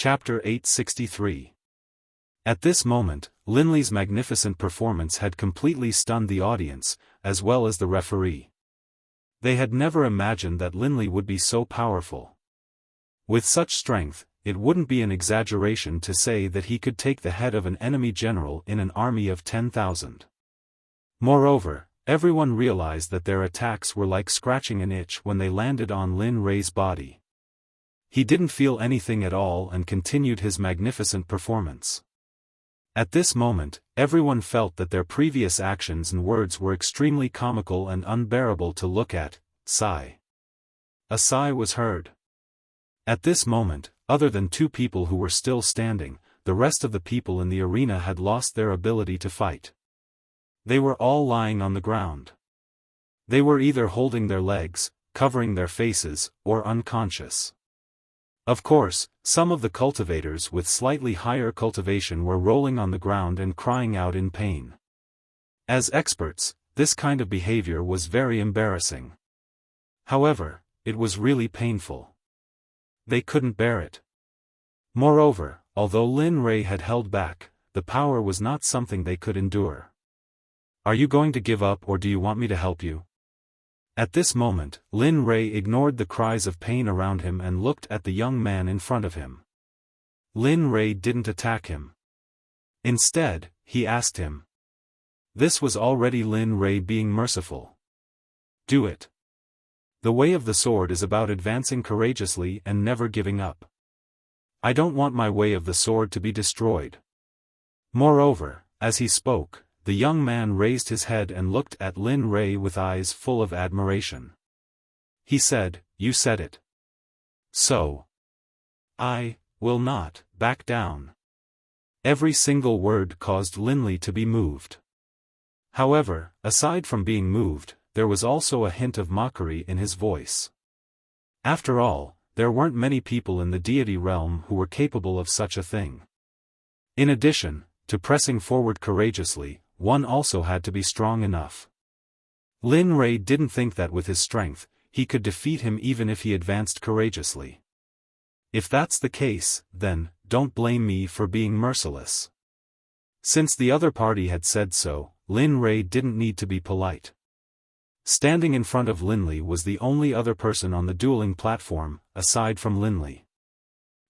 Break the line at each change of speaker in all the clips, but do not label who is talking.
Chapter 863. At this moment, Linley's magnificent performance had completely stunned the audience, as well as the referee. They had never imagined that Linley would be so powerful. With such strength, it wouldn't be an exaggeration to say that he could take the head of an enemy general in an army of 10,000. Moreover, everyone realized that their attacks were like scratching an itch when they landed on Lin Rei's body. He didn't feel anything at all and continued his magnificent performance. At this moment, everyone felt that their previous actions and words were extremely comical and unbearable to look at. Sigh. A sigh was heard. At this moment, other than two people who were still standing, the rest of the people in the arena had lost their ability to fight. They were all lying on the ground. They were either holding their legs, covering their faces, or unconscious. Of course, some of the cultivators with slightly higher cultivation were rolling on the ground and crying out in pain. As experts, this kind of behavior was very embarrassing. However, it was really painful. They couldn't bear it. Moreover, although Lin Rei had held back, the power was not something they could endure. "Are you going to give up or do you want me to help you?" At this moment, Lin Rei ignored the cries of pain around him and looked at the young man in front of him. Lin Rei didn't attack him. Instead, he asked him. This was already Lin Rei being merciful. "Do it. The way of the sword is about advancing courageously and never giving up. I don't want my way of the sword to be destroyed." Moreover, as he spoke, the young man raised his head and looked at Lin Rei with eyes full of admiration. He said, "You said it. So. I will not back down." Every single word caused Linley to be moved. However, aside from being moved, there was also a hint of mockery in his voice. After all, there weren't many people in the deity realm who were capable of such a thing. In addition to pressing forward courageously, one also had to be strong enough. Lin Rei didn't think that with his strength, he could defeat him even if he advanced courageously. If that's the case, then, don't blame me for being merciless. Since the other party had said so, Lin Rei didn't need to be polite. Standing in front of Linley was the only other person on the dueling platform, aside from Linley.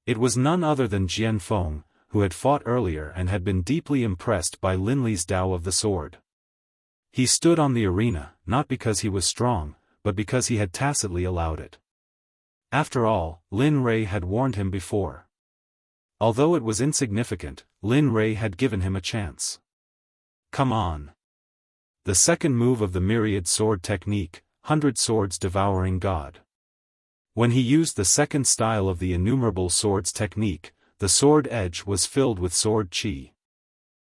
It was none other than Xiaofan, who had fought earlier and had been deeply impressed by Linley's Tao of the sword. He stood on the arena, not because he was strong, but because he had tacitly allowed it. After all, Lin Rei had warned him before. Although it was insignificant, Lin Rei had given him a chance. Come on. The second move of the myriad sword technique, 100 swords devouring God. When he used the second style of the innumerable swords technique, the sword edge was filled with sword chi.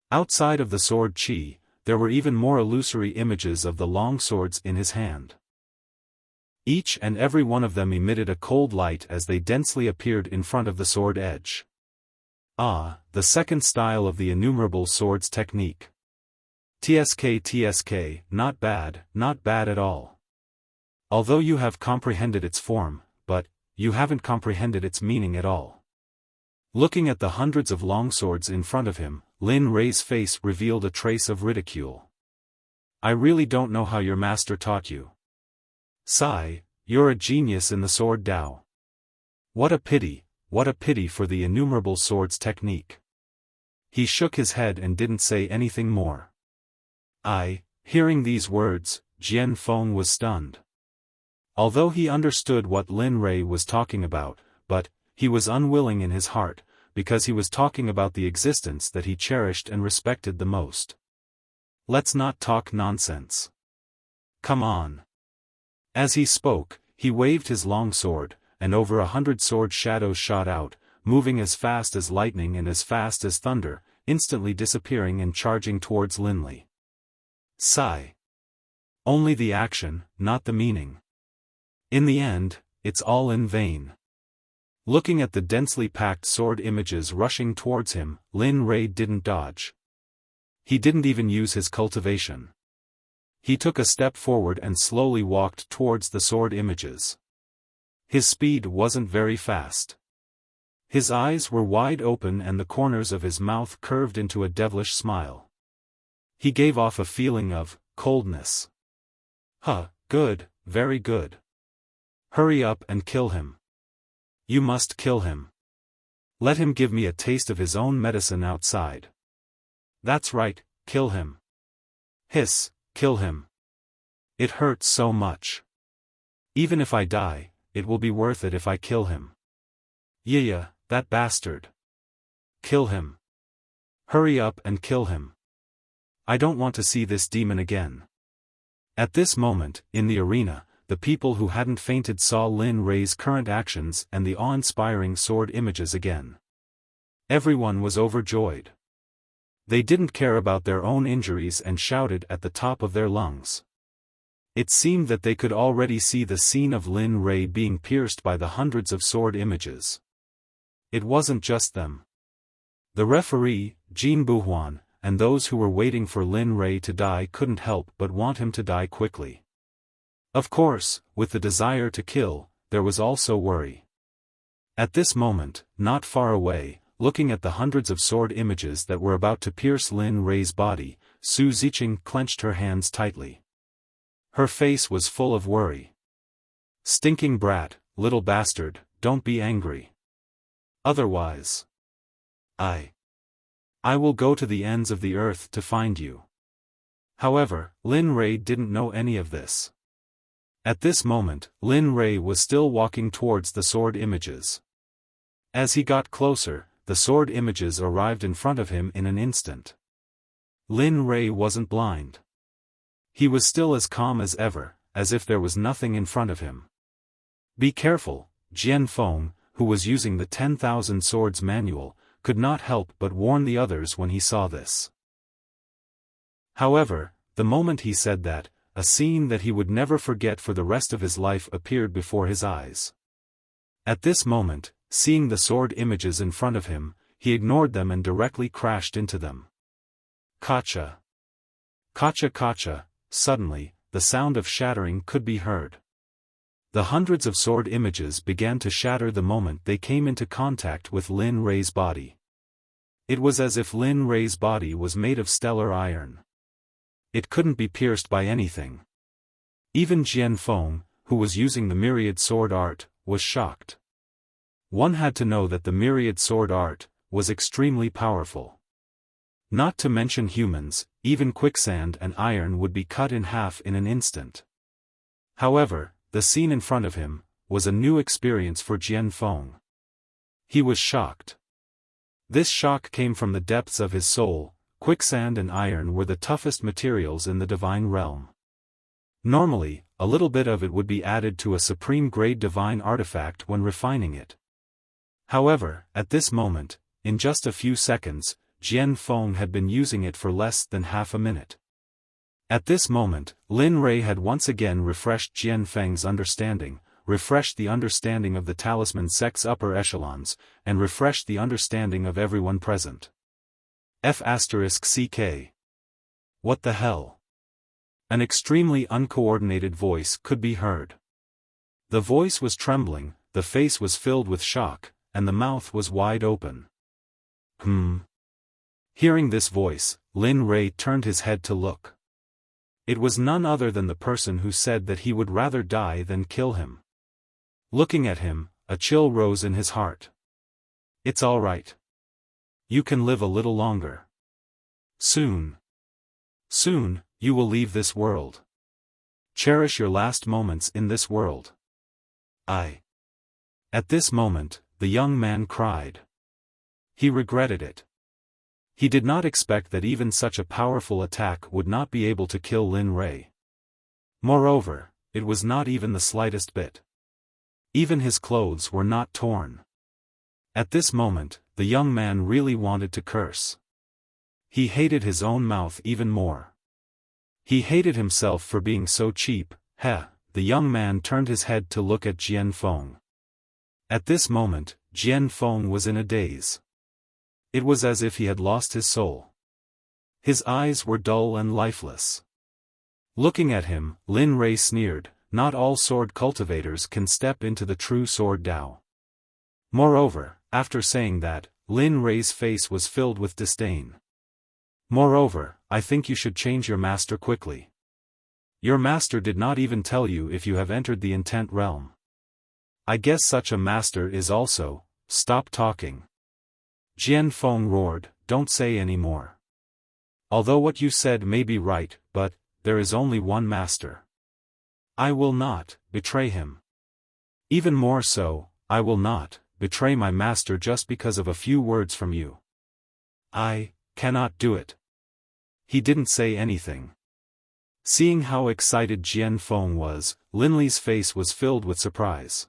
Outside of the sword chi, there were even more illusory images of the long swords in his hand. Each and every one of them emitted a cold light as they densely appeared in front of the sword edge. Ah, the second style of the innumerable swords technique. TSK, not bad at all. Although you have comprehended its form, but you haven't comprehended its meaning at all. Looking at the hundreds of longswords in front of him, Lin Rei's face revealed a trace of ridicule. "I really don't know how your master taught you. Sigh, you're a genius in the sword Tao. What a pity for the innumerable swords technique." He shook his head and didn't say anything more. Hearing these words, Xiaofan was stunned. Although he understood what Lin Rei was talking about, but he was unwilling in his heart, because he was talking about the existence that he cherished and respected the most. Let's not talk nonsense. Come on. As he spoke, he waved his long sword, and over 100 sword shadows shot out, moving as fast as lightning and as fast as thunder, instantly disappearing and charging towards Linley. Sigh. Only the action, not the meaning. In the end, it's all in vain. Looking at the densely packed sword images rushing towards him, Lin Rei didn't dodge. He didn't even use his cultivation. He took a step forward and slowly walked towards the sword images. His speed wasn't very fast. His eyes were wide open and the corners of his mouth curved into a devilish smile. He gave off a feeling of coldness. Good, very good. Hurry up and kill him. You must kill him. Let him give me a taste of his own medicine outside. That's right, kill him. Hiss, kill him. It hurts so much. Even if I die, it will be worth it if I kill him. Yeah, that bastard. Kill him. Hurry up and kill him. I don't want to see this demon again. At this moment, in the arena, the people who hadn't fainted saw Lin Rei's current actions and the awe-inspiring sword images again. Everyone was overjoyed. They didn't care about their own injuries and shouted at the top of their lungs. It seemed that they could already see the scene of Lin Rei being pierced by the hundreds of sword images. It wasn't just them. The referee, Jin Buhuan, and those who were waiting for Lin Rei to die couldn't help but want him to die quickly. Of course, with the desire to kill, there was also worry. At this moment, not far away, looking at the hundreds of sword images that were about to pierce Lin Rei's body, Su Ziqing clenched her hands tightly. Her face was full of worry. Stinking brat, little bastard, don't be angry. Otherwise, I will go to the ends of the earth to find you. However, Lin Rei didn't know any of this. At this moment, Lin Rei was still walking towards the sword images. As he got closer, the sword images arrived in front of him in an instant. Lin Rei wasn't blind. He was still as calm as ever, as if there was nothing in front of him. Be careful, Xiaofan, who was using the 10,000 Swords manual, could not help but warn the others when he saw this. However, the moment he said that, a scene that he would never forget for the rest of his life appeared before his eyes. At this moment, seeing the sword images in front of him, he ignored them and directly crashed into them. Kacha! Kacha kacha! Suddenly, the sound of shattering could be heard. The hundreds of sword images began to shatter the moment they came into contact with Lin Rei's body. It was as if Lin Rei's body was made of stellar iron. It couldn't be pierced by anything. Even Xiaofan, who was using the myriad sword art, was shocked. One had to know that the myriad sword art was extremely powerful. Not to mention humans, even quicksand and iron would be cut in half in an instant. However, the scene in front of him was a new experience for Xiaofan. He was shocked. This shock came from the depths of his soul. Quicksand and iron were the toughest materials in the divine realm. Normally, a little bit of it would be added to a supreme-grade divine artifact when refining it. However, at this moment, in just a few seconds, Xiaofan had been using it for less than half a minute. At this moment, Lin Rei had once again refreshed Xiaofang's understanding, refreshed the understanding of the talisman Sect's upper echelons, and refreshed the understanding of everyone present. F***CK. What the hell? An extremely uncoordinated voice could be heard. The voice was trembling, the face was filled with shock, and the mouth was wide open. Hearing this voice, Lin Rei turned his head to look. It was none other than the person who said that he would rather die than kill him. Looking at him, a chill rose in his heart. It's all right. You can live a little longer. Soon, you will leave this world. Cherish your last moments in this world. At this moment, the young man cried. He regretted it. He did not expect that even such a powerful attack would not be able to kill Lin Rei. Moreover, it was not even the slightest bit. Even his clothes were not torn. At this moment, the young man really wanted to curse. He hated his own mouth even more. He hated himself for being so cheap. The young man turned his head to look at Xiaofan. At this moment, Xiaofan was in a daze. It was as if he had lost his soul. His eyes were dull and lifeless. Looking at him, Lin Rei sneered, not all sword cultivators can step into the true sword Dao. Moreover, after saying that, Lin Rei's face was filled with disdain. Moreover, I think you should change your master quickly. Your master did not even tell you if you have entered the intent realm. I guess such a master is also, stop talking. Xiaofan roared, don't say any more. Although what you said may be right, but, there is only one master. I will not betray him. Even more so, I will not betray my master just because of a few words from you. I cannot do it. He didn't say anything. Seeing how excited Xiaofan was, Linley's face was filled with surprise.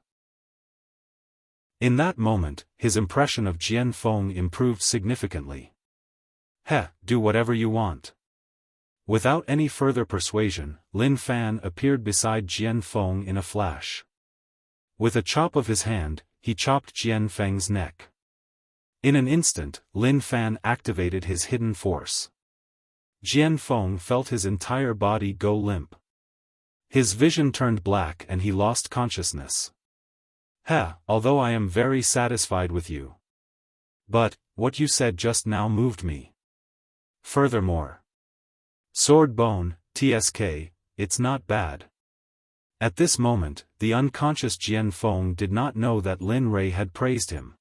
In that moment, his impression of Xiaofan improved significantly. Do whatever you want. Without any further persuasion, Lin Fan appeared beside Xiaofan in a flash. With a chop of his hand, he chopped Xiaofang's neck. In an instant, Lin Fan activated his hidden force. Xiaofan felt his entire body go limp. His vision turned black and he lost consciousness. Although I am very satisfied with you. But, what you said just now moved me. Furthermore. Sword bone, TSK, it's not bad. At this moment, the unconscious Xiaofan did not know that Lin Rei had praised him.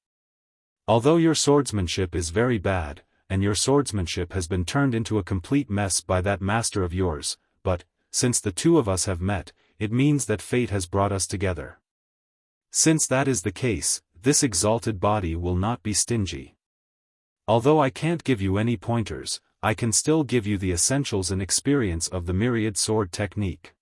Although your swordsmanship is very bad, and your swordsmanship has been turned into a complete mess by that master of yours, but, since the two of us have met, it means that fate has brought us together. Since that is the case, this exalted body will not be stingy. Although I can't give you any pointers, I can still give you the essentials and experience of the myriad sword technique.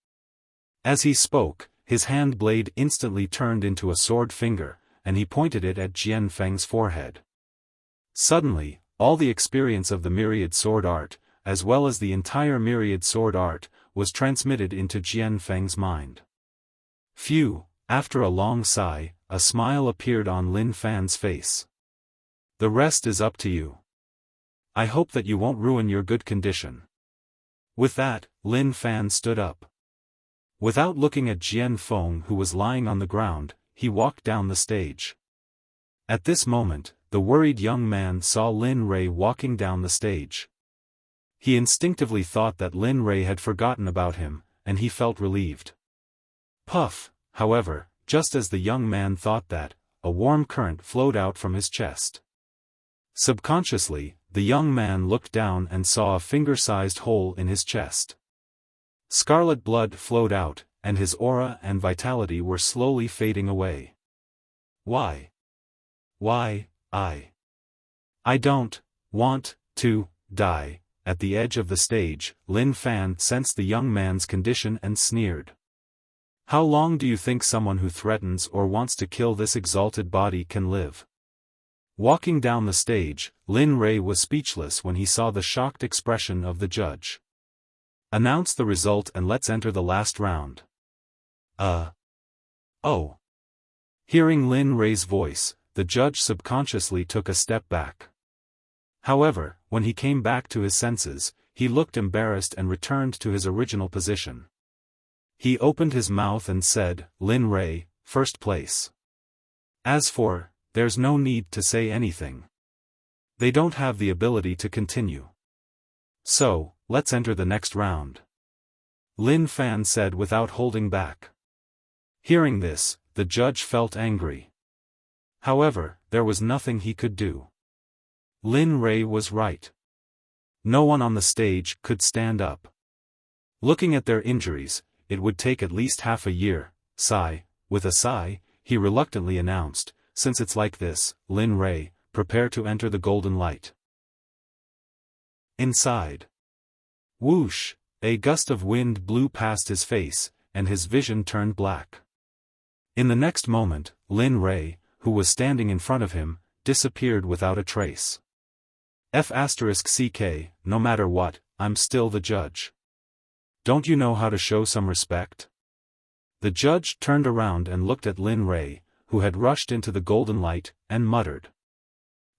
As he spoke, his hand blade instantly turned into a sword finger, and he pointed it at Xiaofang's forehead. Suddenly, all the experience of the myriad sword art, as well as the entire myriad sword art, was transmitted into Xiaofang's mind. Phew, after a long sigh, a smile appeared on Lin Fan's face. The rest is up to you. I hope that you won't ruin your good condition. With that, Lin Fan stood up. Without looking at Xiaofan who was lying on the ground, he walked down the stage. At this moment, the worried young man saw Lin Rei walking down the stage. He instinctively thought that Lin Rei had forgotten about him, and he felt relieved. Puff, however, just as the young man thought that, a warm current flowed out from his chest. Subconsciously, the young man looked down and saw a finger-sized hole in his chest. Scarlet blood flowed out, and his aura and vitality were slowly fading away. Why? I don't want to die. At the edge of the stage, Lin Fan sensed the young man's condition and sneered. How long do you think someone who threatens or wants to kill this exalted body can live? Walking down the stage, Lin Rei was speechless when he saw the shocked expression of the judge. Announce the result and let's enter the last round. Oh. Hearing Lin Rei's voice, the judge subconsciously took a step back. However, when he came back to his senses, he looked embarrassed and returned to his original position. He opened his mouth and said, Lin Rei, first place. As for, there's no need to say anything. They don't have the ability to continue. So, let's enter the next round. Lin Fan said without holding back. Hearing this, the judge felt angry. However, there was nothing he could do. Lin Rei was right. No one on the stage could stand up. Looking at their injuries, it would take at least half a year. With a sigh, he reluctantly announced, since it's like this, Lin Rei, prepare to enter the golden light. Inside. Whoosh, a gust of wind blew past his face, and his vision turned black. In the next moment, Lin Rei, who was standing in front of him, disappeared without a trace. *CK, no matter what, I'm still the judge. Don't you know how to show some respect? The judge turned around and looked at Lin Rei, who had rushed into the golden light, and muttered.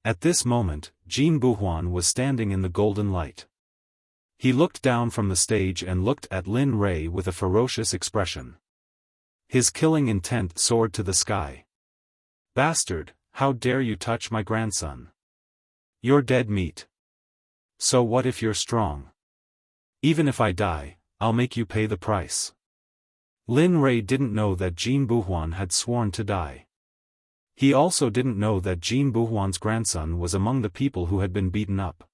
At this moment, Jin Buhuan was standing in the golden light. He looked down from the stage and looked at Lin Rei with a ferocious expression. His killing intent soared to the sky. Bastard, how dare you touch my grandson? You're dead meat. So what if you're strong? Even if I die, I'll make you pay the price. Lin Rei didn't know that Jin Buhuan had sworn to die. He also didn't know that Jin Buhuan's grandson was among the people who had been beaten up.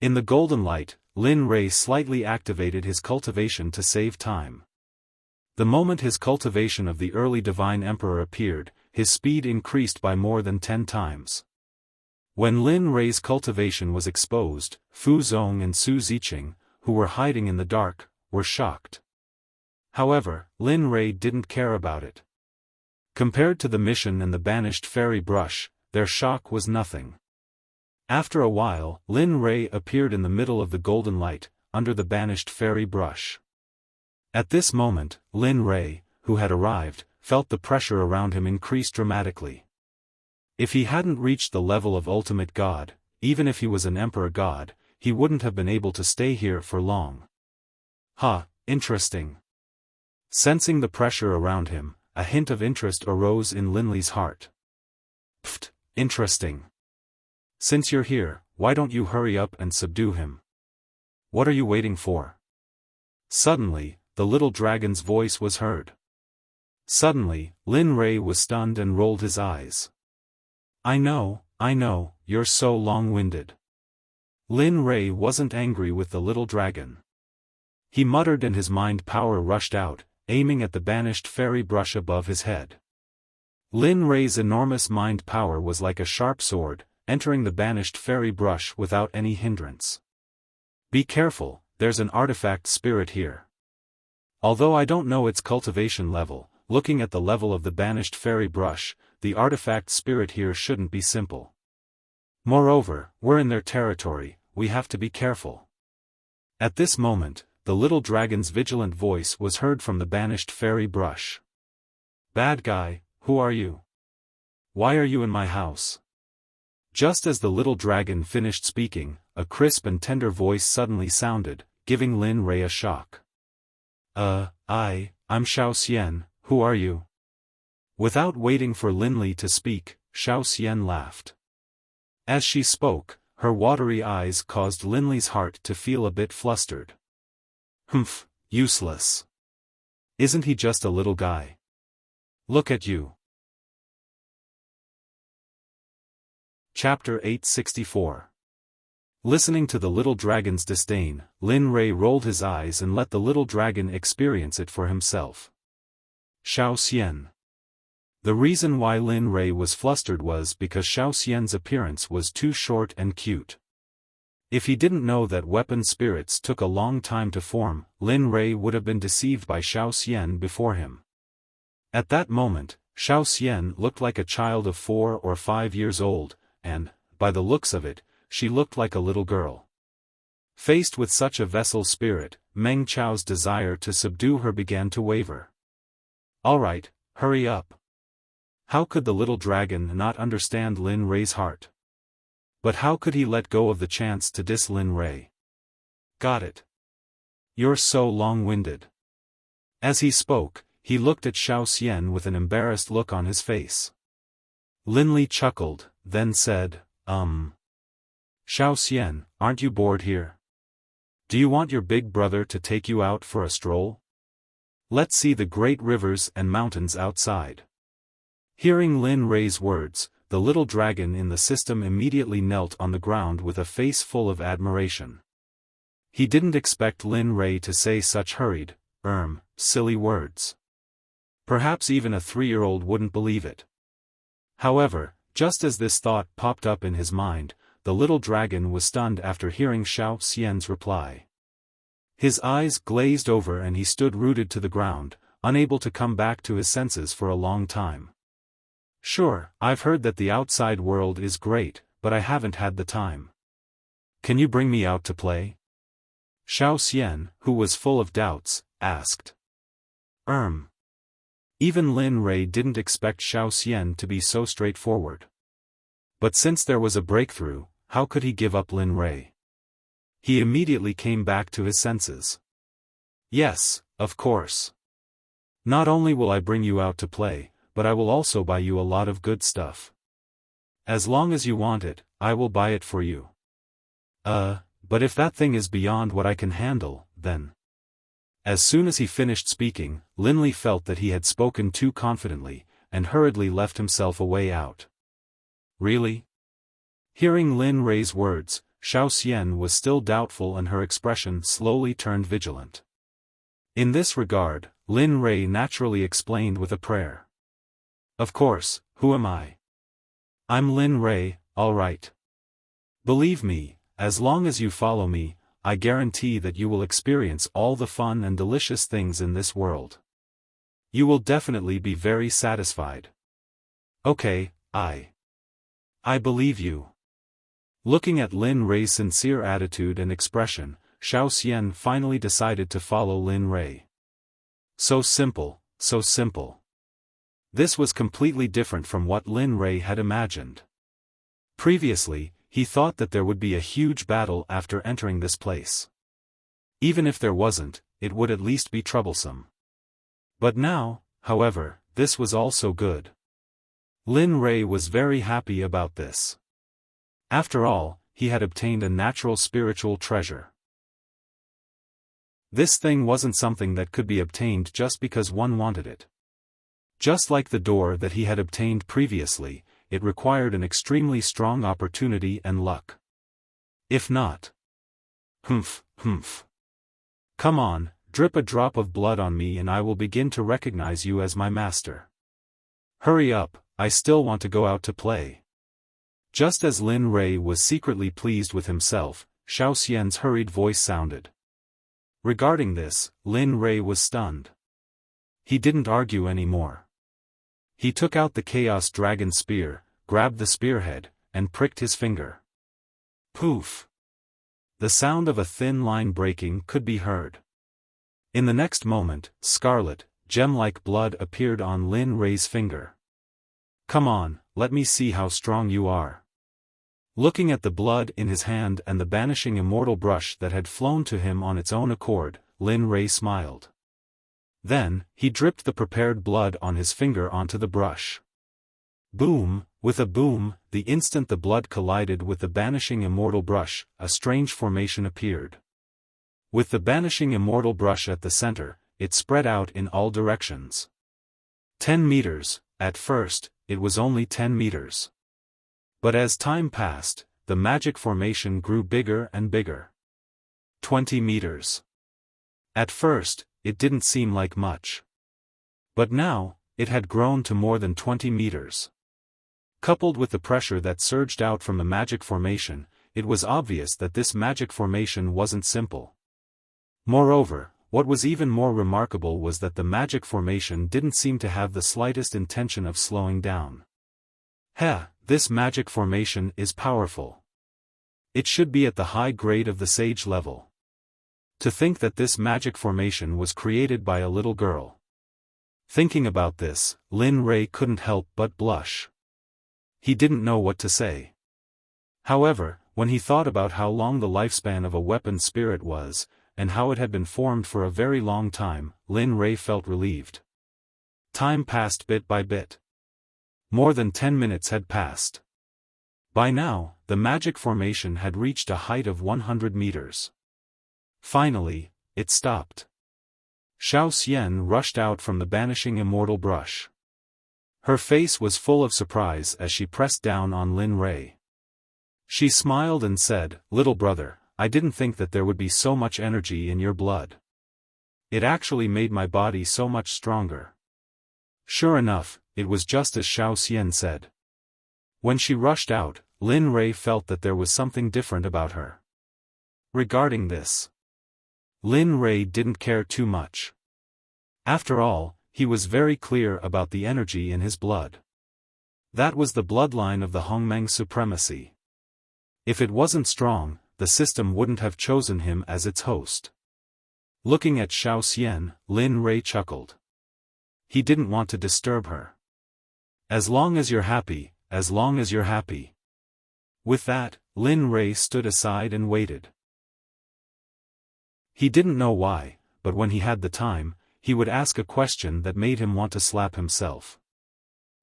In the golden light, Lin Rei slightly activated his cultivation to save time. The moment his cultivation of the early Divine Emperor appeared, his speed increased by more than 10 times. When Lin Rei's cultivation was exposed, Fu Zong and Su Ziqing, who were hiding in the dark, were shocked. However, Lin Rei didn't care about it. Compared to the mission and the banished fairy brush, their shock was nothing. After a while, Lin Rei appeared in the middle of the golden light, under the banished fairy brush. At this moment, Lin Rei, who had arrived, felt the pressure around him increase dramatically. If he hadn't reached the level of ultimate god, even if he was an emperor god, he wouldn't have been able to stay here for long. Interesting. Sensing the pressure around him, a hint of interest arose in Linley's heart. Pfft, interesting. Since you're here, why don't you hurry up and subdue him? What are you waiting for? Suddenly, the little dragon's voice was heard. Suddenly, Lin Rei was stunned and rolled his eyes. I know, you're so long-winded. Lin Rei wasn't angry with the little dragon. He muttered and his mind power rushed out, aiming at the banished fairy brush above his head. Lin Rei's enormous mind power was like a sharp sword, entering the banished fairy brush without any hindrance. Be careful, there's an artifact spirit here. Although I don't know its cultivation level, looking at the level of the banished fairy brush, the artifact spirit here shouldn't be simple. Moreover, we're in their territory, we have to be careful. At this moment, the little dragon's vigilant voice was heard from the banished fairy brush. Bad guy, who are you? Why are you in my house? Just as the little dragon finished speaking, a crisp and tender voice suddenly sounded, giving Lin Rei a shock. I'm Xiaofan, who are you? Without waiting for Linley to speak, Xiaofan laughed. As she spoke, her watery eyes caused Linley's heart to feel a bit flustered. Humph, useless. Isn't he just a little guy? Look at you. Chapter 864. Listening to the little dragon's disdain, Lin Rei rolled his eyes and let the little dragon experience it for himself. Xiaofan. The reason why Lin Rei was flustered was because Xiaoxian's appearance was too short and cute. If he didn't know that weapon spirits took a long time to form, Lin Rei would have been deceived by Xiaoxian before him. At that moment, Xiaoxian looked like a child of 4 or 5 years old, and, by the looks of it, she looked like a little girl. Faced with such a vessel spirit, Meng Chao's desire to subdue her began to waver. Alright, hurry up. How could the little dragon not understand Lin Rei's heart? But how could he let go of the chance to diss Lin Rei? Got it. You're so long-winded. As he spoke, he looked at Xiaoxian with an embarrassed look on his face. Linley chuckled, then said, Xiaoxian, aren't you bored here? Do you want your big brother to take you out for a stroll? Let's see the great rivers and mountains outside. Hearing Lin Rei's words, the little dragon in the system immediately knelt on the ground with a face full of admiration. He didn't expect Lin Rei to say such hurried, silly words. Perhaps even a 3-year-old wouldn't believe it. However, just as this thought popped up in his mind, the little dragon was stunned after hearing Xiaoxian's reply. His eyes glazed over and he stood rooted to the ground, unable to come back to his senses for a long time. Sure, I've heard that the outside world is great, but I haven't had the time. Can you bring me out to play? Xiaoxian, who was full of doubts, asked. Even Lin Rei didn't expect Xiaoxian to be so straightforward. But since there was a breakthrough, how could he give up Lin Rei? He immediately came back to his senses. Yes, of course. Not only will I bring you out to play, but I will also buy you a lot of good stuff. As long as you want it, I will buy it for you. But if that thing is beyond what I can handle, then... As soon as he finished speaking, Linley felt that he had spoken too confidently, and hurriedly left himself a way out. Really? Hearing Lin Rei's words, Xiaoxian was still doubtful and her expression slowly turned vigilant. In this regard, Lin Rei naturally explained with a prayer. Of course, who am I? I'm Lin Rei, all right. Believe me, as long as you follow me, I guarantee that you will experience all the fun and delicious things in this world. You will definitely be very satisfied. Okay, I believe you. Looking at Lin Rei's sincere attitude and expression, Xiaoxian finally decided to follow Lin Rei. So simple, so simple. This was completely different from what Lin Rei had imagined. Previously, he thought that there would be a huge battle after entering this place. Even if there wasn't, it would at least be troublesome. But now, however, this was also good. Lin Rei was very happy about this. After all, he had obtained a natural spiritual treasure. This thing wasn't something that could be obtained just because one wanted it. Just like the door that he had obtained previously, it required an extremely strong opportunity and luck. If not... Humph. Come on, drip a drop of blood on me and I will begin to recognize you as my master. Hurry up, I still want to go out to play. Just as Lin Rei was secretly pleased with himself, Xiaoxian's hurried voice sounded. Regarding this, Lin Rei was stunned. He didn't argue anymore. He took out the Chaos Dragon Spear, grabbed the spearhead, and pricked his finger. Poof! The sound of a thin line breaking could be heard. In the next moment, scarlet, gem-like blood appeared on Lin Rei's finger. Come on, let me see how strong you are. Looking at the blood in his hand and the banishing immortal brush that had flown to him on its own accord, Lin Rei smiled. Then, he dripped the prepared blood on his finger onto the brush. Boom! With a boom, the instant the blood collided with the banishing immortal brush, a strange formation appeared. With the banishing immortal brush at the center, it spread out in all directions. 10 meters, at first, it was only 10 meters. But as time passed, the magic formation grew bigger and bigger. 20 meters. At first, it didn't seem like much. But now, it had grown to more than 20 meters. Coupled with the pressure that surged out from the magic formation, it was obvious that this magic formation wasn't simple. Moreover, what was even more remarkable was that the magic formation didn't seem to have the slightest intention of slowing down. This magic formation is powerful. It should be at the high grade of the sage level. To think that this magic formation was created by a little girl. Thinking about this, Lin Rei couldn't help but blush. He didn't know what to say. However, when he thought about how long the lifespan of a weapon spirit was, and how it had been formed for a very long time, Lin Rei felt relieved. Time passed bit by bit. More than 10 minutes had passed. By now, the magic formation had reached a height of 100 meters. Finally, it stopped. Xiaoxian rushed out from the banishing immortal brush. Her face was full of surprise as she pressed down on Lin Rei. She smiled and said, "Little brother, I didn't think that there would be so much energy in your blood. It actually made my body so much stronger." Sure enough, it was just as Xiaoxian said. When she rushed out, Lin Rei felt that there was something different about her. Regarding this, Lin Rei didn't care too much. After all, he was very clear about the energy in his blood. That was the bloodline of the Hongmeng supremacy. If it wasn't strong, the system wouldn't have chosen him as its host. Looking at Xiaoxian, Lin Rei chuckled. He didn't want to disturb her. As long as you're happy, as long as you're happy. With that, Lin Rei stood aside and waited. He didn't know why, but when he had the time, he would ask a question that made him want to slap himself.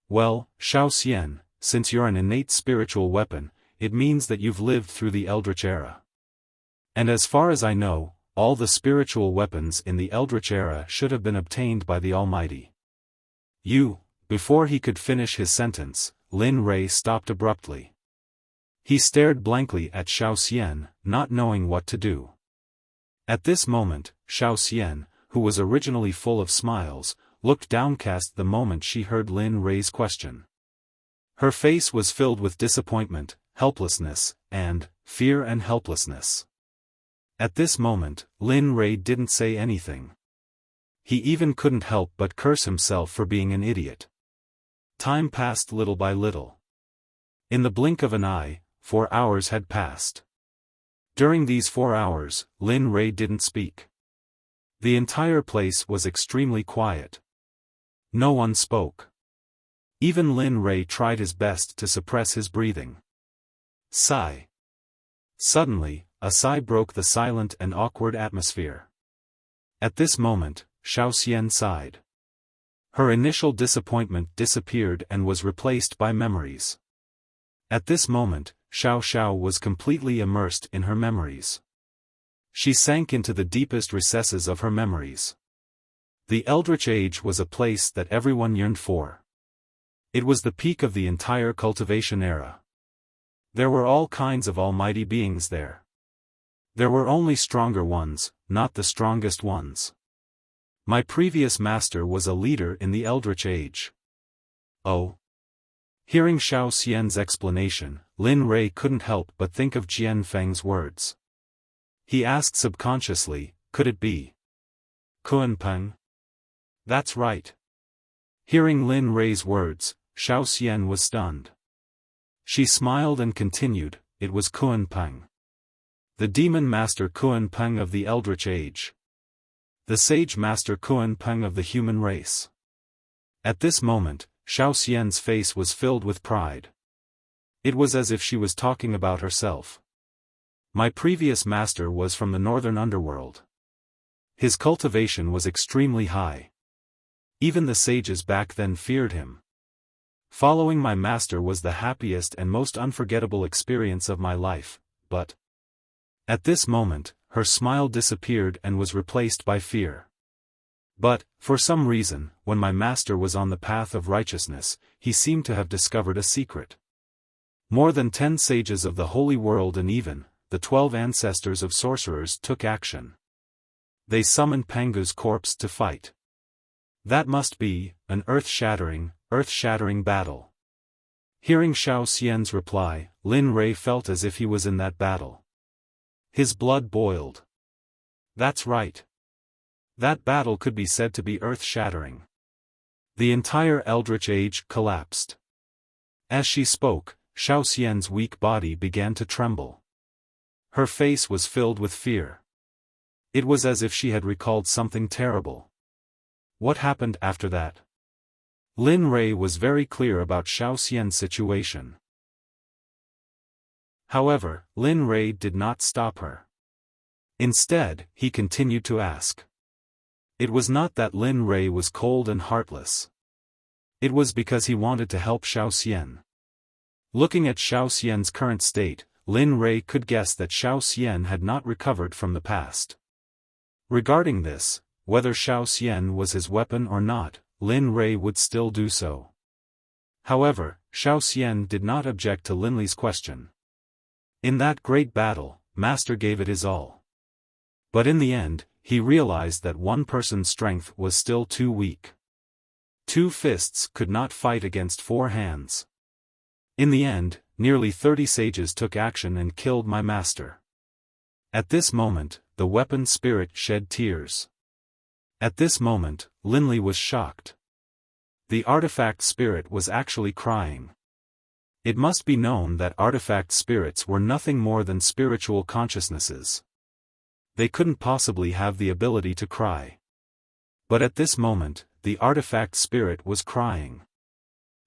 "Well, Xiaoxian, since you're an innate spiritual weapon, it means that you've lived through the Eldritch era. And as far as I know, all the spiritual weapons in the Eldritch era should have been obtained by the Almighty. Before he could finish his sentence, Lin Rei stopped abruptly. He stared blankly at Xiaoxian, not knowing what to do. At this moment, Xiaoxian, who was originally full of smiles, looked downcast the moment she heard Lin Rei's question. Her face was filled with disappointment, helplessness, and fear and helplessness. At this moment, Lin Rei didn't say anything. He even couldn't help but curse himself for being an idiot. Time passed little by little. In the blink of an eye, 4 hours had passed. During these 4 hours, Lin Rei didn't speak. The entire place was extremely quiet. No one spoke. Even Lin Rei tried his best to suppress his breathing. Sigh. Suddenly, a sigh broke the silent and awkward atmosphere. At this moment, Xiaoxian sighed. Her initial disappointment disappeared and was replaced by memories. At this moment, Xiao was completely immersed in her memories. She sank into the deepest recesses of her memories. The Eldritch Age was a place that everyone yearned for. It was the peak of the entire cultivation era. There were all kinds of almighty beings there. There were only stronger ones, not the strongest ones. My previous master was a leader in the Eldritch Age. Oh. Hearing Xiaoxian's explanation, Lin Rei couldn't help but think of Jian Feng's words. He asked subconsciously, could it be Kunpeng? That's right. Hearing Lin Rei's words, Xiaoxian was stunned. She smiled and continued, it was Kunpeng. The demon master Kunpeng of the Eldritch Age. The sage master Kunpeng of the human race. At this moment, Xiaoxian's face was filled with pride. It was as if she was talking about herself. My previous master was from the northern underworld. His cultivation was extremely high. Even the sages back then feared him. Following my master was the happiest and most unforgettable experience of my life, but at this moment, her smile disappeared and was replaced by fear. But, for some reason, when my master was on the path of righteousness, he seemed to have discovered a secret. More than 10 sages of the holy world and even the 12 ancestors of sorcerers took action. They summoned Pangu's corpse to fight. That must be an earth-shattering battle. Hearing Xiaoxian's reply, Lin Rei felt as if he was in that battle. His blood boiled. That's right. That battle could be said to be earth-shattering. The entire Eldritch Age collapsed. As she spoke, Xiaoxian's weak body began to tremble. Her face was filled with fear. It was as if she had recalled something terrible. What happened after that? Lin Rei was very clear about Xiaoxian's situation. However, Lin Rei did not stop her. Instead, he continued to ask. It was not that Lin Rei was cold and heartless. It was because he wanted to help Xiaoxian. Looking at Xiaoxian's current state, Lin Rei could guess that Xiaoxian had not recovered from the past. Regarding this, whether Xiaoxian was his weapon or not, Lin Rei would still do so. However, Xiaoxian did not object to Lin Li's question. In that great battle, Master gave it his all. But in the end, he realized that one person's strength was still too weak. 2 fists could not fight against 4 hands. In the end, nearly 30 sages took action and killed my master. At this moment, the weapon spirit shed tears. At this moment, Lin Li was shocked. The artifact spirit was actually crying. It must be known that artifact spirits were nothing more than spiritual consciousnesses. They couldn't possibly have the ability to cry. But at this moment, the artifact spirit was crying.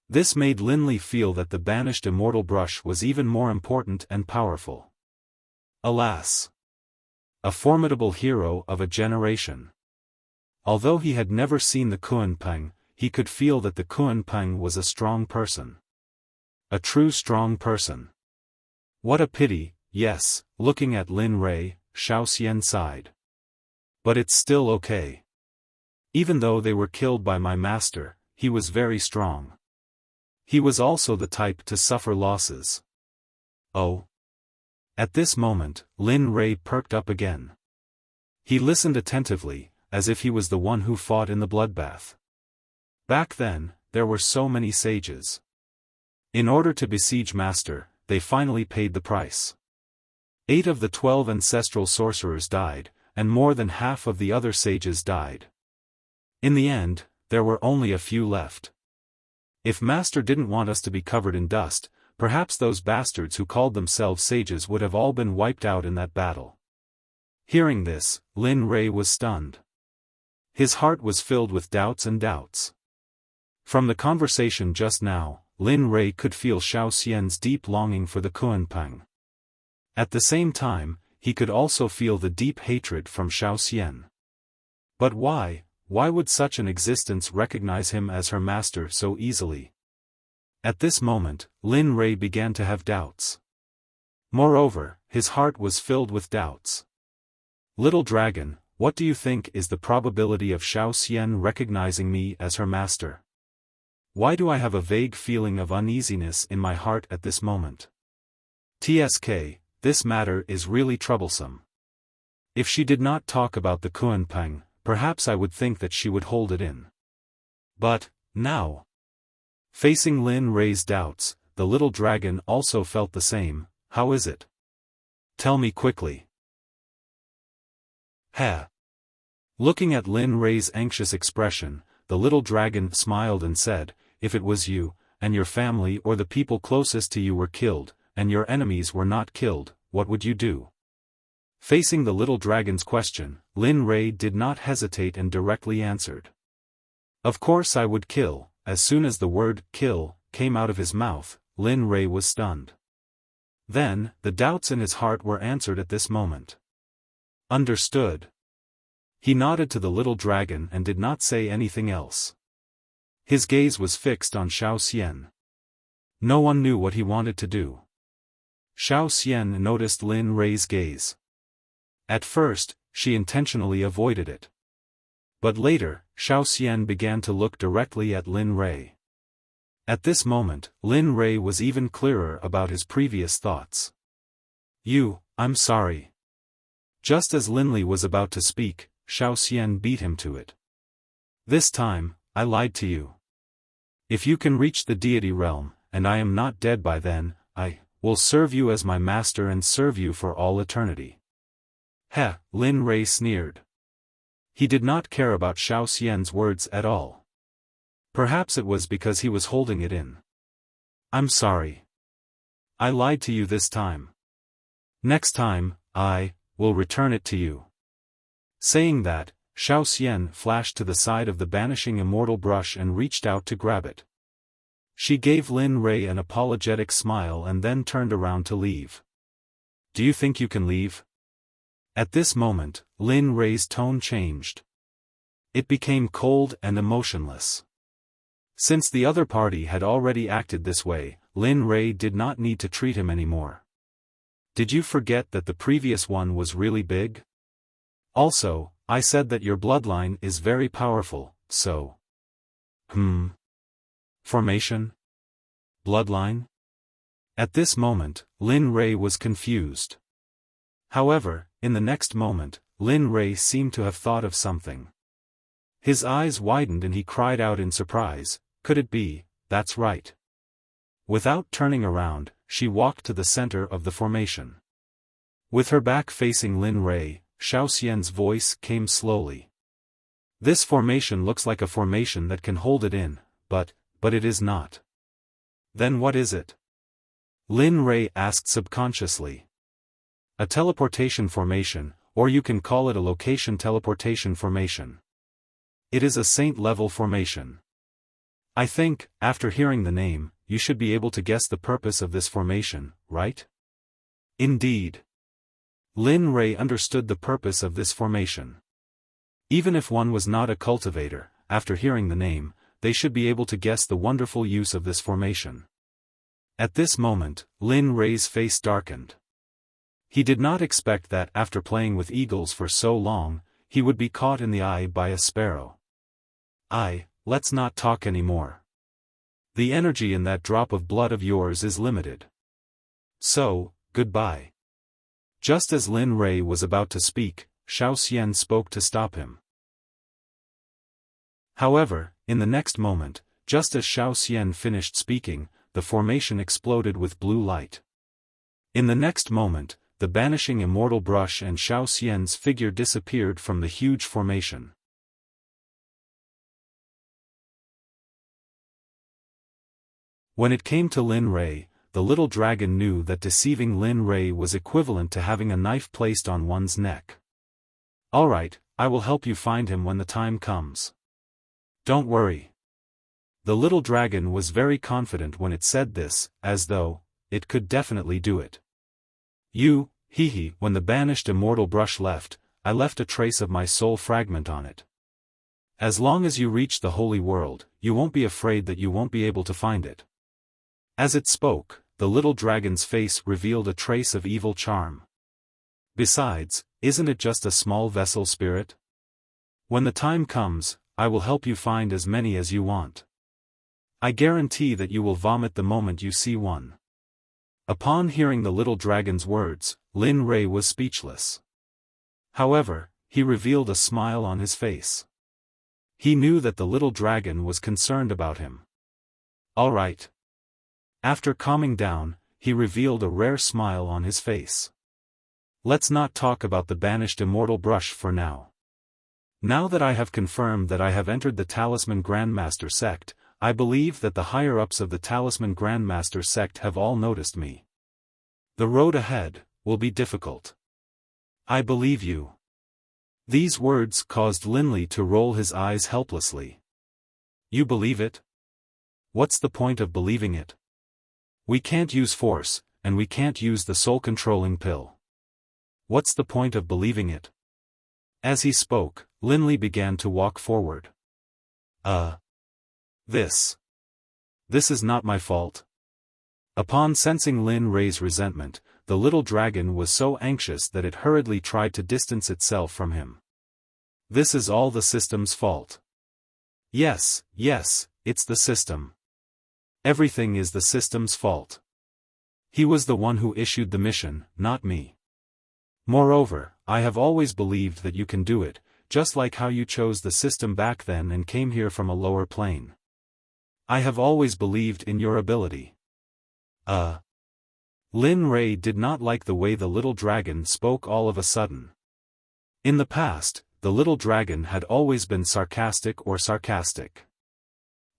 This made Lin Li feel that the banished immortal brush was even more important and powerful. Alas! A formidable hero of a generation. Although he had never seen the Kunpeng, he could feel that the Kunpeng was a strong person. A true strong person. What a pity, yes, looking at Lin Rei, Xiaoxian sighed. But it's still okay. Even though they were killed by my master, he was very strong. He was also the type to suffer losses. Oh. At this moment, Lin Rei perked up again. He listened attentively, as if he was the one who fought in the bloodbath. Back then, there were so many sages. In order to besiege Master, they finally paid the price. 8 of the 12 ancestral sorcerers died, and more than half of the other sages died. In the end, there were only a few left. If Master didn't want us to be covered in dust, perhaps those bastards who called themselves sages would have all been wiped out in that battle. Hearing this, Lin Rei was stunned. His heart was filled with doubts and doubts. From the conversation just now, Lin Rei could feel Xiaoxian's deep longing for the Kuanping. At the same time, he could also feel the deep hatred from Xiaoxian. But why would such an existence recognize him as her master so easily? At this moment, Lin Rei began to have doubts. Moreover, his heart was filled with doubts. Little dragon, what do you think is the probability of Xiaoxian recognizing me as her master? Why do I have a vague feeling of uneasiness in my heart at this moment? TSK, this matter is really troublesome. If she did not talk about the Kuanping, perhaps I would think that she would hold it in. But, now. Facing Lin Rei's doubts, the little dragon also felt the same. How is it? Tell me quickly. Ha! Looking at Lin Rei's anxious expression, the little dragon smiled and said, if it was you, and your family or the people closest to you were killed, and your enemies were not killed, what would you do? Facing the little dragon's question, Lin Rei did not hesitate and directly answered. Of course I would kill. As soon as the word kill came out of his mouth, Lin Rei was stunned. Then, the doubts in his heart were answered at this moment. Understood. He nodded to the little dragon and did not say anything else. His gaze was fixed on Xiaoxian. No one knew what he wanted to do. Xiaoxian noticed Lin Rei's gaze. At first, she intentionally avoided it. But later, Xiaoxian began to look directly at Lin Rei. At this moment, Lin Rei was even clearer about his previous thoughts. I'm sorry. Just as Linli was about to speak, Xiaoxian beat him to it. This time, I lied to you. If you can reach the deity realm, and I am not dead by then, I will serve you as my master and serve you for all eternity. Heh, Lin Rei sneered. He did not care about Xiaoxian's words at all. Perhaps it was because he was holding it in. I'm sorry. I lied to you this time. Next time, I will return it to you. Saying that, Xiaoxian flashed to the side of the banishing immortal brush and reached out to grab it. She gave Lin Rei an apologetic smile and then turned around to leave. Do you think you can leave? At this moment, Lin Rei's tone changed. It became cold and emotionless. Since the other party had already acted this way, Lin Rei did not need to treat him anymore. Did you forget that the previous one was really big? Also, I said that your bloodline is very powerful, so... Formation? Bloodline? At this moment, Lin Rei was confused. However, in the next moment, Lin Rei seemed to have thought of something. His eyes widened and he cried out in surprise, could it be, that's right. Without turning around, she walked to the center of the formation. With her back facing Lin Rei, Xiaoxian's voice came slowly. This formation looks like a formation that can hold it in, but it is not. Then what is it? Lin Rei asked subconsciously. A teleportation formation, or you can call it a location teleportation formation. It is a saint-level formation. I think, after hearing the name, you should be able to guess the purpose of this formation, right? Indeed. Lin Rei understood the purpose of this formation. Even if one was not a cultivator, after hearing the name, they should be able to guess the wonderful use of this formation. At this moment, Lin Rei's face darkened. He did not expect that after playing with eagles for so long, he would be caught in the eye by a sparrow. Let's not talk anymore. The energy in that drop of blood of yours is limited. So, goodbye. Just as Lin Rei was about to speak, Xiaofan spoke to stop him. However, in the next moment, just as Xiaofan finished speaking, the formation exploded with blue light. In the next moment, the banishing immortal brush and Xiaofan's figure disappeared from the huge formation. When it came to Lin Rei, the little dragon knew that deceiving Lin Rei was equivalent to having a knife placed on one's neck. Alright, I will help you find him when the time comes. Don't worry. The little dragon was very confident when it said this, as though it could definitely do it. When the banished immortal brush left, I left a trace of my soul fragment on it. As long as you reach the holy world, you won't be afraid that you won't be able to find it. As it spoke, the little dragon's face revealed a trace of evil charm. Besides, isn't it just a small vessel spirit? When the time comes, I will help you find as many as you want. I guarantee that you will vomit the moment you see one. Upon hearing the little dragon's words, Lin Rei was speechless. However, he revealed a smile on his face. He knew that the little dragon was concerned about him. All right. After calming down, he revealed a rare smile on his face. Let's not talk about the banished immortal brush for now. Now that I have confirmed that I have entered the Talisman Grandmaster Sect, I believe that the higher-ups of the Talisman Grandmaster Sect have all noticed me. The road ahead will be difficult. I believe you. These words caused Linley to roll his eyes helplessly. You believe it? What's the point of believing it? We can't use force, and we can't use the soul-controlling pill. What's the point of believing it? As he spoke, Linley began to walk forward. This is not my fault. Upon sensing Lin Rei's resentment, the little dragon was so anxious that it hurriedly tried to distance itself from him. This is all the system's fault. Yes, it's the system. Everything is the system's fault. He was the one who issued the mission, not me. Moreover, I have always believed that you can do it, just like how you chose the system back then and came here from a lower plane. I have always believed in your ability. Lin Rei did not like the way the little dragon spoke all of a sudden. In the past, the little dragon had always been sarcastic.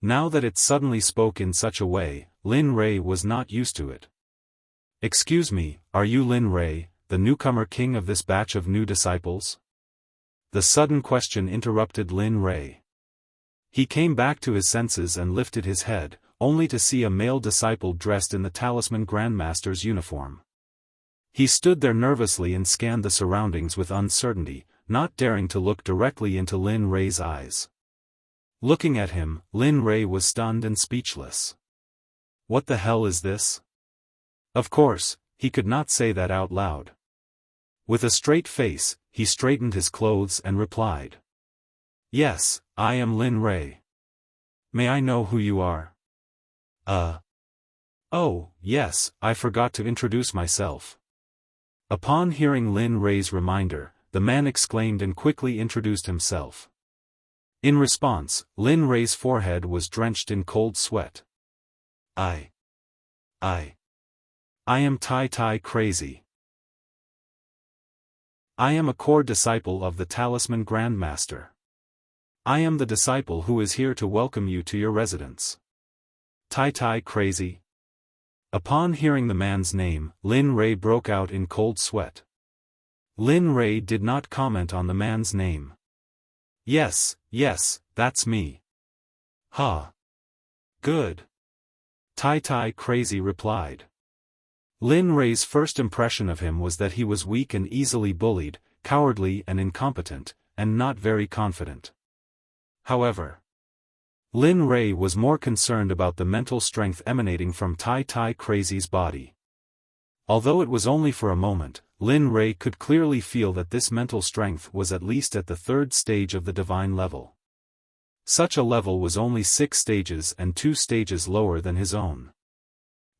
Now that it suddenly spoke in such a way, Lin Rei was not used to it. Excuse me, are you Lin Rei, the newcomer king of this batch of new disciples? The sudden question interrupted Lin Rei. He came back to his senses and lifted his head, only to see a male disciple dressed in the Talisman Grandmaster's uniform. He stood there nervously and scanned the surroundings with uncertainty, not daring to look directly into Lin Rei's eyes. Looking at him, Lin Rei was stunned and speechless. What the hell is this? Of course, he could not say that out loud. With a straight face, he straightened his clothes and replied. Yes, I am Lin Rei. May I know who you are? Oh, yes, I forgot to introduce myself. Upon hearing Lin Rei's reminder, the man exclaimed and quickly introduced himself. In response, Lin Rei's forehead was drenched in cold sweat. I am Tai Crazy. I am a core disciple of the Talisman Grandmaster. I am the disciple who is here to welcome you to your residence. Tai Crazy. Upon hearing the man's name, Lin Rei broke out in cold sweat. Lin Rei did not comment on the man's name. Yes, that's me. Good. Tai Crazy replied. Lin Rei's first impression of him was that he was weak and easily bullied, cowardly and incompetent, and not very confident. However, Lin Rei was more concerned about the mental strength emanating from Tai Crazy's body. Although it was only for a moment, Lin Rei could clearly feel that this mental strength was at least at the third stage of the divine level. Such a level was only 6 stages and 2 stages lower than his own.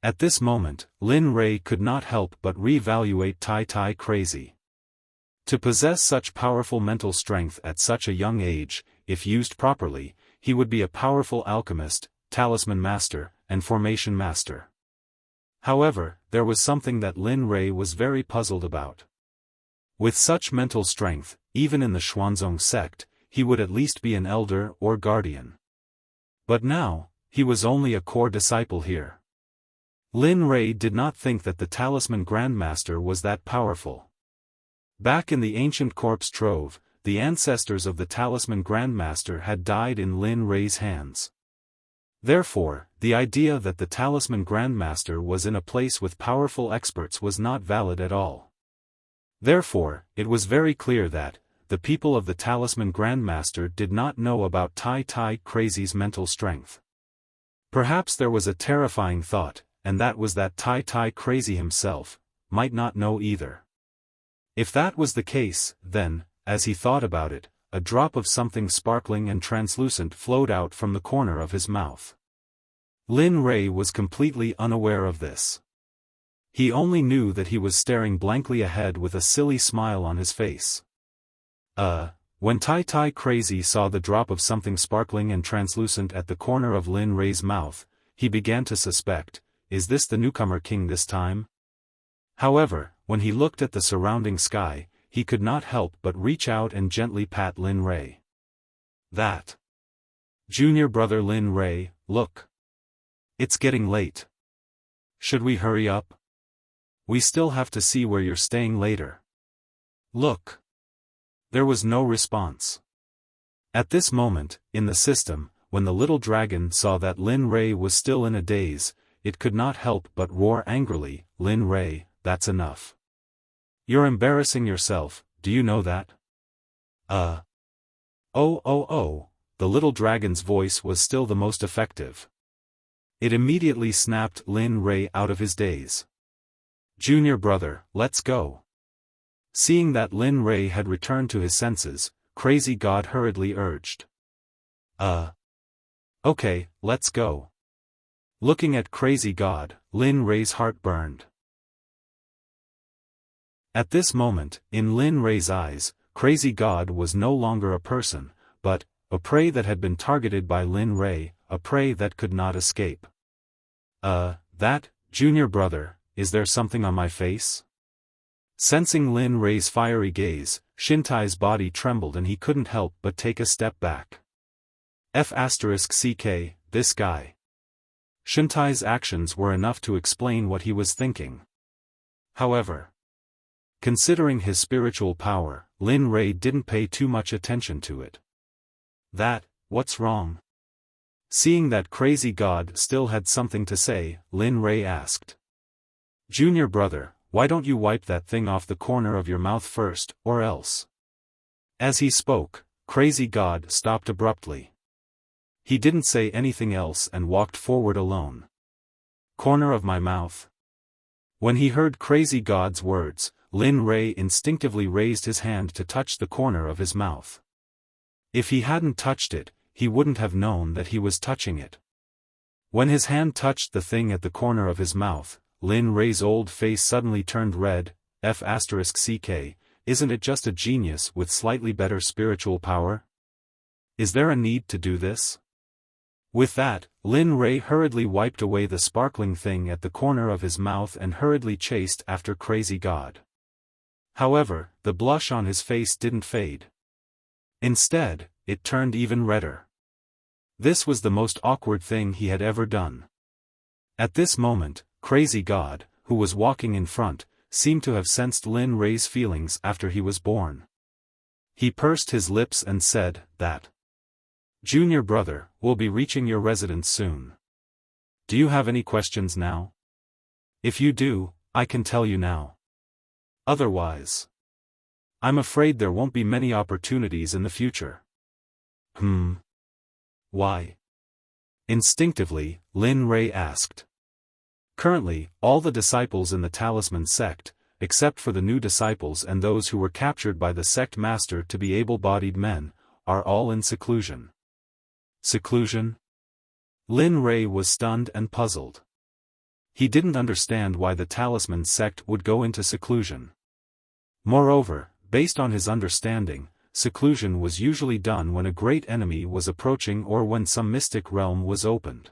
At this moment, Lin Rei could not help but re-evaluate Tai Crazy. To possess such powerful mental strength at such a young age, if used properly, he would be a powerful alchemist, talisman master, and formation master. However, there was something that Lin Rei was very puzzled about. With such mental strength, even in the Xuanzong sect, he would at least be an elder or guardian. But now, he was only a core disciple here. Lin Rei did not think that the talisman grandmaster was that powerful. Back in the ancient corpse trove, the ancestors of the talisman grandmaster had died in Lin Rei's hands. Therefore, the idea that the talisman grandmaster was in a place with powerful experts was not valid at all. Therefore, it was very clear that the people of the talisman grandmaster did not know about Tai Crazy's mental strength. Perhaps there was a terrifying thought, and that was that Tai Crazy himself might not know either. If that was the case, then, as he thought about it, a drop of something sparkling and translucent flowed out from the corner of his mouth. Lin Rei was completely unaware of this. He only knew that he was staring blankly ahead with a silly smile on his face. When Tai Crazy saw the drop of something sparkling and translucent at the corner of Lin Rei's mouth, he began to suspect, is this the newcomer king this time? However, when he looked at the surrounding sky, he could not help but reach out and gently pat Lin Rei. That. Junior brother Lin Rei, look. It's getting late. Should we hurry up? We still have to see where you're staying later. Look. There was no response. At this moment, in the system, when the little dragon saw that Lin Rei was still in a daze, it could not help but roar angrily, Lin Rei, that's enough. You're embarrassing yourself, do you know that? Oh, the little dragon's voice was still the most effective. It immediately snapped Lin Rei out of his daze. Junior brother, let's go. Seeing that Lin Rei had returned to his senses, Crazy God hurriedly urged. Okay, let's go. Looking at Crazy God, Lin Rei's heart burned. At this moment, in Lin Rei's eyes, Crazy God was no longer a person, but a prey that had been targeted by Lin Rei, a prey that could not escape. That, junior brother, is there something on my face? Sensing Lin Rei's fiery gaze, Xintai's body trembled and he couldn't help but take a step back. F***ck, this guy. Xintai's actions were enough to explain what he was thinking. However, considering his spiritual power, Lin Rei didn't pay too much attention to it. What's wrong? Seeing that Crazy God still had something to say, Lin Rei asked. Junior brother, why don't you wipe that thing off the corner of your mouth first, or else? As he spoke, Crazy God stopped abruptly. He didn't say anything else and walked forward alone. Corner of my mouth. When he heard Crazy God's words, Lin Rei instinctively raised his hand to touch the corner of his mouth. If he hadn't touched it, he wouldn't have known that he was touching it. When his hand touched the thing at the corner of his mouth, Lin Rei's old face suddenly turned red. F***ck, isn't it just a genius with slightly better spiritual power? Is there a need to do this? With that, Lin Rei hurriedly wiped away the sparkling thing at the corner of his mouth and hurriedly chased after Crazy God. However, the blush on his face didn't fade. Instead, it turned even redder. This was the most awkward thing he had ever done. At this moment, Crazy God, who was walking in front, seemed to have sensed Lin Rei's feelings after he was born. He pursed his lips and said, that. Junior brother, we'll be reaching your residence soon. Do you have any questions now? If you do, I can tell you now. Otherwise, I'm afraid there won't be many opportunities in the future. Why? Instinctively, Lin Rei asked. Currently, all the disciples in the Talisman Sect, except for the new disciples and those who were captured by the Sect Master to be able-bodied men, are all in seclusion. Seclusion? Lin Rei was stunned and puzzled. He didn't understand why the Talisman Sect would go into seclusion. Moreover, based on his understanding, seclusion was usually done when a great enemy was approaching or when some mystic realm was opened.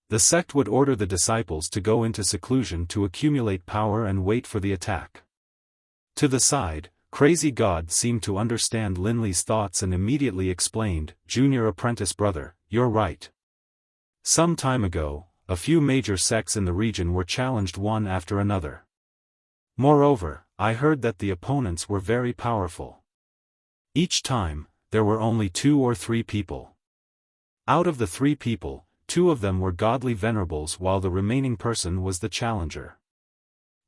The sect would order the disciples to go into seclusion to accumulate power and wait for the attack. To the side, Crazy God seemed to understand Linley's thoughts and immediately explained, "Junior apprentice brother, you're right. Some time ago, a few major sects in the region were challenged one after another. Moreover, I heard that the opponents were very powerful. Each time, there were only 2 or 3 people. Out of the 3 people, 2 of them were godly venerables while the remaining person was the challenger.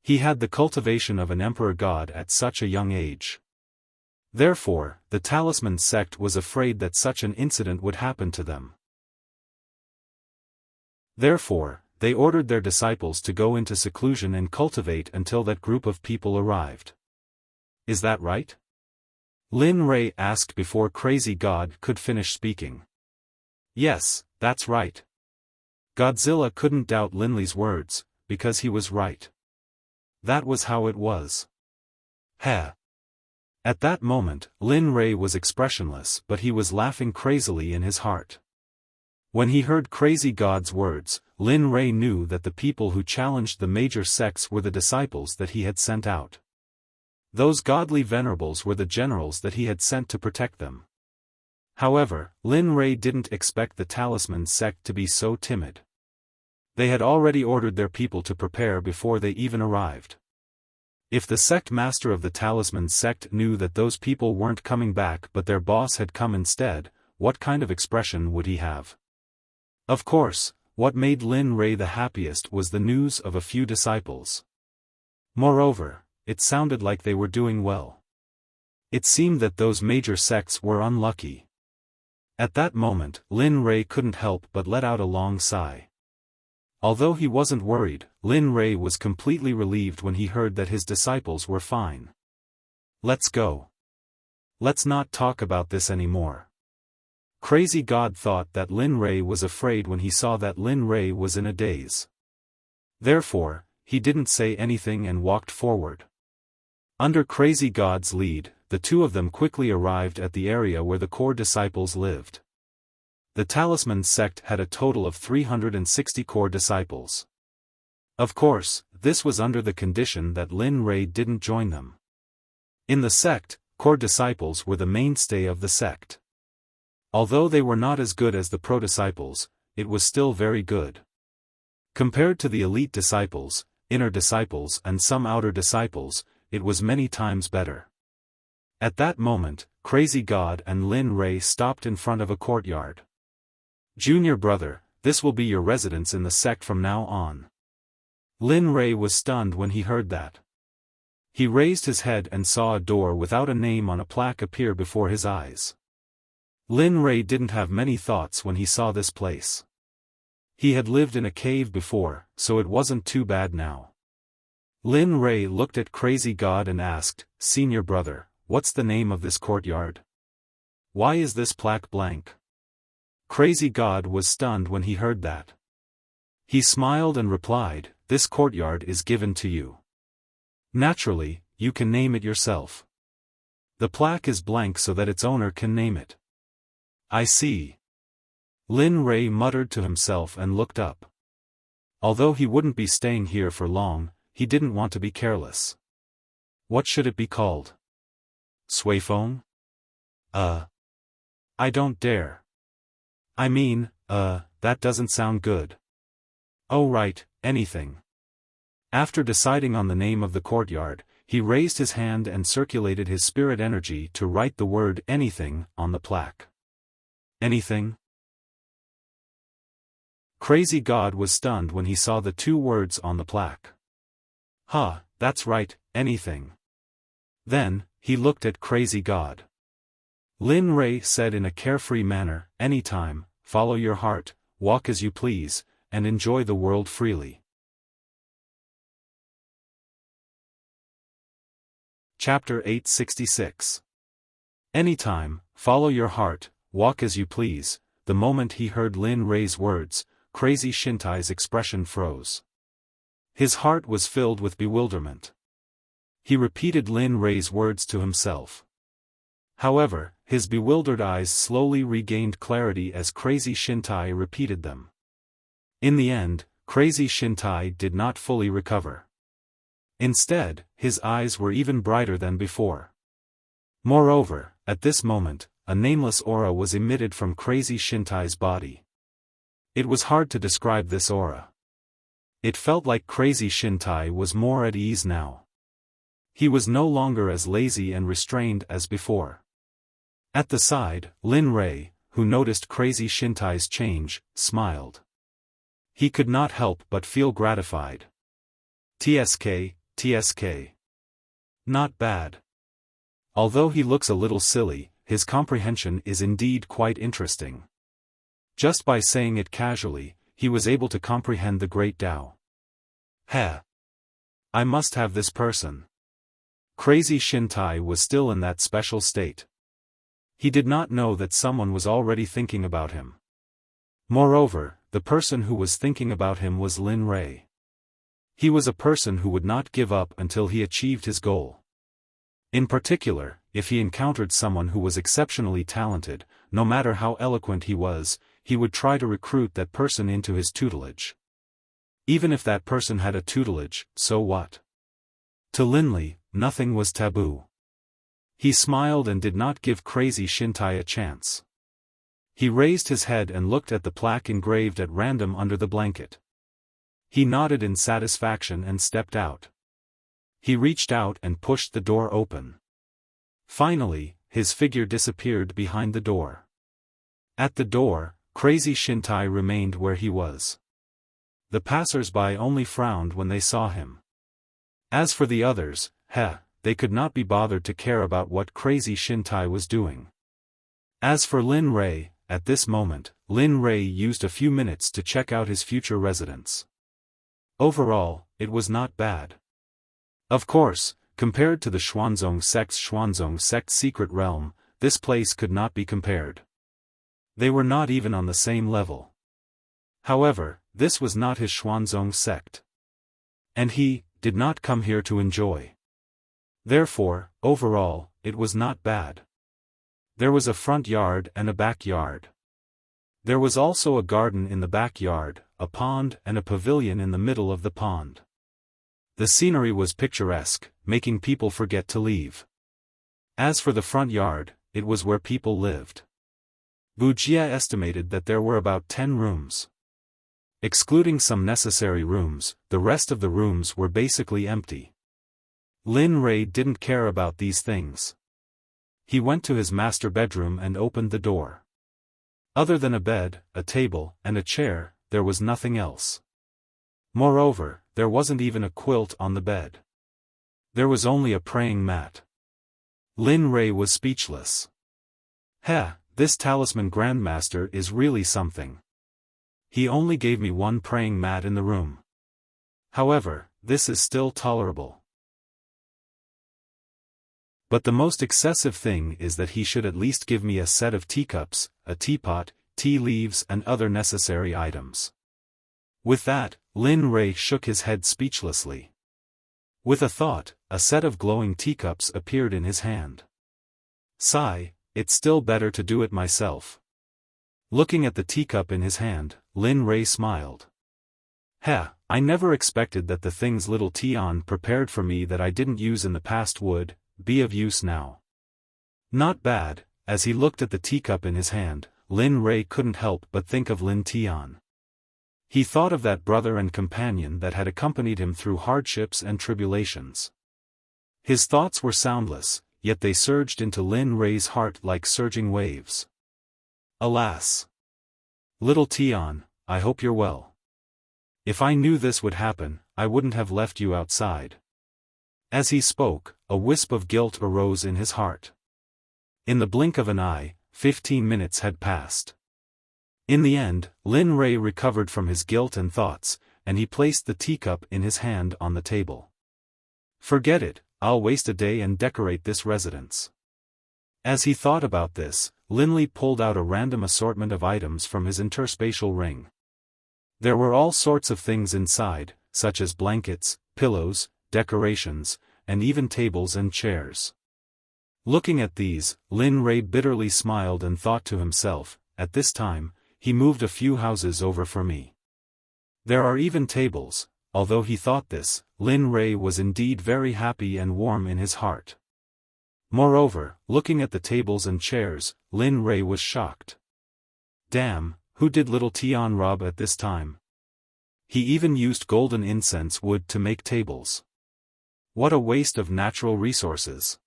He had the cultivation of an emperor god at such a young age. Therefore, the Talisman Sect was afraid that such an incident would happen to them. Therefore, they ordered their disciples to go into seclusion and cultivate until that group of people arrived. Is that right?" Lin Rei asked before Crazy God could finish speaking. "Yes, that's right." Godzilla couldn't doubt Linley's words, because he was right. That was how it was. Heh. At that moment, Lin Rei was expressionless, but he was laughing crazily in his heart. When he heard Crazy God's words, Lin Rei knew that the people who challenged the major sects were the disciples that he had sent out. Those godly venerables were the generals that he had sent to protect them. However, Lin Rei didn't expect the Talisman Sect to be so timid. They had already ordered their people to prepare before they even arrived. If the sect master of the Talisman Sect knew that those people weren't coming back but their boss had come instead, what kind of expression would he have? Of course, what made Lin Rei the happiest was the news of a few disciples. Moreover, it sounded like they were doing well. It seemed that those major sects were unlucky. At that moment, Lin Rei couldn't help but let out a long sigh. Although he wasn't worried, Lin Rei was completely relieved when he heard that his disciples were fine. "Let's go. Let's not talk about this anymore." Crazy God thought that Lin Rei was afraid when he saw that Lin Rei was in a daze. Therefore, he didn't say anything and walked forward. Under Crazy God's lead, the 2 of them quickly arrived at the area where the core disciples lived. The Talisman Sect had a total of 360 core disciples. Of course, this was under the condition that Lin Rei didn't join them. In the sect, core disciples were the mainstay of the sect. Although they were not as good as the pro-disciples, it was still very good. Compared to the elite disciples, inner disciples and some outer disciples, it was many times better. At that moment, Crazy God and Lin Rei stopped in front of a courtyard. "Junior brother, this will be your residence in the sect from now on." Lin Rei was stunned when he heard that. He raised his head and saw a door without a name on a plaque appear before his eyes. Lin Rei didn't have many thoughts when he saw this place. He had lived in a cave before, so it wasn't too bad now. Lin Rei looked at Crazy God and asked, "Senior brother, what's the name of this courtyard? Why is this plaque blank?" Crazy God was stunned when he heard that. He smiled and replied, "This courtyard is given to you. Naturally, you can name it yourself. The plaque is blank so that its owner can name it." "I see." Lin Rei muttered to himself and looked up. Although he wouldn't be staying here for long, he didn't want to be careless. What should it be called? Xiaofan? I don't dare. I mean, that doesn't sound good. Oh right, anything. After deciding on the name of the courtyard, he raised his hand and circulated his spirit energy to write the word anything on the plaque. Anything? Crazy God was stunned when he saw the 2 words on the plaque. That's right, anything. Then, he looked at Crazy God. Lin Rei said in a carefree manner, "Anytime, follow your heart, walk as you please, and enjoy the world freely. Chapter 866. Anytime, follow your heart, walk as you please. The moment he heard Lin Rei's words, Crazy Shintai's expression froze. His heart was filled with bewilderment. He repeated Lin Rei's words to himself. However, his bewildered eyes slowly regained clarity as Crazy Shintai repeated them. In the end, Crazy Shintai did not fully recover. Instead, his eyes were even brighter than before. Moreover, at this moment, a nameless aura was emitted from Crazy Shintai's body. It was hard to describe this aura. It felt like Crazy Shintai was more at ease now. He was no longer as lazy and restrained as before. At the side, Lin Rei, who noticed Crazy Shintai's change, smiled. He could not help but feel gratified. TSK. Not bad. Although he looks a little silly, his comprehension is indeed quite interesting. Just by saying it casually, he was able to comprehend the great Tao. Heh. I must have this person. Crazy Shintai was still in that special state. He did not know that someone was already thinking about him. Moreover, the person who was thinking about him was Lin Rei. He was a person who would not give up until he achieved his goal. In particular, if he encountered someone who was exceptionally talented, no matter how eloquent he would try to recruit that person into his tutelage. Even if that person had a tutelage, so what? To Linley, nothing was taboo. He smiled and did not give Crazy Shintai a chance. He raised his head and looked at the plaque engraved at random under the blanket. He nodded in satisfaction and stepped out. He reached out and pushed the door open. Finally, his figure disappeared behind the door. At the door, Crazy Shintai remained where he was. The passers-by only frowned when they saw him. As for the others, they could not be bothered to care about what Crazy Shintai was doing. As for Lin Rei, at this moment, Lin Rei used a few minutes to check out his future residence. Overall, it was not bad. Of course, compared to the Xuanzong Sect's secret realm, this place could not be compared. They were not even on the same level. However, this was not his Xuanzong Sect. And he did not come here to enjoy. Therefore, overall, it was not bad. There was a front yard and a backyard. There was also a garden in the backyard, a pond and a pavilion in the middle of the pond. The scenery was picturesque, making people forget to leave. As for the front yard, it was where people lived. Wuxia estimated that there were about 10 rooms. Excluding some necessary rooms, the rest of the rooms were basically empty. Lin Rei didn't care about these things. He went to his master bedroom and opened the door. Other than a bed, a table, and a chair, there was nothing else. Moreover, there wasn't even a quilt on the bed. There was only a praying mat. Lin Rei was speechless. This talisman grandmaster is really something. He only gave me one praying mat in the room. However, this is still tolerable. But the most excessive thing is that he should at least give me a set of teacups, a teapot, tea leaves and other necessary items. With that, Lin Rei shook his head speechlessly. With a thought, a set of glowing teacups appeared in his hand. Sigh, it's still better to do it myself. Looking at the teacup in his hand, Lin Rei smiled. I never expected that the things little Tian prepared for me that I didn't use in the past would be of use now. Not bad. As he looked at the teacup in his hand, Lin Rei couldn't help but think of Lin Tian. He thought of that brother and companion that had accompanied him through hardships and tribulations. His thoughts were soundless, yet they surged into Lin Rei's heart like surging waves. Alas! Little Tian, I hope you're well. If I knew this would happen, I wouldn't have left you outside. As he spoke, a wisp of guilt arose in his heart. In the blink of an eye, 15 minutes had passed. In the end, Lin Rei recovered from his guilt and thoughts, and he placed the teacup in his hand on the table. Forget it, I'll waste a day and decorate this residence. As he thought about this, Linley pulled out a random assortment of items from his interspatial ring. There were all sorts of things inside, such as blankets, pillows, decorations, and even tables and chairs. Looking at these, Lin Rei bitterly smiled and thought to himself, at this time, he moved a few houses over for me. There are even tables. Although he thought this, Lin Rei was indeed very happy and warm in his heart. Moreover, looking at the tables and chairs, Lin Rei was shocked. Damn, who did little Tian rob at this time? He even used golden incense wood to make tables. What a waste of natural resources.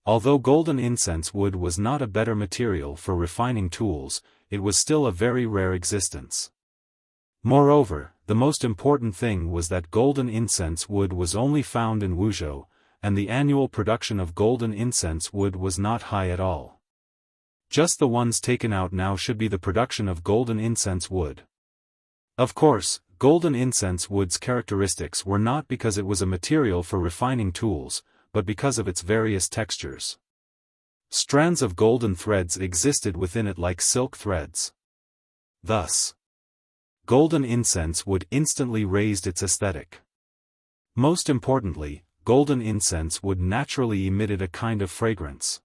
Although golden incense wood was not a better material for refining tools, it was still a very rare existence. Moreover, the most important thing was that golden incense wood was only found in Wuxia, and the annual production of golden incense wood was not high at all. Just the ones taken out now should be the production of golden incense wood. Of course, golden incense wood's characteristics were not because it was a material for refining tools, but because of its various textures. Strands of golden threads existed within it like silk threads. Thus, golden incense wood instantly raised its aesthetic. Most importantly, golden incense wood naturally emitted a kind of fragrance.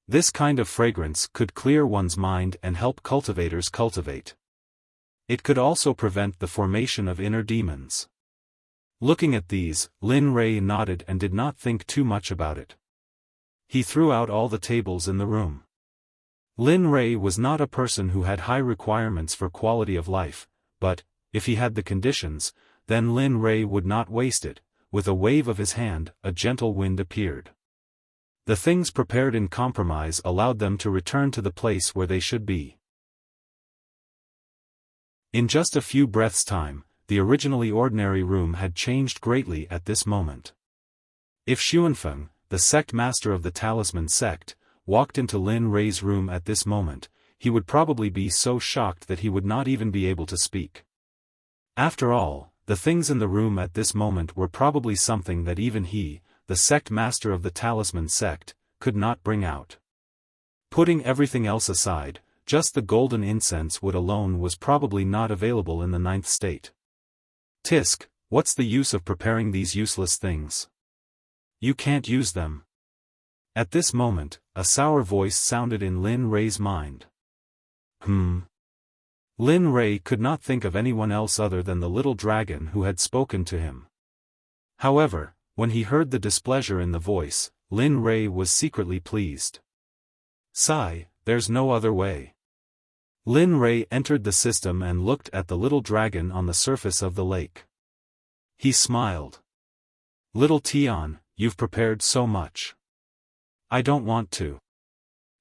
This kind of fragrance could clear one's mind and help cultivators cultivate. It could also prevent the formation of inner demons. Looking at these, Lin Rei nodded and did not think too much about it. He threw out all the tables in the room. Lin Rei was not a person who had high requirements for quality of life, but, if he had the conditions, then Lin Rei would not waste it. With a wave of his hand, a gentle wind appeared. The things prepared in compromise allowed them to return to the place where they should be. In just a few breaths' time, the originally ordinary room had changed greatly at this moment. If Xiaofan, the sect master of the Talisman Sect, walked into Lin Rei's room at this moment, he would probably be so shocked that he would not even be able to speak. After all, the things in the room at this moment were probably something that even he, the sect master of the Talisman Sect, could not bring out. Putting everything else aside, just the golden incense wood alone was probably not available in the 9th state. Tisk, what's the use of preparing these useless things? You can't use them. At this moment, a sour voice sounded in Lin Rei's mind. Lin Rei could not think of anyone else other than the little dragon who had spoken to him. However, when he heard the displeasure in the voice, Lin Rei was secretly pleased. Sigh, there's no other way. Lin Rei entered the system and looked at the little dragon on the surface of the lake. He smiled. Little Tian, you've prepared so much. I don't want to.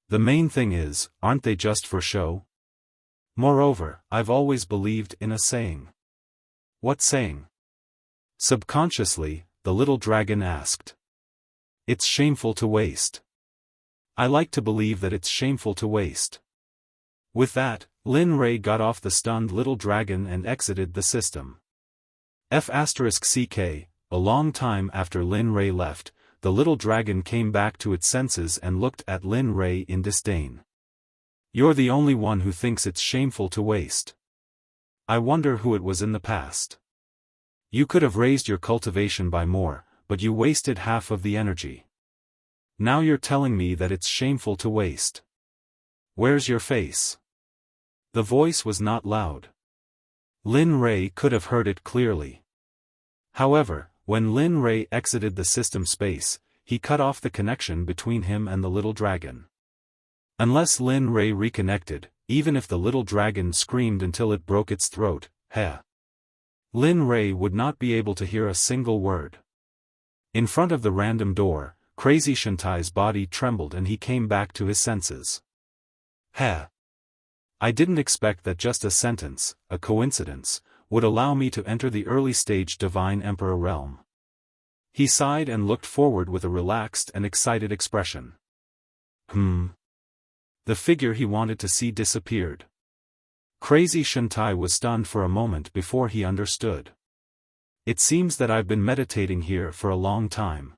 The main thing is, aren't they just for show? Moreover, I've always believed in a saying. What saying? Subconsciously, the little dragon asked. It's shameful to waste. I like to believe that it's shameful to waste. With that, Lin Rei got off the stunned little dragon and exited the system. *CK, a long time after Lin Rei left, the little dragon came back to its senses and looked at Lin Rei in disdain. You're the only one who thinks it's shameful to waste. I wonder who it was in the past. You could have raised your cultivation by more, but you wasted half of the energy. Now you're telling me that it's shameful to waste. Where's your face? The voice was not loud. Lin Rei could have heard it clearly. However, when Lin Rei exited the system space, he cut off the connection between him and the little dragon. Unless Lin Rei reconnected, even if the little dragon screamed until it broke its throat, Lin Rei would not be able to hear a single word. In front of the random door, Crazy Shantai's body trembled and he came back to his senses. I didn't expect that just a sentence, a coincidence, would allow me to enter the early stage Divine Emperor realm. He sighed and looked forward with a relaxed and excited expression. The figure he wanted to see disappeared. Crazy Shantai was stunned for a moment before he understood. It seems that I've been meditating here for a long time.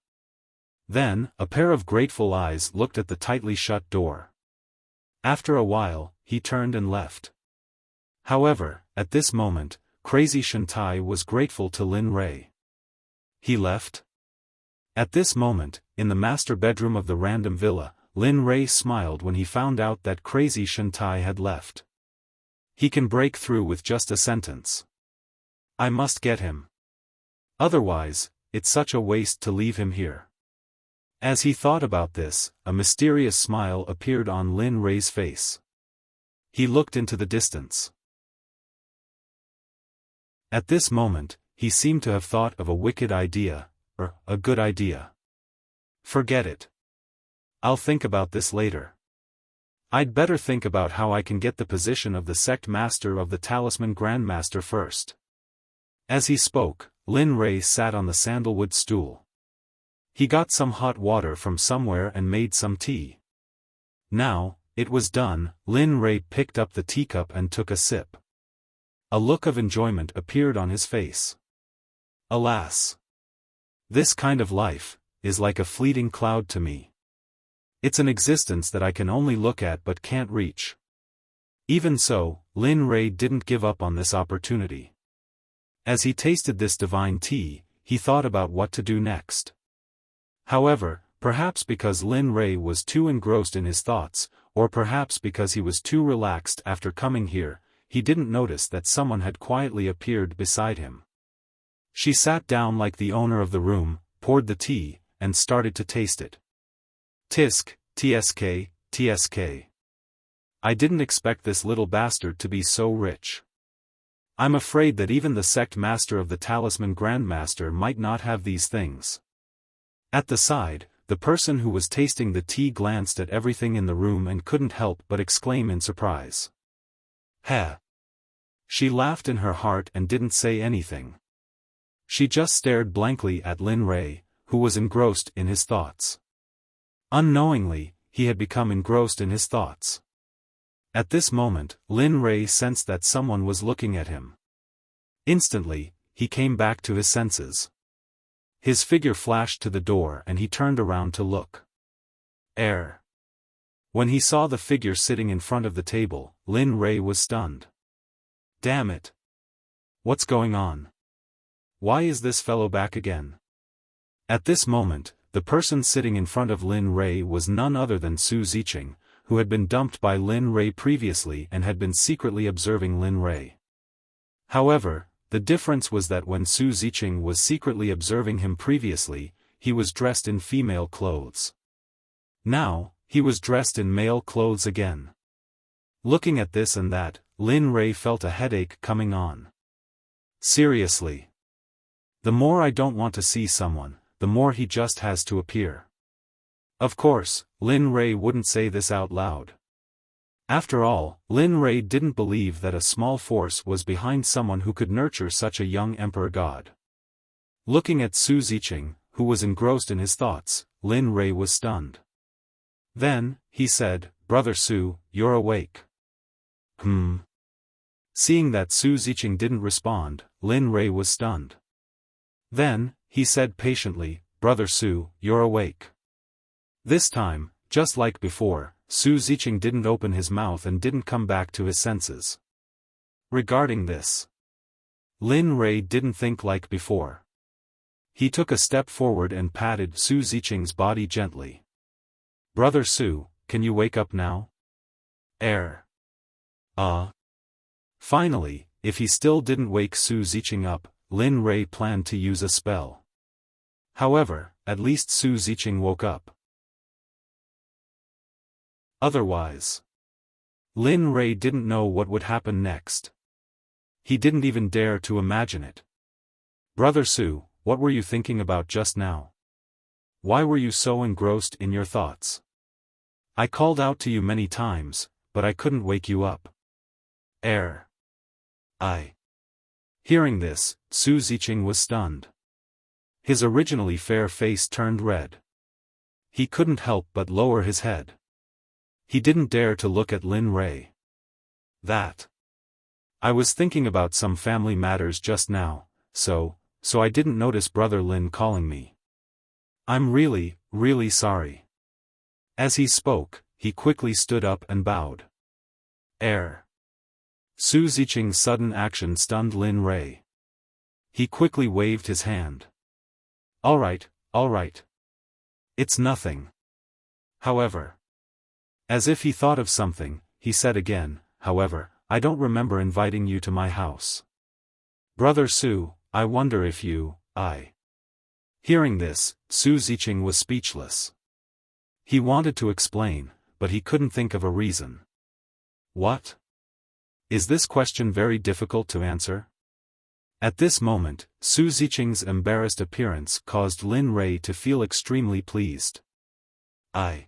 Then, a pair of grateful eyes looked at the tightly shut door. After a while, he turned and left. However, at this moment, Crazy Shantai was grateful to Lin Rei. He left? At this moment, in the master bedroom of the random villa, Lin Rei smiled when he found out that Crazy Shantai had left. He can break through with just a sentence. I must get him. Otherwise, it's such a waste to leave him here. As he thought about this, a mysterious smile appeared on Lin Rei's face. He looked into the distance. At this moment, he seemed to have thought of a wicked idea, or a good idea. Forget it. I'll think about this later. I'd better think about how I can get the position of the Sect Master of the Talisman Grandmaster first. As he spoke, Lin Rei sat on the sandalwood stool. He got some hot water from somewhere and made some tea. Now, it was done, Lin Rei picked up the teacup and took a sip. A look of enjoyment appeared on his face. Alas! This kind of life is like a fleeting cloud to me. It's an existence that I can only look at but can't reach. Even so, Lin Rei didn't give up on this opportunity. As he tasted this divine tea, he thought about what to do next. However, perhaps because Lin Rei was too engrossed in his thoughts, or perhaps because he was too relaxed after coming here, he didn't notice that someone had quietly appeared beside him. She sat down like the owner of the room, poured the tea, and started to taste it. Tisk, tsk, tsk. I didn't expect this little bastard to be so rich. I'm afraid that even the Sect Master of the Talisman Grandmaster might not have these things. At the side, the person who was tasting the tea glanced at everything in the room and couldn't help but exclaim in surprise. Heh! She laughed in her heart and didn't say anything. She just stared blankly at Lin Rei, who was engrossed in his thoughts. Unknowingly, he had become engrossed in his thoughts. At this moment, Lin Rei sensed that someone was looking at him. Instantly, he came back to his senses. His figure flashed to the door and he turned around to look. When he saw the figure sitting in front of the table, Lin Rei was stunned. Damn it! What's going on? Why is this fellow back again? At this moment, the person sitting in front of Lin Rei was none other than Su Ziqing, who had been dumped by Lin Rei previously and had been secretly observing Lin Rei. However, the difference was that when Su Ziqing was secretly observing him previously, he was dressed in female clothes. Now, he was dressed in male clothes again. Looking at this and that, Lin Rei felt a headache coming on. Seriously. The more I don't want to see someone, the more he just has to appear. Of course, Lin Rei wouldn't say this out loud. After all, Lin Rei didn't believe that a small force was behind someone who could nurture such a young emperor god. Looking at Su Ziqing, who was engrossed in his thoughts, Lin Rei was stunned. Then, he said, "Brother Su, you're awake." Seeing that Su Ziqing didn't respond, Lin Rei was stunned. Then, he said patiently, "Brother Su, you're awake." This time, just like before, Su Ziqing didn't open his mouth and didn't come back to his senses. Regarding this, Lin Rei didn't think like before. He took a step forward and patted Su Ziqing's body gently. "Brother Su, can you wake up now?" Finally, if he still didn't wake Su Ziqing up, Lin Rei planned to use a spell. However, at least Su Ziqing woke up. Otherwise, Lin Rei didn't know what would happen next. He didn't even dare to imagine it. "Brother Su, what were you thinking about just now? Why were you so engrossed in your thoughts? I called out to you many times, but I couldn't wake you up." Hearing this, Su Ziqing was stunned. His originally fair face turned red. He couldn't help but lower his head. He didn't dare to look at Lin Rei. That I was thinking about some family matters just now, so I didn't notice Brother Lin calling me. I'm really, really sorry. As he spoke, he quickly stood up and bowed. Su Ziqing's sudden action stunned Lin Rei. He quickly waved his hand. All right. It's nothing. However. As if he thought of something, he said again, however, I don't remember inviting you to my house. Brother Su, I wonder if you, Hearing this, Su Ziqing was speechless. He wanted to explain, but he couldn't think of a reason. What? Is this question very difficult to answer? At this moment, Su Ziqing's embarrassed appearance caused Lin Rei to feel extremely pleased. I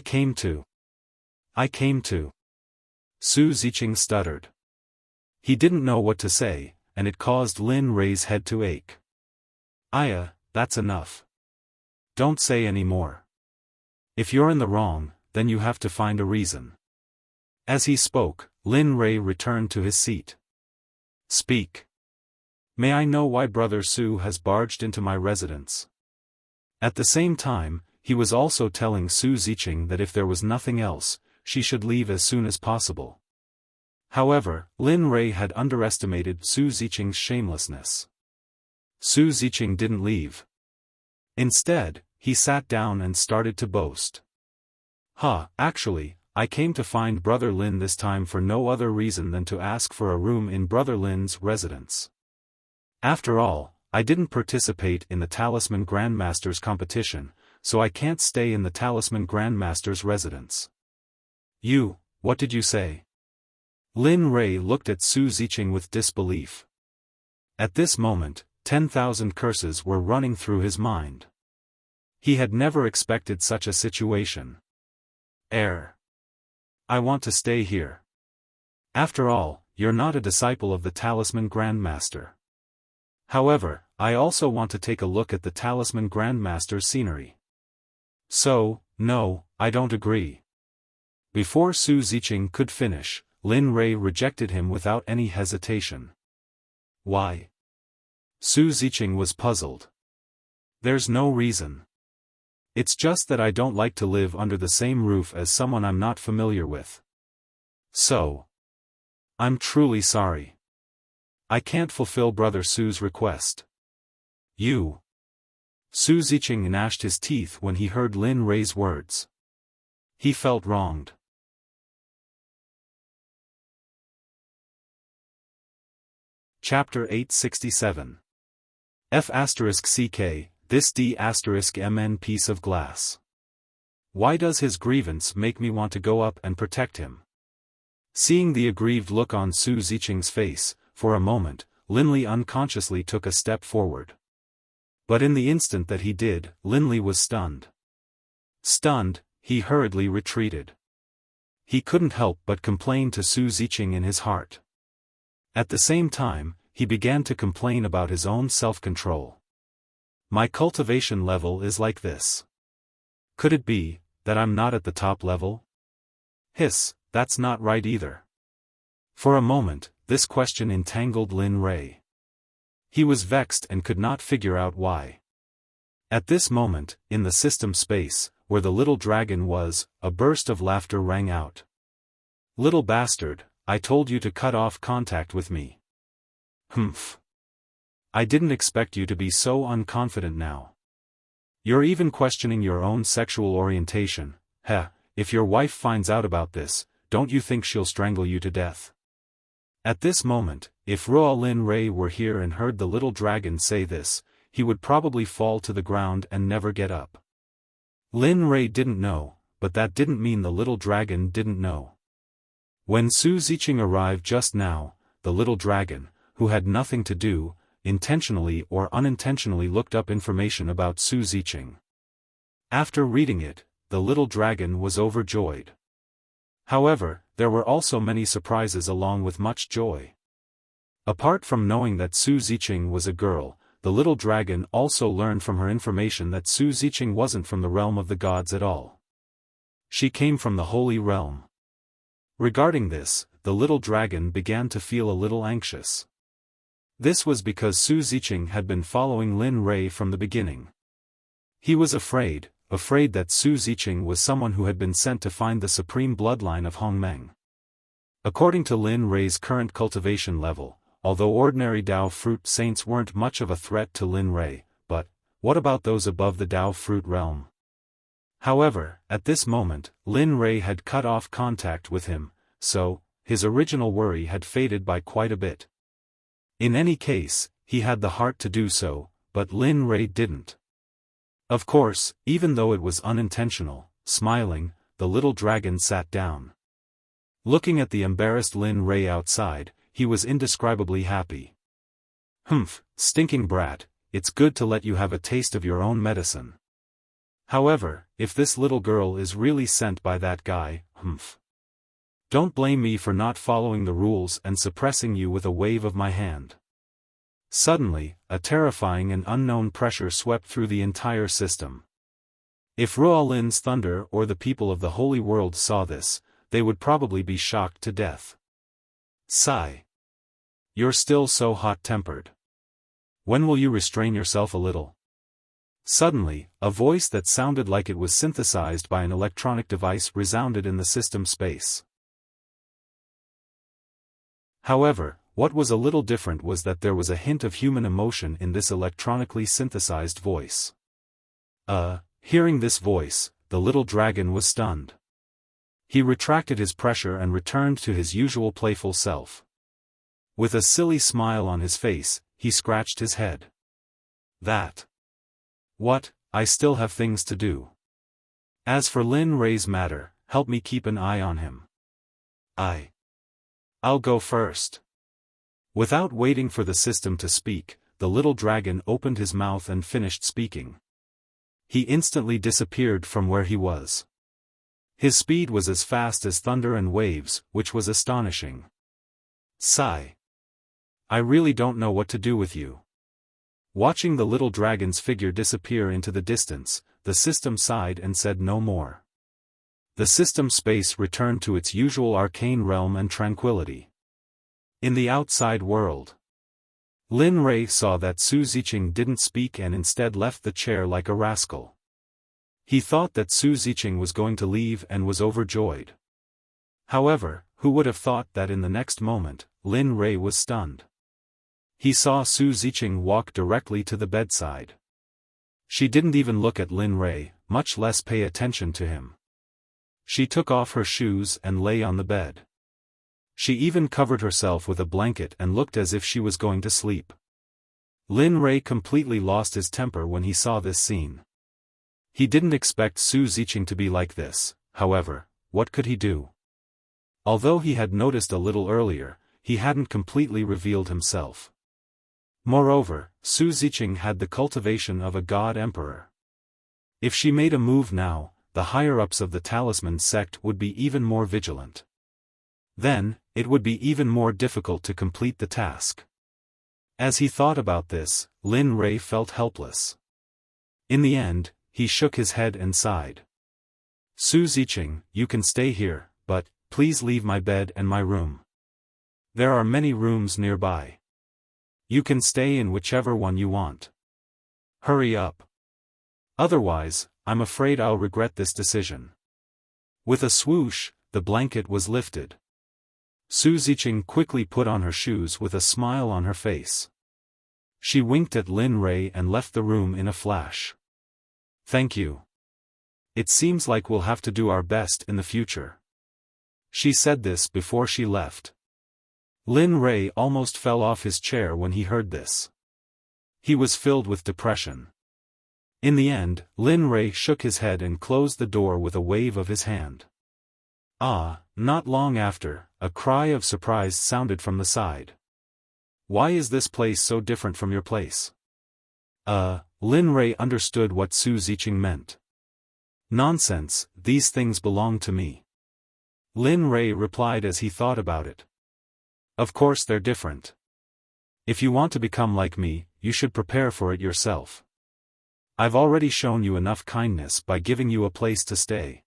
came to. Su Ziqing stuttered. He didn't know what to say, and it caused Lin Rei's head to ache. That's enough. Don't say any more. If you're in the wrong, then you have to find a reason. As he spoke, Lin Rei returned to his seat. Speak. May I know why Brother Su has barged into my residence? At the same time, he was also telling Su Ziqing that if there was nothing else, she should leave as soon as possible. However, Lin Rei had underestimated Su Ziqing's shamelessness. Su Ziqing didn't leave. Instead, he sat down and started to boast. Actually, I came to find Brother Lin this time for no other reason than to ask for a room in Brother Lin's residence. After all, I didn't participate in the Talisman Grandmaster's competition, so I can't stay in the Talisman Grandmaster's residence. What did you say? Lin Rei looked at Su Ziqing with disbelief. At this moment, 10,000 curses were running through his mind. He had never expected such a situation. I want to stay here. After all, you're not a disciple of the Talisman Grandmaster. However, I also want to take a look at the Talisman Grandmaster's scenery. So, no, I don't agree. Before Su Ziqing could finish, Lin Rei rejected him without any hesitation. Why? Su Ziqing was puzzled. There's no reason. It's just that I don't like to live under the same roof as someone I'm not familiar with. So. I'm truly sorry. I can't fulfill Brother Su's request. Su Ziqing gnashed his teeth when he heard Lin Rei's words. He felt wronged. Chapter 867. F***ck, this D***mn piece of glass. Why does his grievance make me want to go up and protect him? Seeing the aggrieved look on Su Ziqing's face, for a moment, Linli unconsciously took a step forward. But in the instant that he did, Linli was stunned. Stunned, he hurriedly retreated. He couldn't help but complain to Su Ziqing in his heart. At the same time, he began to complain about his own self-control. My cultivation level is like this. Could it be that I'm not at the top level? That's not right either. For a moment, this question entangled Lin Rei. He was vexed and could not figure out why. At this moment, in the system space, where the little dragon was, a burst of laughter rang out. Little bastard, I told you to cut off contact with me. Humph. I didn't expect you to be so unconfident now. You're even questioning your own sexual orientation. If your wife finds out about this, don't you think she'll strangle you to death? At this moment, if Ruo Lin Rei were here and heard the little dragon say this, he would probably fall to the ground and never get up. Lin Rei didn't know, but that didn't mean the little dragon didn't know. When Su Ziqing arrived just now, the little dragon, who had nothing to do, intentionally or unintentionally looked up information about Su Ziqing. After reading it, the little dragon was overjoyed. However, there were also many surprises along with much joy. Apart from knowing that Su Ziqing was a girl, the little dragon also learned from her information that Su Ziqing wasn't from the realm of the gods at all. She came from the holy realm. Regarding this, the little dragon began to feel a little anxious. This was because Su Ziqing had been following Lin Rei from the beginning. He was afraid that Su Ziqing was someone who had been sent to find the supreme bloodline of Hongmeng. According to Lin Rei's current cultivation level, although ordinary Dao fruit saints weren't much of a threat to Lin Rei, but what about those above the Dao fruit realm? However, at this moment, Lin Rei had cut off contact with him, so his original worry had faded by quite a bit. In any case, he had the heart to do so, but Lin Rei didn't. Of course, even though it was unintentional, smiling, the little dragon sat down. Looking at the embarrassed Lin Rei outside, he was indescribably happy. Humph, stinking brat, it's good to let you have a taste of your own medicine. However, if this little girl is really sent by that guy, humph. Don't blame me for not following the rules and suppressing you with a wave of my hand. Suddenly, a terrifying and unknown pressure swept through the entire system. If Ruolin's thunder or the people of the Holy World saw this, they would probably be shocked to death. Sigh. You're still so hot-tempered. When will you restrain yourself a little? Suddenly, a voice that sounded like it was synthesized by an electronic device resounded in the system space. However, what was a little different was that there was a hint of human emotion in this electronically synthesized voice. Hearing this voice, the little dragon was stunned. He retracted his pressure and returned to his usual playful self. With a silly smile on his face, he scratched his head. What, I still have things to do. As for Lin Rei's matter, help me keep an eye on him. I'll go first. Without waiting for the system to speak, the little dragon opened his mouth and finished speaking. He instantly disappeared from where he was. His speed was as fast as thunder and waves, which was astonishing. Sigh. I really don't know what to do with you. Watching the little dragon's figure disappear into the distance, the system sighed and said no more. The system space returned to its usual arcane realm and tranquility. In the outside world, Lin Rei saw that Su Ziqing didn't speak and instead left the chair like a rascal. He thought that Su Ziqing was going to leave and was overjoyed. However, who would have thought that in the next moment, Lin Rei was stunned. He saw Su Ziqing walk directly to the bedside. She didn't even look at Lin Rei, much less pay attention to him. She took off her shoes and lay on the bed. She even covered herself with a blanket and looked as if she was going to sleep. Lin Rei completely lost his temper when he saw this scene. He didn't expect Su Ziqing to be like this, however, what could he do? Although he had noticed a little earlier, he hadn't completely revealed himself. Moreover, Su Ziqing had the cultivation of a god emperor. If she made a move now, the higher-ups of the Talisman sect would be even more vigilant. Then, it would be even more difficult to complete the task. As he thought about this, Lin Rei felt helpless. In the end, he shook his head and sighed. Su Ziqing, you can stay here, but please leave my bed and my room. There are many rooms nearby. You can stay in whichever one you want. Hurry up. Otherwise, I'm afraid I'll regret this decision. With a swoosh, the blanket was lifted. Su Ziqing quickly put on her shoes with a smile on her face. She winked at Lin Rei and left the room in a flash. Thank you. It seems like we'll have to do our best in the future. She said this before she left. Lin Rei almost fell off his chair when he heard this. He was filled with depression. In the end, Lin Rei shook his head and closed the door with a wave of his hand. Not long after, a cry of surprise sounded from the side. Why is this place so different from your place? Lin Rei understood what Su Ziqing meant. Nonsense, these things belong to me. Lin Rei replied as he thought about it. Of course they're different. If you want to become like me, you should prepare for it yourself. I've already shown you enough kindness by giving you a place to stay.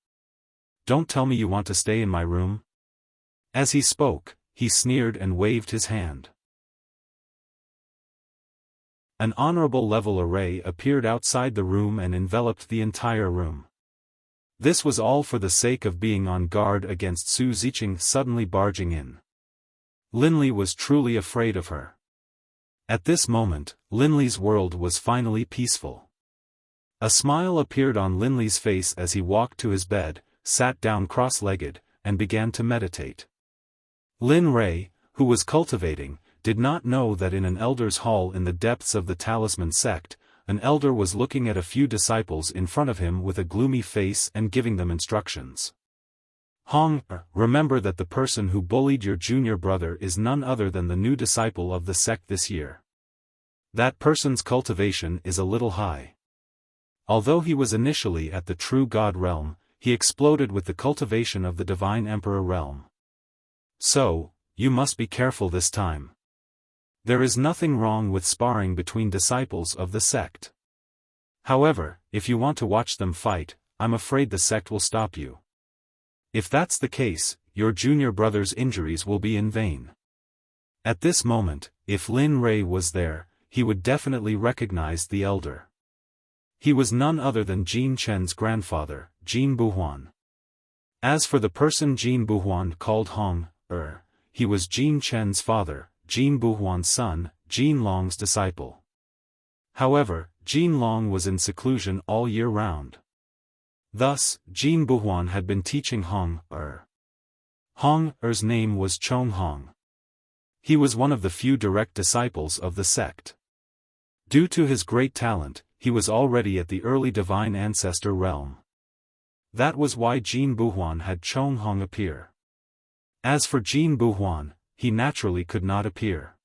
Don't tell me you want to stay in my room. As he spoke, he sneered and waved his hand. An honorable level array appeared outside the room and enveloped the entire room. This was all for the sake of being on guard against Su Ziqing suddenly barging in. Linley was truly afraid of her. At this moment, Linley's world was finally peaceful. A smile appeared on Linley's face as he walked to his bed, sat down cross-legged, and began to meditate. Lin Rei, who was cultivating, did not know that in an elder's hall in the depths of the Talisman Sect, an elder was looking at a few disciples in front of him with a gloomy face and giving them instructions. Hong, remember that the person who bullied your junior brother is none other than the new disciple of the sect this year. That person's cultivation is a little high. Although he was initially at the True God realm, he exploded with the cultivation of the Divine Emperor realm. So, you must be careful this time. There is nothing wrong with sparring between disciples of the sect. However, if you want to watch them fight, I'm afraid the sect will stop you. If that's the case, your junior brother's injuries will be in vain. At this moment, if Lin Rei was there, he would definitely recognize the elder. He was none other than Jin Chen's grandfather, Jin Buhuan. As for the person Jin Buhuan called Hong, he was Jin Chen's father, Jin Buhuan's son, Jin Long's disciple. However, Jin Long was in seclusion all year round. Thus, Jin Buhuan had been teaching Hong. Hong's name was Chong Hong. He was one of the few direct disciples of the sect. Due to his great talent, he was already at the early divine ancestor realm. That was why Jin Buhuan had Chong Hong appear. As for Jin Buhuan, he naturally could not appear.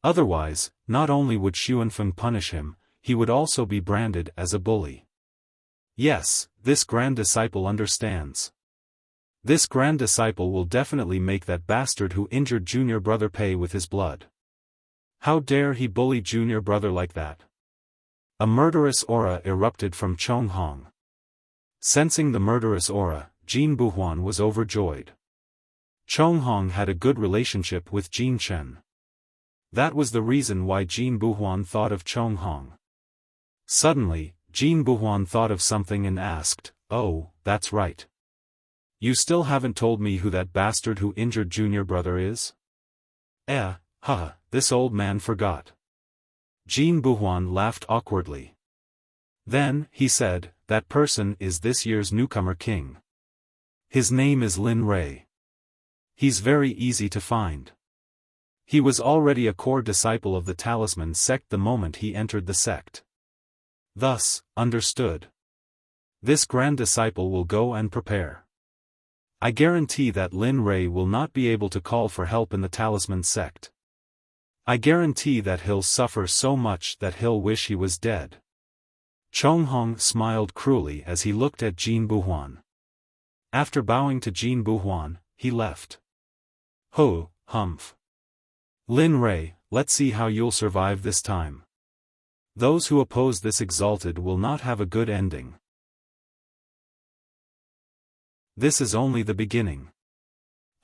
Otherwise, not only would Xiaofan punish him, he would also be branded as a bully. Yes, this grand disciple understands. This grand disciple will definitely make that bastard who injured junior brother pay with his blood. How dare he bully junior brother like that? A murderous aura erupted from Chong Hong. Sensing the murderous aura, Jin Buhuan was overjoyed. Chong Hong had a good relationship with Jin Chen. That was the reason why Jin Buhuan thought of Chong Hong. Suddenly, Jin Buhuan thought of something and asked, "Oh, that's right. You still haven't told me who that bastard who injured junior brother is?" This old man forgot. Jin Buhuan laughed awkwardly. Then, he said, that person is this year's newcomer king. His name is Lin Rei. He's very easy to find. He was already a core disciple of the Talisman Sect the moment he entered the sect. Thus, understood. This grand disciple will go and prepare. I guarantee that Lin Rei will not be able to call for help in the Talisman Sect. I guarantee that he'll suffer so much that he'll wish he was dead. Chong Hong smiled cruelly as he looked at Jin Buhuan. After bowing to Jin Buhuan, he left. Humph. Lin Rei, let's see how you'll survive this time. Those who oppose this exalted will not have a good ending. This is only the beginning.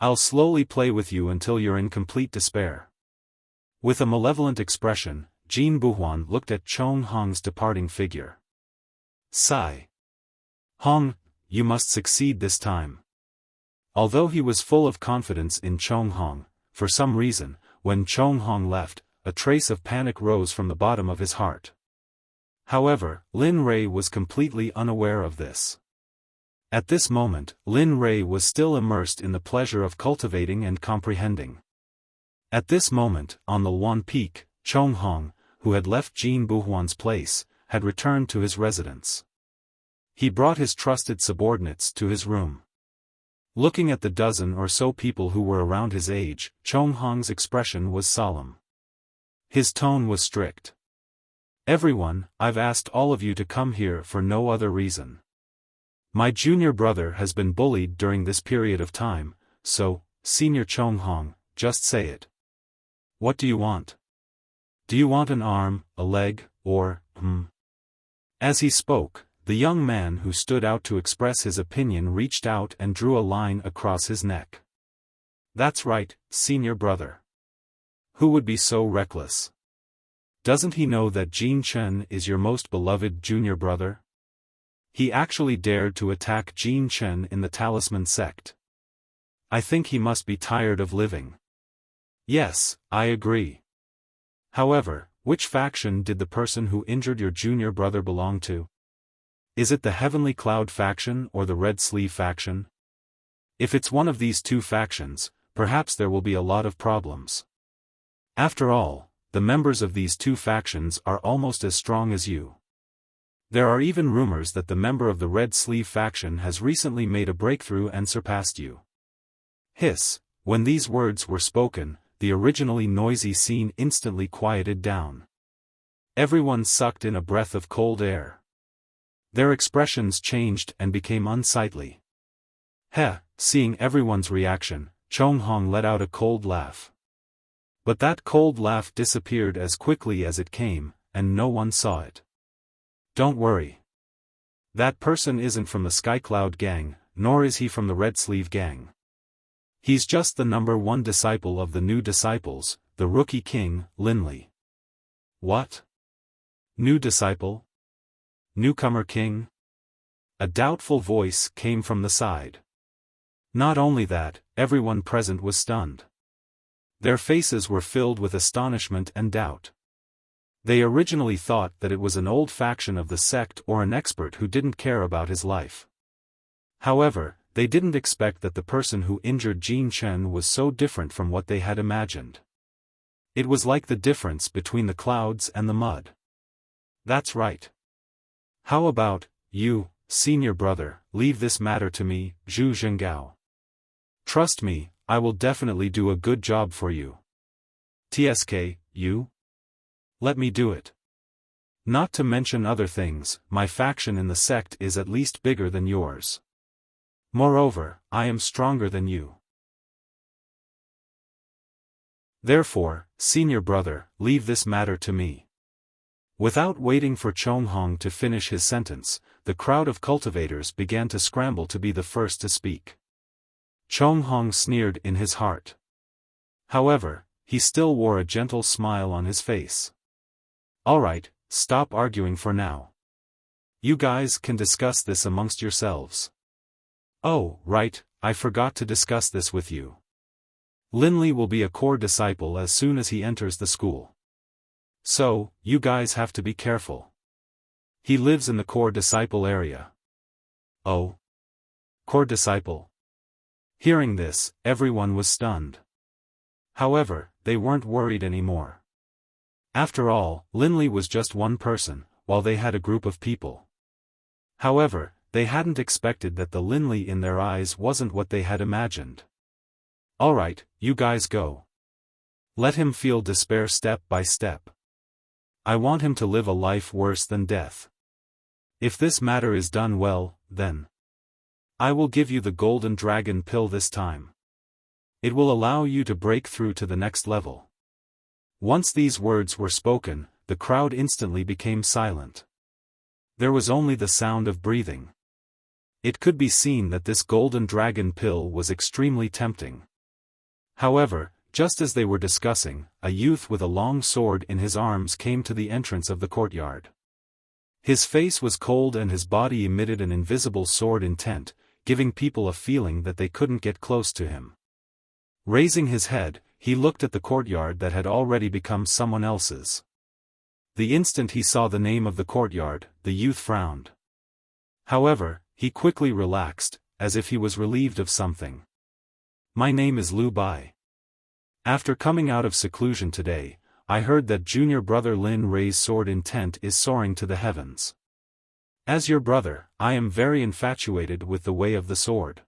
I'll slowly play with you until you're in complete despair. With a malevolent expression, Jin Buhuan looked at Chong Hong's departing figure. Sigh. Hong, you must succeed this time. Although he was full of confidence in Chong Hong, for some reason, when Chong Hong left, a trace of panic rose from the bottom of his heart. However, Lin Rei was completely unaware of this. At this moment, Lin Rei was still immersed in the pleasure of cultivating and comprehending. At this moment, on the Wan Peak, Chong Hong, who had left Jin Buhuan's place, had returned to his residence. He brought his trusted subordinates to his room. Looking at the dozen or so people who were around his age, Chong Hong's expression was solemn. His tone was strict. Everyone, I've asked all of you to come here for no other reason. My junior brother has been bullied during this period of time, so, Senior Chong Hong, just say it. What do you want? Do you want an arm, a leg, or, As he spoke, the young man who stood out to express his opinion reached out and drew a line across his neck. That's right, senior brother. Who would be so reckless? Doesn't he know that Jin Chen is your most beloved junior brother? He actually dared to attack Jin Chen in the Talisman Sect. I think he must be tired of living. Yes, I agree. However, which faction did the person who injured your junior brother belong to? Is it the Heavenly Cloud faction or the Red Sleeve faction? If it's one of these two factions, perhaps there will be a lot of problems. After all, the members of these two factions are almost as strong as you. There are even rumors that the member of the Red Sleeve faction has recently made a breakthrough and surpassed you. Hiss, when these words were spoken, the originally noisy scene instantly quieted down. Everyone sucked in a breath of cold air. Their expressions changed and became unsightly. Heh, seeing everyone's reaction, Chonghong let out a cold laugh. But that cold laugh disappeared as quickly as it came, and no one saw it. Don't worry. That person isn't from the Skycloud gang, nor is he from the Red Sleeve gang. He's just the number one disciple of the new disciples, the rookie king, Linley. What? New disciple? Newcomer king? A doubtful voice came from the side. Not only that, everyone present was stunned. Their faces were filled with astonishment and doubt. They originally thought that it was an old faction of the sect or an expert who didn't care about his life. However, they didn't expect that the person who injured Jin Chen was so different from what they had imagined. It was like the difference between the clouds and the mud. That's right. How about, you, senior brother, leave this matter to me, Zhu Zhenggao. Trust me, I will definitely do a good job for you. TSK, you? Let me do it. Not to mention other things, my faction in the sect is at least bigger than yours. Moreover, I am stronger than you. Therefore, senior brother, leave this matter to me. Without waiting for Chonghong to finish his sentence, the crowd of cultivators began to scramble to be the first to speak. Chonghong sneered in his heart. However, he still wore a gentle smile on his face. Alright, stop arguing for now. You guys can discuss this amongst yourselves. Oh, right, I forgot to discuss this with you. Linley will be a core disciple as soon as he enters the school. So, you guys have to be careful. He lives in the core disciple area. Oh? Core disciple? Hearing this, everyone was stunned. However, they weren't worried anymore. After all, Linley was just one person, while they had a group of people. However, they hadn't expected that the Linley in their eyes wasn't what they had imagined. Alright, you guys go. Let him feel despair step by step. I want him to live a life worse than death. If this matter is done well, then I will give you the golden dragon pill this time. It will allow you to break through to the next level. Once these words were spoken, the crowd instantly became silent. There was only the sound of breathing. It could be seen that this golden dragon pill was extremely tempting. However, just as they were discussing, a youth with a long sword in his arms came to the entrance of the courtyard. His face was cold and his body emitted an invisible sword intent, giving people a feeling that they couldn't get close to him. Raising his head, he looked at the courtyard that had already become someone else's. The instant he saw the name of the courtyard, the youth frowned. However, he quickly relaxed, as if he was relieved of something. My name is Liu Bai. After coming out of seclusion today, I heard that junior brother Lin Rei's sword intent is soaring to the heavens. As your brother, I am very infatuated with the way of the sword.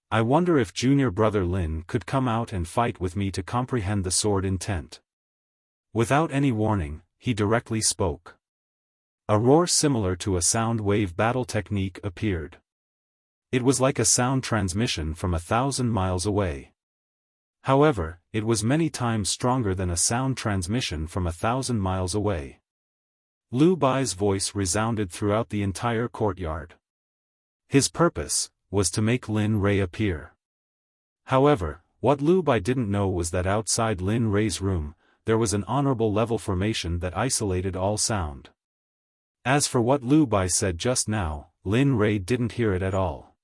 I wonder if junior brother Lin could come out and fight with me to comprehend the sword intent. Without any warning, he directly spoke. A roar similar to a sound wave battle technique appeared. It was like a sound transmission from 1,000 miles away. However, it was many times stronger than a sound transmission from 1,000 miles away. Liu Bai's voice resounded throughout the entire courtyard. His purpose was to make Lin Rei appear. However, What Lu Bai didn't know was that outside Lin Rei's room, there was an honorable level formation that isolated all sound. As for what Lu Bai said just now, Lin Rei didn't hear it at all.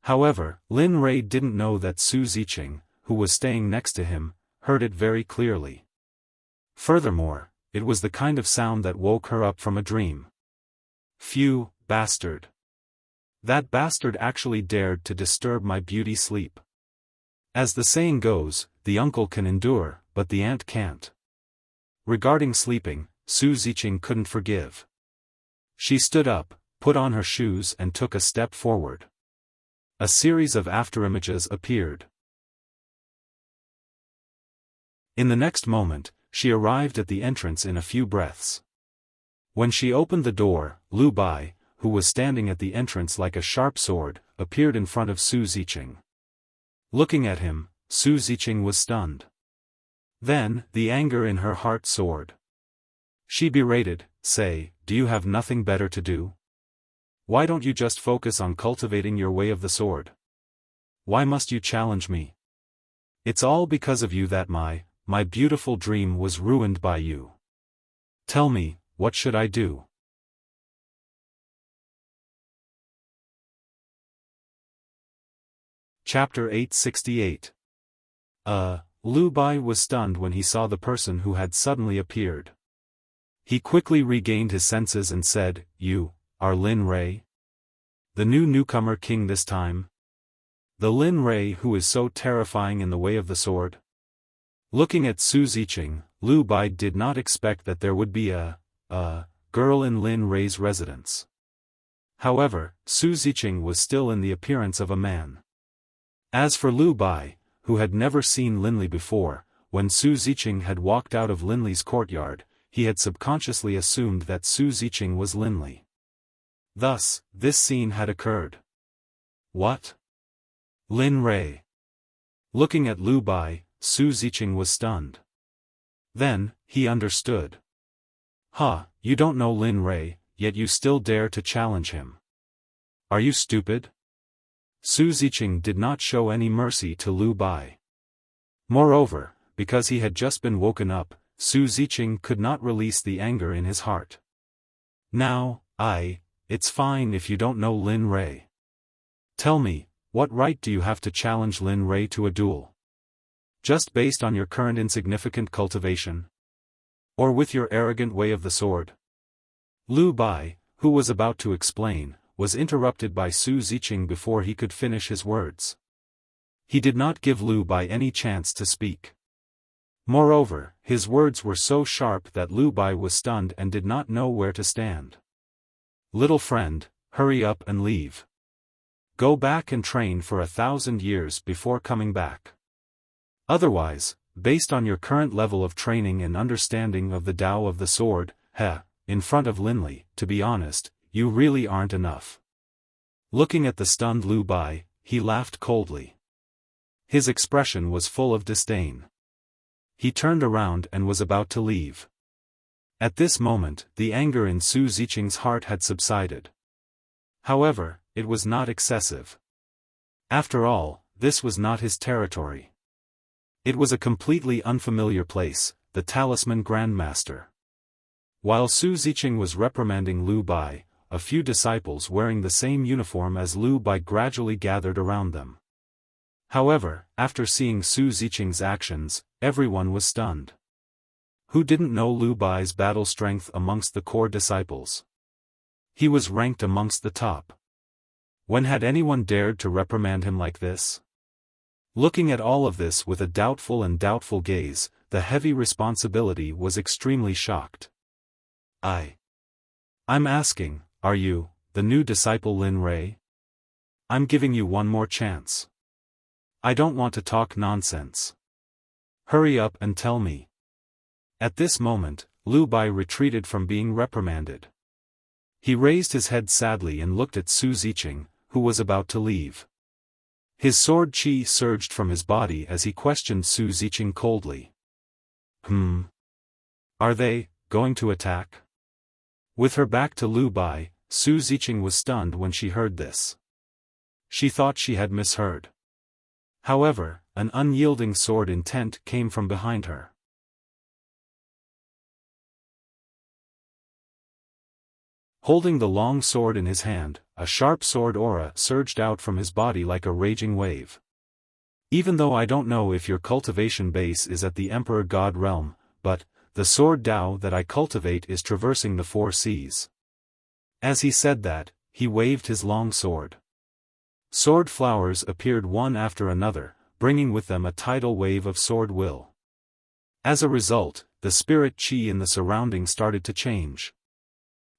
However, Lin Rei didn't know that Su Ziqing, who was staying next to him, heard it very clearly. Furthermore, it was the kind of sound that woke her up from a dream. Phew, bastard. That bastard actually dared to disturb my beauty sleep. As the saying goes, the uncle can endure, but the aunt can't. Regarding sleeping, Su Ziqing couldn't forgive. She stood up, put on her shoes and took a step forward. A series of afterimages appeared. In the next moment, she arrived at the entrance in a few breaths. When she opened the door, Lu Bai, who was standing at the entrance like a sharp sword, appeared in front of Su Ziqing. Looking at him, Su Ziqing was stunned. Then, the anger in her heart soared. She berated, "Say, do you have nothing better to do? Why don't you just focus on cultivating your way of the sword? Why must you challenge me? It's all because of you that my beautiful dream was ruined by you. Tell me, what should I do?" Chapter 868. Lu Bai was stunned when he saw the person who had suddenly appeared. He quickly regained his senses and said, "You are Lin Rei? The new newcomer king this time? The Lin Rei who is so terrifying in the way of the sword?" Looking at Su Ziqing, Lu Bai did not expect that there would be a girl in Lin Rei's residence. However, Su Ziqing was still in the appearance of a man. As for Lu Bai, who had never seen Linli before, when Su Ziqing had walked out of Linli's courtyard, he had subconsciously assumed that Su Ziqing was Linli. Thus, this scene had occurred. What? Lin Rei. Looking at Lu Bai, Su Ziqing was stunned. Then, he understood. You don't know Lin Rei, yet you still dare to challenge him. Are you stupid? Su Ziqing did not show any mercy to Lu Bai. Moreover, because he had just been woken up, Su Ziqing could not release the anger in his heart. Now, it's fine if you don't know Lin Rei. Tell me, what right do you have to challenge Lin Rei to a duel? Just based on your current insignificant cultivation? Or with your arrogant way of the sword? Lu Bai, who was about to explain, was interrupted by Su Ziqing before he could finish his words. He did not give Lu Bai any chance to speak. Moreover, his words were so sharp that Lu Bai was stunned and did not know where to stand. "Little friend, hurry up and leave. Go back and train for 1,000 years before coming back. Otherwise, based on your current level of training and understanding of the Tao of the sword, in front of Linli, to be honest, you really aren't enough." Looking at the stunned Lu Bai, he laughed coldly. His expression was full of disdain. He turned around and was about to leave. At this moment, the anger in Su Ziqing's heart had subsided. However, it was not excessive. After all, this was not his territory. It was a completely unfamiliar place, the Talisman Grandmaster. While Su Ziqing was reprimanding Lu Bai, a few disciples wearing the same uniform as Lu Bai gradually gathered around them. However, after seeing Su Ziqing's actions, everyone was stunned. Who didn't know Lu Bai's battle strength amongst the core disciples? He was ranked amongst the top. When had anyone dared to reprimand him like this? Looking at all of this with a doubtful gaze, the heavy responsibility was extremely shocked. I'm asking, are you, the new disciple Lin Rei? I'm giving you one more chance. I don't want to talk nonsense. Hurry up and tell me. At this moment, Lu Bai retreated from being reprimanded. He raised his head sadly and looked at Su Ziqing, who was about to leave. His sword chi surged from his body as he questioned Su Ziqing coldly. Are they going to attack? With her back to Lu Bai, Su Ziqing was stunned when she heard this. She thought she had misheard. However, an unyielding sword intent came from behind her. Holding the long sword in his hand, a sharp sword aura surged out from his body like a raging wave. Even though I don't know if your cultivation base is at the Emperor God realm, but the sword Tao that I cultivate is traversing the 4 seas. As he said that, he waved his long sword. Sword flowers appeared one after another, bringing with them a tidal wave of sword will. As a result, the spirit chi in the surroundings started to change.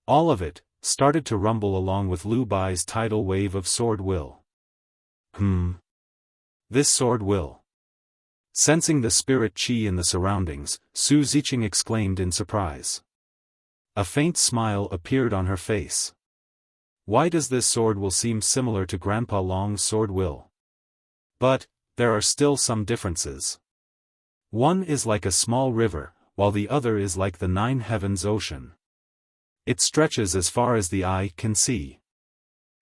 All of it started to rumble along with Lu Bai's tidal wave of sword will. This sword will. Sensing the spirit chi in the surroundings, Su Ziqing exclaimed in surprise. A faint smile appeared on her face. Why does this sword will seem similar to Grandpa Long's sword will? But there are still some differences. One is like a small river, while the other is like the 9 heavens ocean. It stretches as far as the eye can see.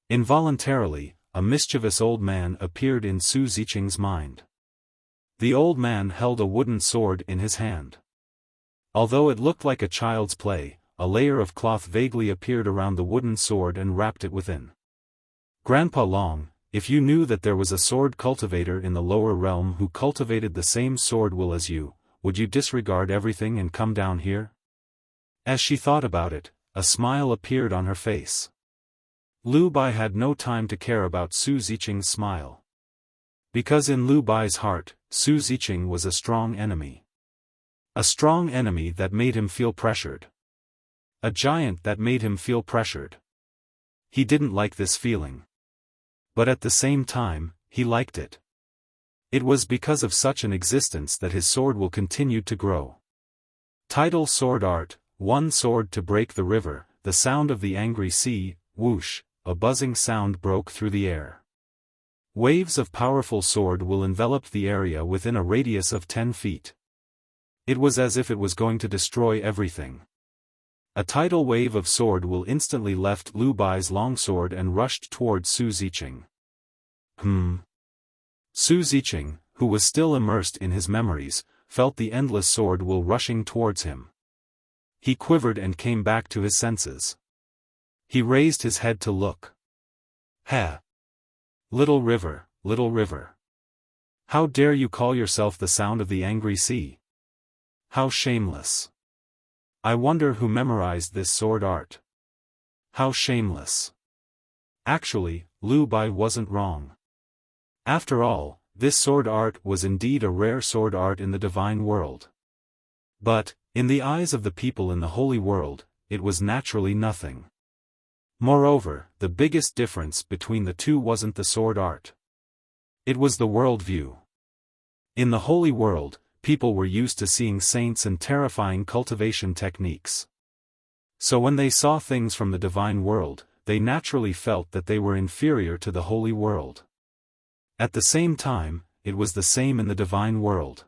Involuntarily, a mischievous old man appeared in Su Ziqing's mind. The old man held a wooden sword in his hand. Although it looked like a child's play, a layer of cloth vaguely appeared around the wooden sword and wrapped it within. Grandpa Long, if you knew that there was a sword cultivator in the lower realm who cultivated the same sword will as you, would you disregard everything and come down here? As she thought about it, a smile appeared on her face. Lu Bai had no time to care about Su Ziqing's smile. Because in Lu Bai's heart, Su Ziqing was a strong enemy. A strong enemy that made him feel pressured. A giant that made him feel pressured. He didn't like this feeling. But at the same time, he liked it. It was because of such an existence that his sword will continue to grow. Tidal sword art, one sword to break the river, the sound of the angry sea, whoosh, a buzzing sound broke through the air. Waves of powerful sword will enveloped the area within a radius of 10 feet. It was as if it was going to destroy everything. A tidal wave of sword will instantly left Lu Bai's longsword and rushed towards Su Ziqing. Su Ziqing, who was still immersed in his memories, felt the endless sword will rushing towards him. He quivered and came back to his senses. He raised his head to look. Ha! Little river, little river. How dare you call yourself the sound of the angry sea? How shameless. I wonder who memorized this sword art. How shameless. Actually, Lu Bai wasn't wrong. After all, this sword art was indeed a rare sword art in the divine world. But, in the eyes of the people in the holy world, it was naturally nothing. Moreover, the biggest difference between the two wasn't the sword art. It was the world view. In the holy world, people were used to seeing saints and terrifying cultivation techniques. So when they saw things from the divine world, they naturally felt that they were inferior to the holy world. At the same time, it was the same in the divine world.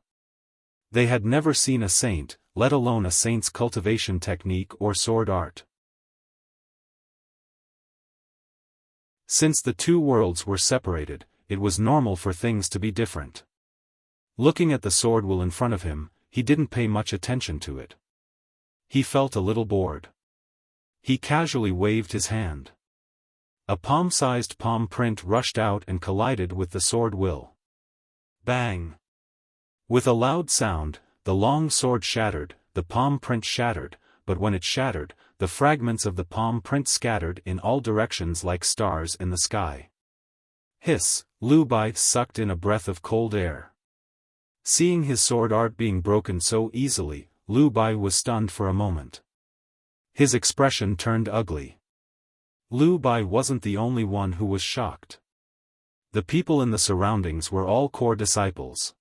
They had never seen a saint, let alone a saint's cultivation technique or sword art. Since the two worlds were separated, it was normal for things to be different. Looking at the sword will in front of him, he didn't pay much attention to it. He felt a little bored. He casually waved his hand. A palm-sized palm print rushed out and collided with the sword will. Bang! With a loud sound, the long sword shattered, the palm print shattered, but when it shattered, the fragments of the palm print scattered in all directions like stars in the sky. Hiss! Lu Bai sucked in a breath of cold air. Seeing his sword art being broken so easily, Lu Bai was stunned for a moment. His expression turned ugly. Lu Bai wasn't the only one who was shocked. The people in the surroundings were all core disciples.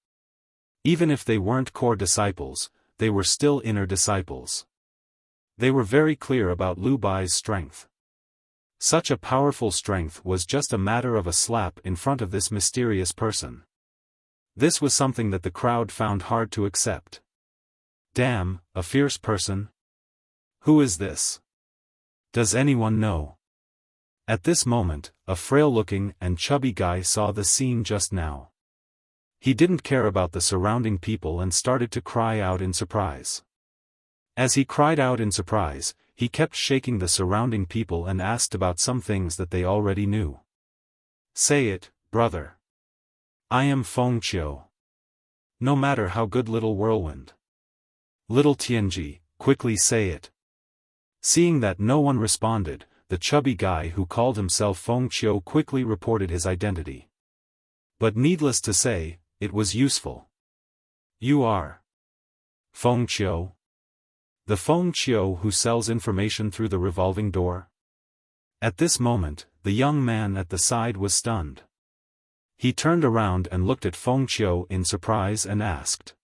Even if they weren't core disciples, they were still inner disciples. They were very clear about Lu Bai's strength. Such a powerful strength was just a matter of a slap in front of this mysterious person. This was something that the crowd found hard to accept. Damn, a fierce person? Who is this? Does anyone know? At this moment, a frail-looking and chubby guy saw the scene just now. He didn't care about the surrounding people and started to cry out in surprise. As he cried out in surprise, he kept shaking the surrounding people and asked about some things that they already knew. Say it, brother. I am Feng Qiu. No matter how good little whirlwind. Little Tianji, quickly say it. Seeing that no one responded, the chubby guy who called himself Feng Qiu quickly reported his identity. But needless to say, it was useful. You are Feng Qiu? The Feng Qiu who sells information through the revolving door? At this moment, the young man at the side was stunned. He turned around and looked at Feng Qiu in surprise and asked.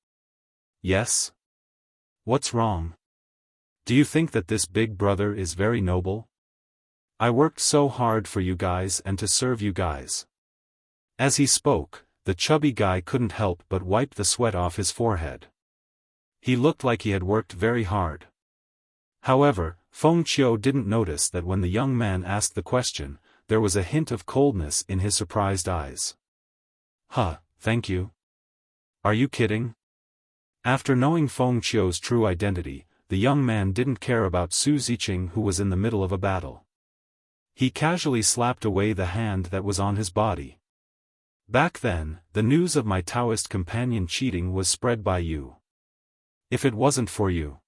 Yes? What's wrong? Do you think that this big brother is very noble? I worked so hard for you guys and to serve you guys. As he spoke, the chubby guy couldn't help but wipe the sweat off his forehead. He looked like he had worked very hard. However, Feng Qiu didn't notice that when the young man asked the question, there was a hint of coldness in his surprised eyes. Huh, thank you. Are you kidding? After knowing Feng Qiu's true identity, the young man didn't care about Su Ziqing who was in the middle of a battle. He casually slapped away the hand that was on his body. Back then, the news of my Taoist companion cheating was spread by you. If it wasn't for you,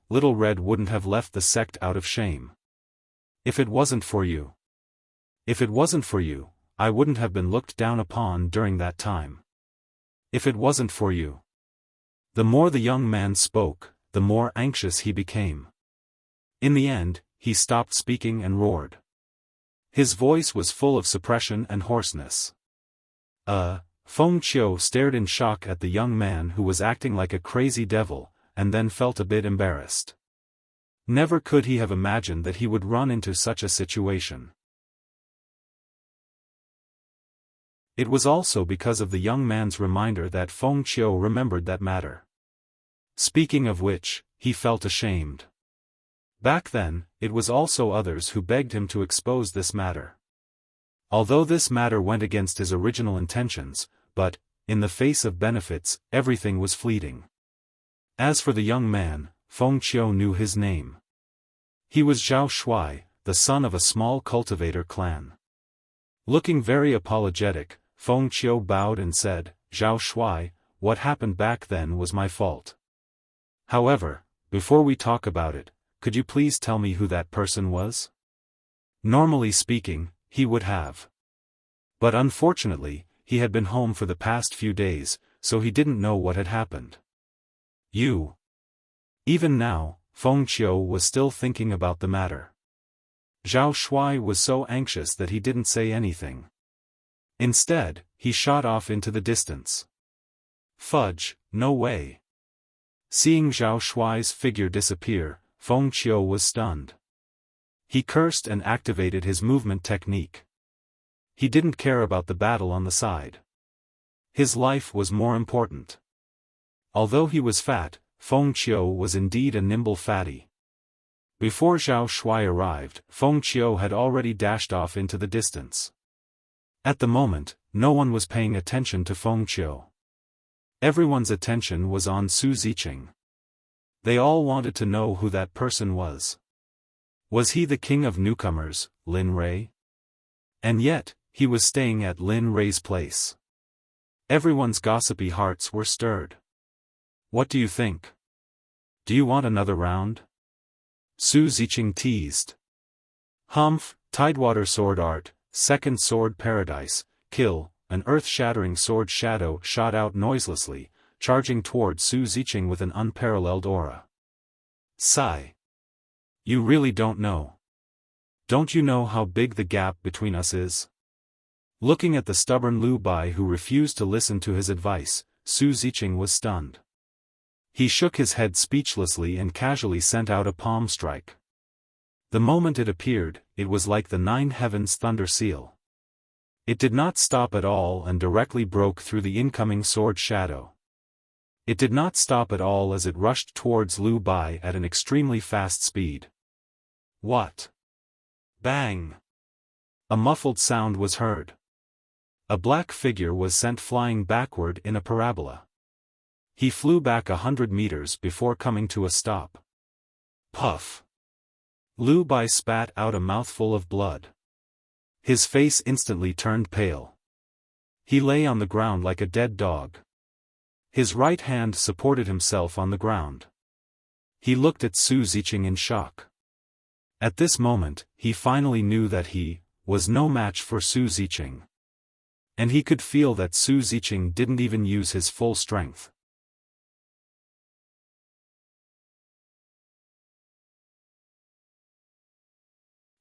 Little Red wouldn't have left the sect out of shame. If it wasn't for you, I wouldn't have been looked down upon during that time. If it wasn't for you. The more the young man spoke, the more anxious he became. In the end, he stopped speaking and roared. His voice was full of suppression and hoarseness. Feng Qiu stared in shock at the young man who was acting like a crazy devil, and then felt a bit embarrassed. Never could he have imagined that he would run into such a situation. It was also because of the young man's reminder that Feng Qiu remembered that matter. Speaking of which, he felt ashamed. Back then, it was also others who begged him to expose this matter. Although this matter went against his original intentions, but, in the face of benefits, everything was fleeting. As for the young man, Feng Qiu knew his name. He was Zhao Shuai, the son of a small cultivator clan. Looking very apologetic, Feng Qiu bowed and said, Zhao Shuai, what happened back then was my fault. However, before we talk about it, could you please tell me who that person was? Normally speaking, he would have. But unfortunately, he had been home for the past few days, so he didn't know what had happened. You. Even now, Feng Qiu was still thinking about the matter. Zhao Shuai was so anxious that he didn't say anything. Instead, he shot off into the distance. Fudge, no way. Seeing Zhao Shuai's figure disappear, Feng Qiu was stunned. He cursed and activated his movement technique. He didn't care about the battle on the side. His life was more important. Although he was fat, Feng Qiu was indeed a nimble fatty. Before Zhao Shuai arrived, Feng Qiu had already dashed off into the distance. At the moment, no one was paying attention to Feng Qiu. Everyone's attention was on Su Ziqing. They all wanted to know who that person was. Was he the king of newcomers, Lin Rei? And yet, he was staying at Lin Rei's place. Everyone's gossipy hearts were stirred. What do you think? Do you want another round? Su Ziqing teased. Humph, Tidewater Sword Art, Second Sword Paradise, Kill, an earth-shattering sword shadow shot out noiselessly, charging toward Su Ziqing with an unparalleled aura. Sigh. You really don't know. Don't you know how big the gap between us is? Looking at the stubborn Lu Bai who refused to listen to his advice, Su Ziqing was stunned. He shook his head speechlessly and casually sent out a palm strike. The moment it appeared, it was like the nine heavens thunder seal. It did not stop at all and directly broke through the incoming sword shadow. It did not stop at all as it rushed towards Lu Bai at an extremely fast speed. What? Bang! A muffled sound was heard. a black figure was sent flying backward in a parabola. He flew back 100 meters before coming to a stop. Puff! Lu Bai spat out a mouthful of blood. His face instantly turned pale. He lay on the ground like a dead dog. His right hand supported himself on the ground. He looked at Su Ziqing in shock. At this moment, he finally knew that he was no match for Su Ziqing. And he could feel that Su Ziqing didn't even use his full strength.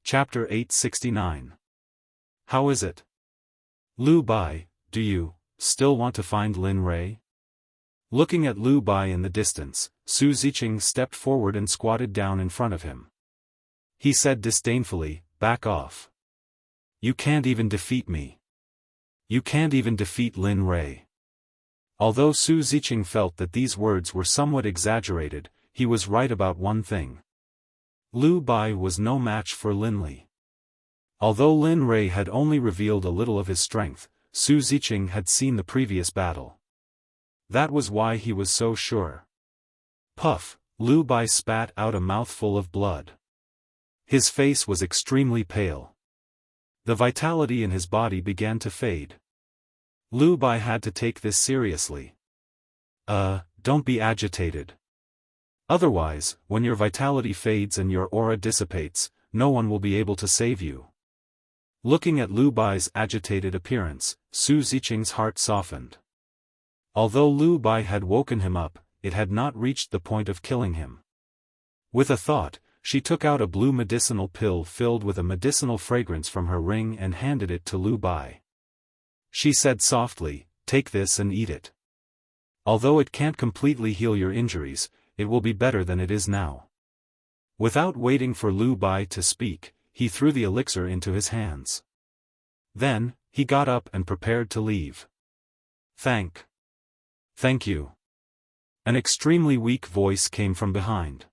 Chapter 869. How is it? Lu Bai, do you still want to find Lin Rei? Looking at Lu Bai in the distance, Su Ziqing stepped forward and squatted down in front of him. He said disdainfully, "Back off. You can't even defeat me. You can't even defeat Lin Rei." Although Su Ziqing felt that these words were somewhat exaggerated, he was right about one thing. Lu Bai was no match for Lin Li. Although Lin Rei had only revealed a little of his strength, Su Ziqing had seen the previous battle. That was why he was so sure. Puff! Lu Bai spat out a mouthful of blood. His face was extremely pale. The vitality in his body began to fade. Lu Bai had to take this seriously. Don't be agitated. Otherwise, when your vitality fades and your aura dissipates, no one will be able to save you. Looking at Lu Bai's agitated appearance, Su Ziqing's heart softened. Although Lu Bai had woken him up, it had not reached the point of killing him. With a thought, she took out a blue medicinal pill filled with a medicinal fragrance from her ring and handed it to Lu Bai. She said softly, "Take this and eat it. Although it can't completely heal your injuries, it will be better than it is now." Without waiting for Lu Bai to speak, he threw the elixir into his hands. Then, he got up and prepared to leave. Thank you. An extremely weak voice came from behind.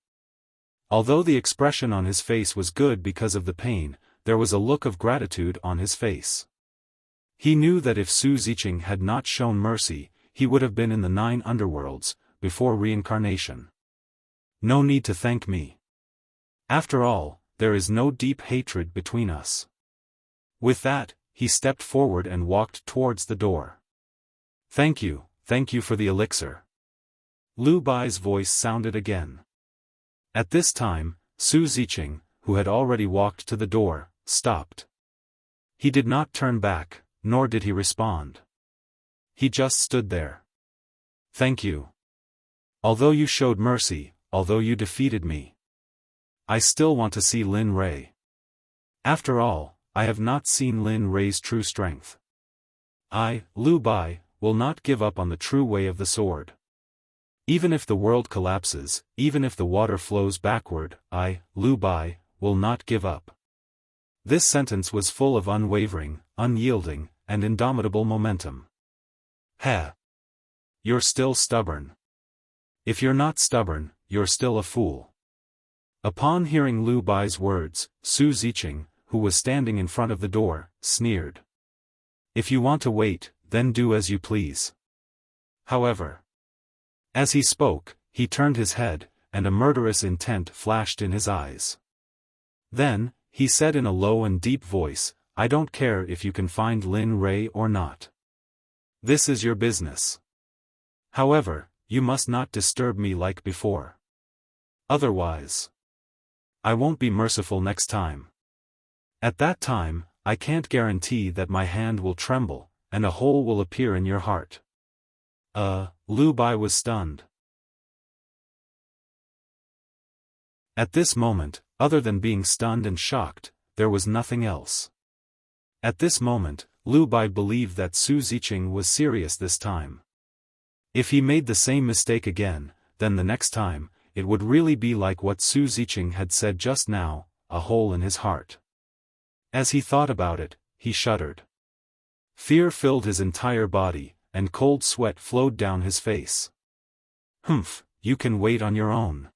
Although the expression on his face was good because of the pain, there was a look of gratitude on his face. He knew that if Su Ziqing had not shown mercy, he would have been in the 9 underworlds, before reincarnation. No need to thank me. After all, there is no deep hatred between us. With that, he stepped forward and walked towards the door. Thank you for the elixir. Lu Bai's voice sounded again. At this time, Su Ziqing, who had already walked to the door, stopped. He did not turn back, nor did he respond. He just stood there. Thank you. Although you showed mercy, although you defeated me, I still want to see Lin Rei. After all, I have not seen Lin Rei's true strength. I, Lu Bai, will not give up on the true way of the sword. Even if the world collapses, even if the water flows backward, I, Lu Bai, will not give up. This sentence was full of unwavering, unyielding, and indomitable momentum. Heh. You're still stubborn. If you're not stubborn, you're still a fool. Upon hearing Lu Bai's words, Su Ziqing, who was standing in front of the door, sneered. If you want to wait, then do as you please. However, as he spoke, he turned his head, and a murderous intent flashed in his eyes. Then, he said in a low and deep voice, I don't care if you can find Lin Rei or not. This is your business. However, you must not disturb me like before. Otherwise, I won't be merciful next time. At that time, I can't guarantee that my hand will tremble, and a hole will appear in your heart. Lu Bai was stunned. At this moment, other than being stunned and shocked, there was nothing else. At this moment, Lu Bai believed that Su Ziqing was serious this time. If he made the same mistake again, then the next time, it would really be like what Su Ziqing had said just now, a hole in his heart. As he thought about it, he shuddered. Fear filled his entire body, and cold sweat flowed down his face. Humph, you can wait on your own.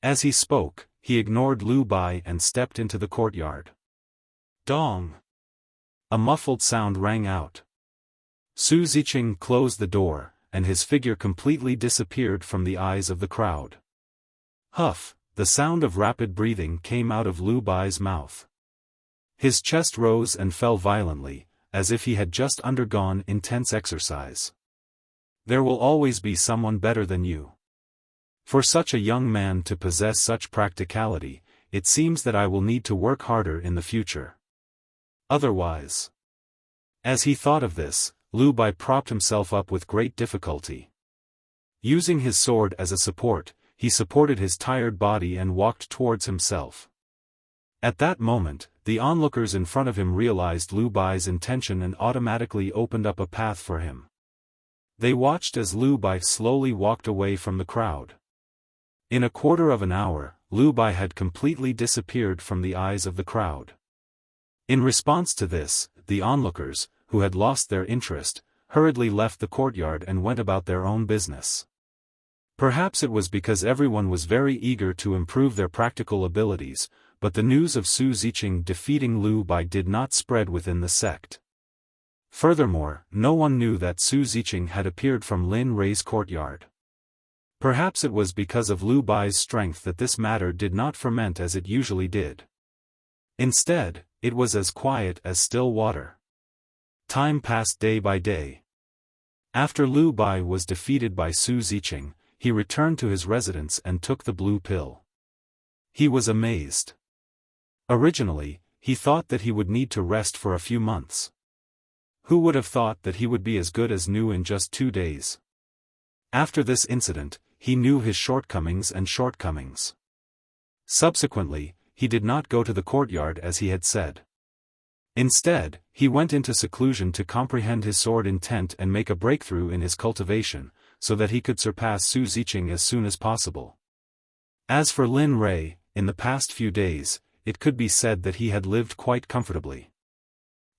As he spoke, he ignored Lu Bai and stepped into the courtyard. Dong! A muffled sound rang out. Su Ziqing closed the door, and his figure completely disappeared from the eyes of the crowd. Huff, the sound of rapid breathing came out of Lu Bai's mouth. His chest rose and fell violently, as if he had just undergone intense exercise. There will always be someone better than you. For such a young man to possess such practicality, it seems that I will need to work harder in the future. Otherwise. As he thought of this, Lu Bai propped himself up with great difficulty. Using his sword as a support, he supported his tired body and walked towards himself. At that moment, the onlookers in front of him realized Lu Bai's intention and automatically opened up a path for him. They watched as Lu Bai slowly walked away from the crowd. In a quarter of an hour, Lu Bai had completely disappeared from the eyes of the crowd. In response to this, the onlookers, who had lost their interest, hurriedly left the courtyard and went about their own business. Perhaps it was because everyone was very eager to improve their practical abilities, but the news of Su Ziqing defeating Lu Bai did not spread within the sect. Furthermore, no one knew that Su Ziqing had appeared from Lin Rei's courtyard. Perhaps it was because of Lu Bai's strength that this matter did not ferment as it usually did. Instead, it was as quiet as still water. Time passed day by day. After Lu Bai was defeated by Su Ziqing, he returned to his residence and took the blue pill. He was amazed. Originally, he thought that he would need to rest for a few months. Who would have thought that he would be as good as new in just 2 days? After this incident, he knew his shortcomings. Subsequently, he did not go to the courtyard as he had said. Instead, he went into seclusion to comprehend his sword intent and make a breakthrough in his cultivation, so that he could surpass Su Ziqing as soon as possible. As for Lin Rei, in the past few days, it could be said that he had lived quite comfortably.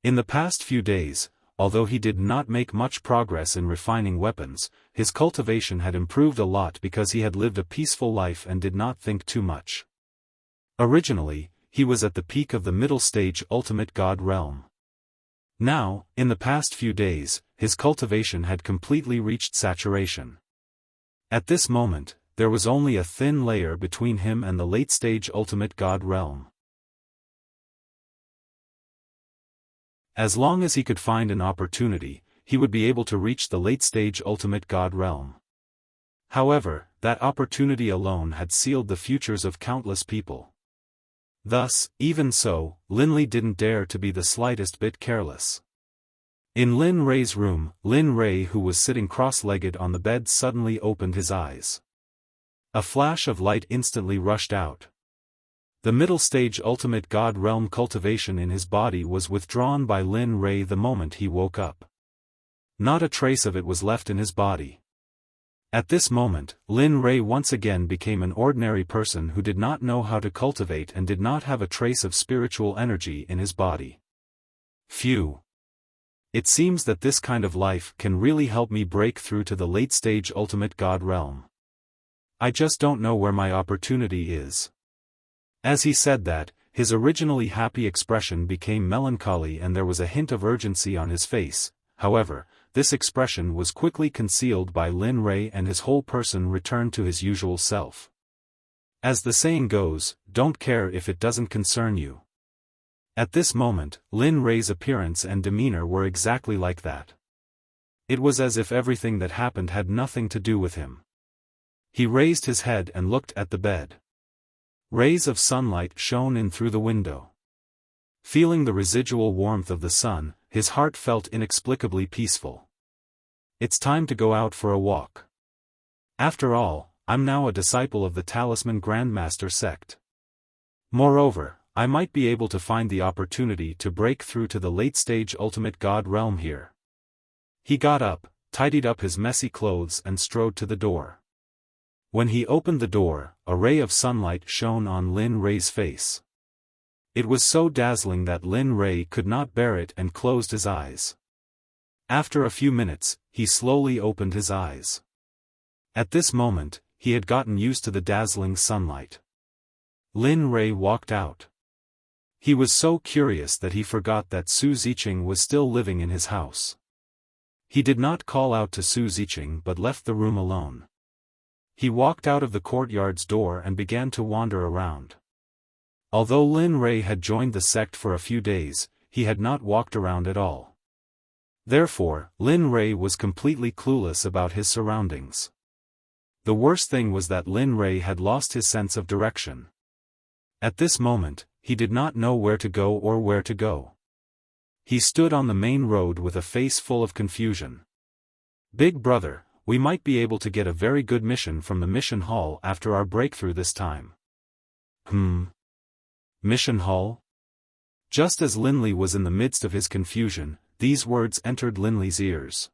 In the past few days, although he did not make much progress in refining weapons, his cultivation had improved a lot because he had lived a peaceful life and did not think too much. Originally, he was at the peak of the middle stage ultimate god realm. Now, in the past few days, his cultivation had completely reached saturation. At this moment, there was only a thin layer between him and the late-stage ultimate god realm. As long as he could find an opportunity, he would be able to reach the late-stage ultimate god realm. However, that opportunity alone had sealed the futures of countless people. Thus, even so, Lin didn't dare to be the slightest bit careless. In Lin Rei's room, Lin Rei, who was sitting cross-legged on the bed, suddenly opened his eyes. A flash of light instantly rushed out. The middle stage ultimate god realm cultivation in his body was withdrawn by Lin Rei the moment he woke up. Not a trace of it was left in his body. At this moment, Lin Rei once again became an ordinary person who did not know how to cultivate and did not have a trace of spiritual energy in his body. Phew. It seems that this kind of life can really help me break through to the late-stage ultimate god realm. I just don't know where my opportunity is. As he said that, his originally happy expression became melancholy and there was a hint of urgency on his face. However, this expression was quickly concealed by Lin Rei and his whole person returned to his usual self. As the saying goes, don't care if it doesn't concern you. At this moment, Lin Rei's appearance and demeanor were exactly like that. It was as if everything that happened had nothing to do with him. He raised his head and looked at the bed. Rays of sunlight shone in through the window. Feeling the residual warmth of the sun, his heart felt inexplicably peaceful. It's time to go out for a walk. After all, I'm now a disciple of the Talisman Grandmaster Sect. Moreover, I might be able to find the opportunity to break through to the late-stage ultimate god realm here. He got up, tidied up his messy clothes and strode to the door. When he opened the door, a ray of sunlight shone on Lin Rei's face. It was so dazzling that Lin Rei could not bear it and closed his eyes. After a few minutes, he slowly opened his eyes. At this moment, he had gotten used to the dazzling sunlight. Lin Rei walked out. He was so curious that he forgot that Su Ziqing was still living in his house. He did not call out to Su Ziqing but left the room alone. He walked out of the courtyard's door and began to wander around. Although Lin Rei had joined the sect for a few days, he had not walked around at all. Therefore, Lin Rei was completely clueless about his surroundings. The worst thing was that Lin Rei had lost his sense of direction. At this moment, he did not know where to go or where to go. He stood on the main road with a face full of confusion. "Big brother, we might be able to get a very good mission from the mission hall after our breakthrough this time." Mission hall? Just as Linley was in the midst of his confusion, these words entered Linley's ears.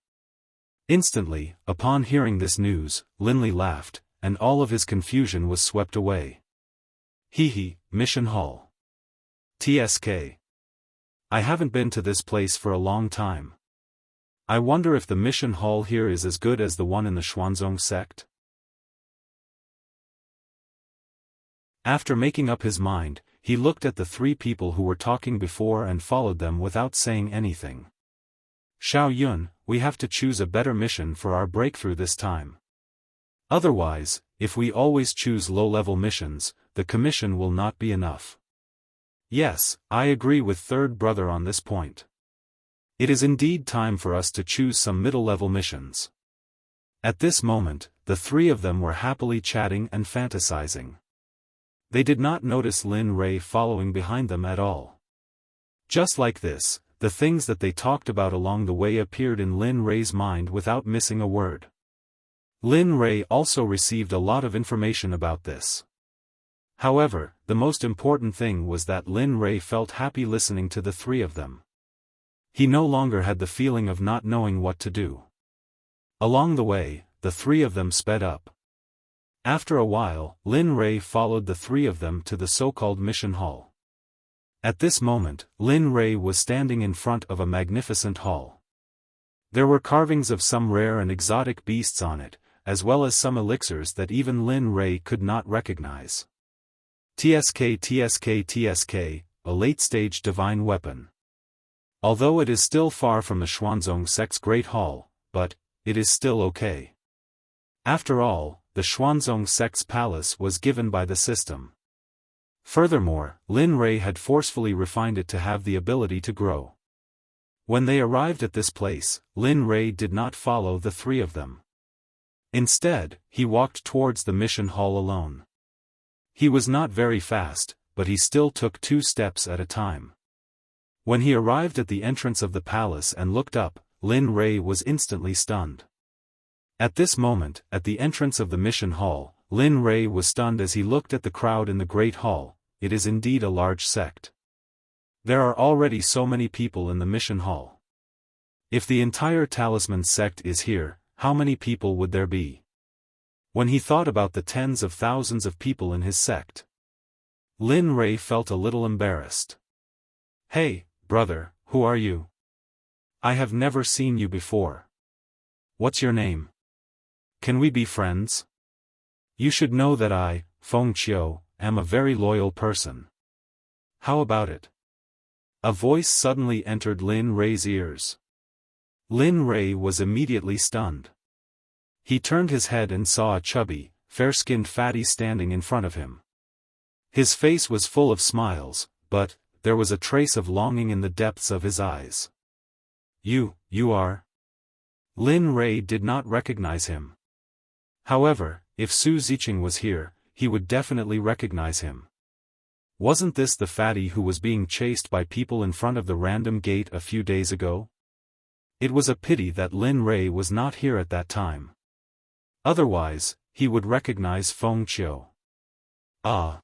Instantly, upon hearing this news, Linley laughed, and all of his confusion was swept away. "Hee, mission hall. TSK. I haven't been to this place for a long time. I wonder if the mission hall here is as good as the one in the Xuanzong sect?" After making up his mind, he looked at the three people who were talking before and followed them without saying anything. "Xiao Yun, we have to choose a better mission for our breakthrough this time. Otherwise, if we always choose low-level missions, the commission will not be enough." "Yes, I agree with third brother on this point. It is indeed time for us to choose some middle-level missions." At this moment, the three of them were happily chatting and fantasizing. They did not notice Lin Rei following behind them at all. Just like this, the things that they talked about along the way appeared in Lin Rei's mind without missing a word. Lin Rei also received a lot of information about this. However, the most important thing was that Lin Rei felt happy listening to the three of them. He no longer had the feeling of not knowing what to do. Along the way, the three of them sped up. After a while, Lin Rei followed the three of them to the so-called mission hall. At this moment, Lin Rei was standing in front of a magnificent hall. There were carvings of some rare and exotic beasts on it, as well as some elixirs that even Lin Rei could not recognize. TSK, a late-stage divine weapon. Although it is still far from the Xuanzong sect's Great Hall, but it is still okay. After all, the Xuanzong sect's palace was given by the system. Furthermore, Lin Rei had forcefully refined it to have the ability to grow. When they arrived at this place, Lin Rei did not follow the three of them. Instead, he walked towards the mission hall alone. He was not very fast, but he still took 2 steps at a time. When he arrived at the entrance of the palace and looked up, Lin Rei was instantly stunned. At this moment, at the entrance of the mission hall, Lin Rei was stunned as he looked at the crowd in the Great Hall. It is indeed a large sect. There are already so many people in the mission hall. If the entire Talisman sect is here, how many people would there be? When he thought about the tens of thousands of people in his sect, Lin Rei felt a little embarrassed. "Hey, brother, who are you? I have never seen you before. What's your name? Can we be friends? You should know that I, Feng Qiu, am a very loyal person. How about it?" A voice suddenly entered Lin Rei's ears. Lin Rei was immediately stunned. He turned his head and saw a chubby, fair-skinned fatty standing in front of him. His face was full of smiles, but there was a trace of longing in the depths of his eyes. You are?" Lin Rei did not recognize him. However, if Su Ziqing was here, he would definitely recognize him. Wasn't this the fatty who was being chased by people in front of the random gate a few days ago? It was a pity that Lin Rei was not here at that time. Otherwise, he would recognize Feng Qiu. "Ah.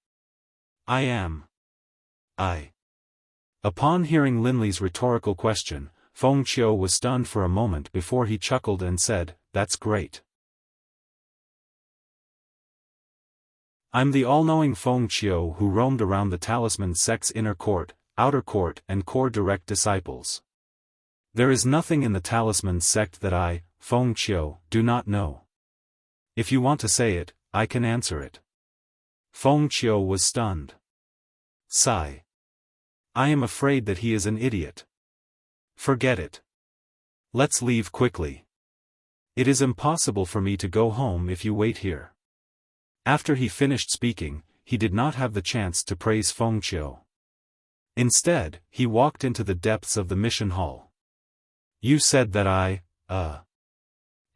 I am. I." Upon hearing Linley's rhetorical question, Feng Qiu was stunned for a moment before he chuckled and said, "That's great. I'm the all-knowing Feng Qiu who roamed around the Talisman sect's inner court, outer court and core direct disciples. There is nothing in the Talisman sect that I, Feng Qiu, do not know. If you want to say it, I can answer it." Feng Qiu was stunned. Sigh. "I am afraid that he is an idiot." "Forget it. Let's leave quickly. It is impossible for me to go home if you wait here. After he finished speaking, he did not have the chance to praise Fengqiu. Instead, he walked into the depths of the mission hall. You said that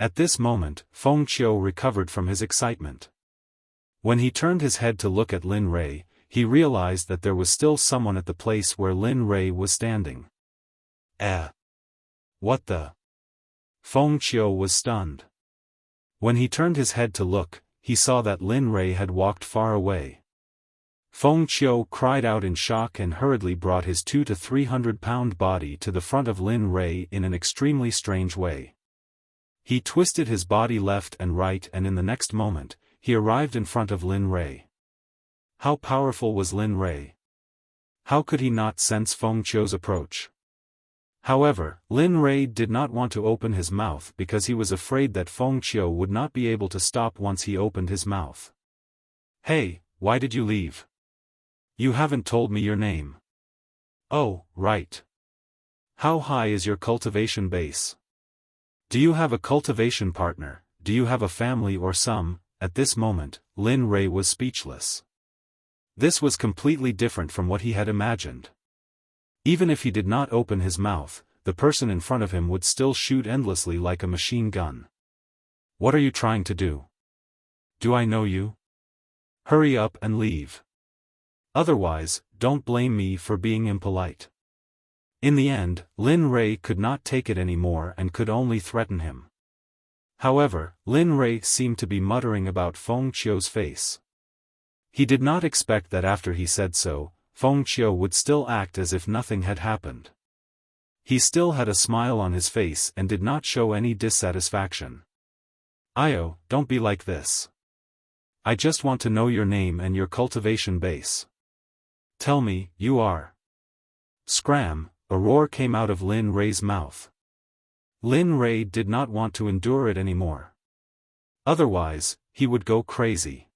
At this moment, Fengqiu recovered from his excitement. When he turned his head to look at Lin Rei, he realized that there was still someone at the place where Lin Rei was standing. What the? Fengqiu was stunned. When he turned his head to look, he saw that Lin Rei had walked far away. Fengqiu cried out in shock and hurriedly brought his 200 to 300 pound body to the front of Lin Rei in an extremely strange way. He twisted his body left and right, and in the next moment, he arrived in front of Lin Rei. How powerful was Lin Rei? How could he not sense Fengqiu's approach? However, Lin Rei did not want to open his mouth because he was afraid that Fengqiu would not be able to stop once he opened his mouth. Hey, why did you leave? You haven't told me your name. Oh, right. How high is your cultivation base? Do you have a cultivation partner? Do you have a family or some? At this moment, Lin Rei was speechless. This was completely different from what he had imagined. Even if he did not open his mouth, the person in front of him would still shoot endlessly like a machine gun. What are you trying to do? Do I know you? Hurry up and leave. Otherwise, don't blame me for being impolite. In the end, Lin Rei could not take it anymore and could only threaten him. However, Lin Rei seemed to be muttering about Fengqiu's face. He did not expect that after he said so, Fengqiu would still act as if nothing had happened. He still had a smile on his face and did not show any dissatisfaction. Io, don't be like this. I just want to know your name and your cultivation base. Tell me, you are. Scram, a roar came out of Lin Rei's mouth. Lin Rei did not want to endure it anymore. Otherwise, he would go crazy.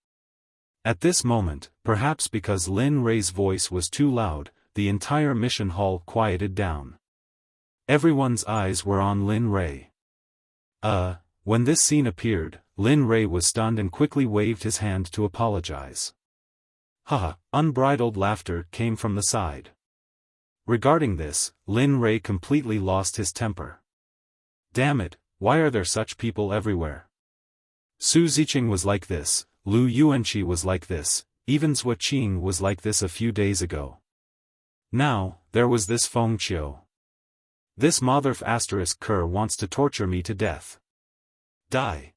At this moment, perhaps because Lin Rei's voice was too loud, the entire mission hall quieted down. Everyone's eyes were on Lin Rei. When this scene appeared, Lin Rei was stunned and quickly waved his hand to apologize. Haha, unbridled laughter came from the side. Regarding this, Lin Rei completely lost his temper. Damn it, why are there such people everywhere? Su Ziqing was like this, Lu Yuanqi was like this, even Zhua Qing was like this a few days ago. Now, there was this Fengqiu. This motherf asterisk cur wants to torture me to death. Die.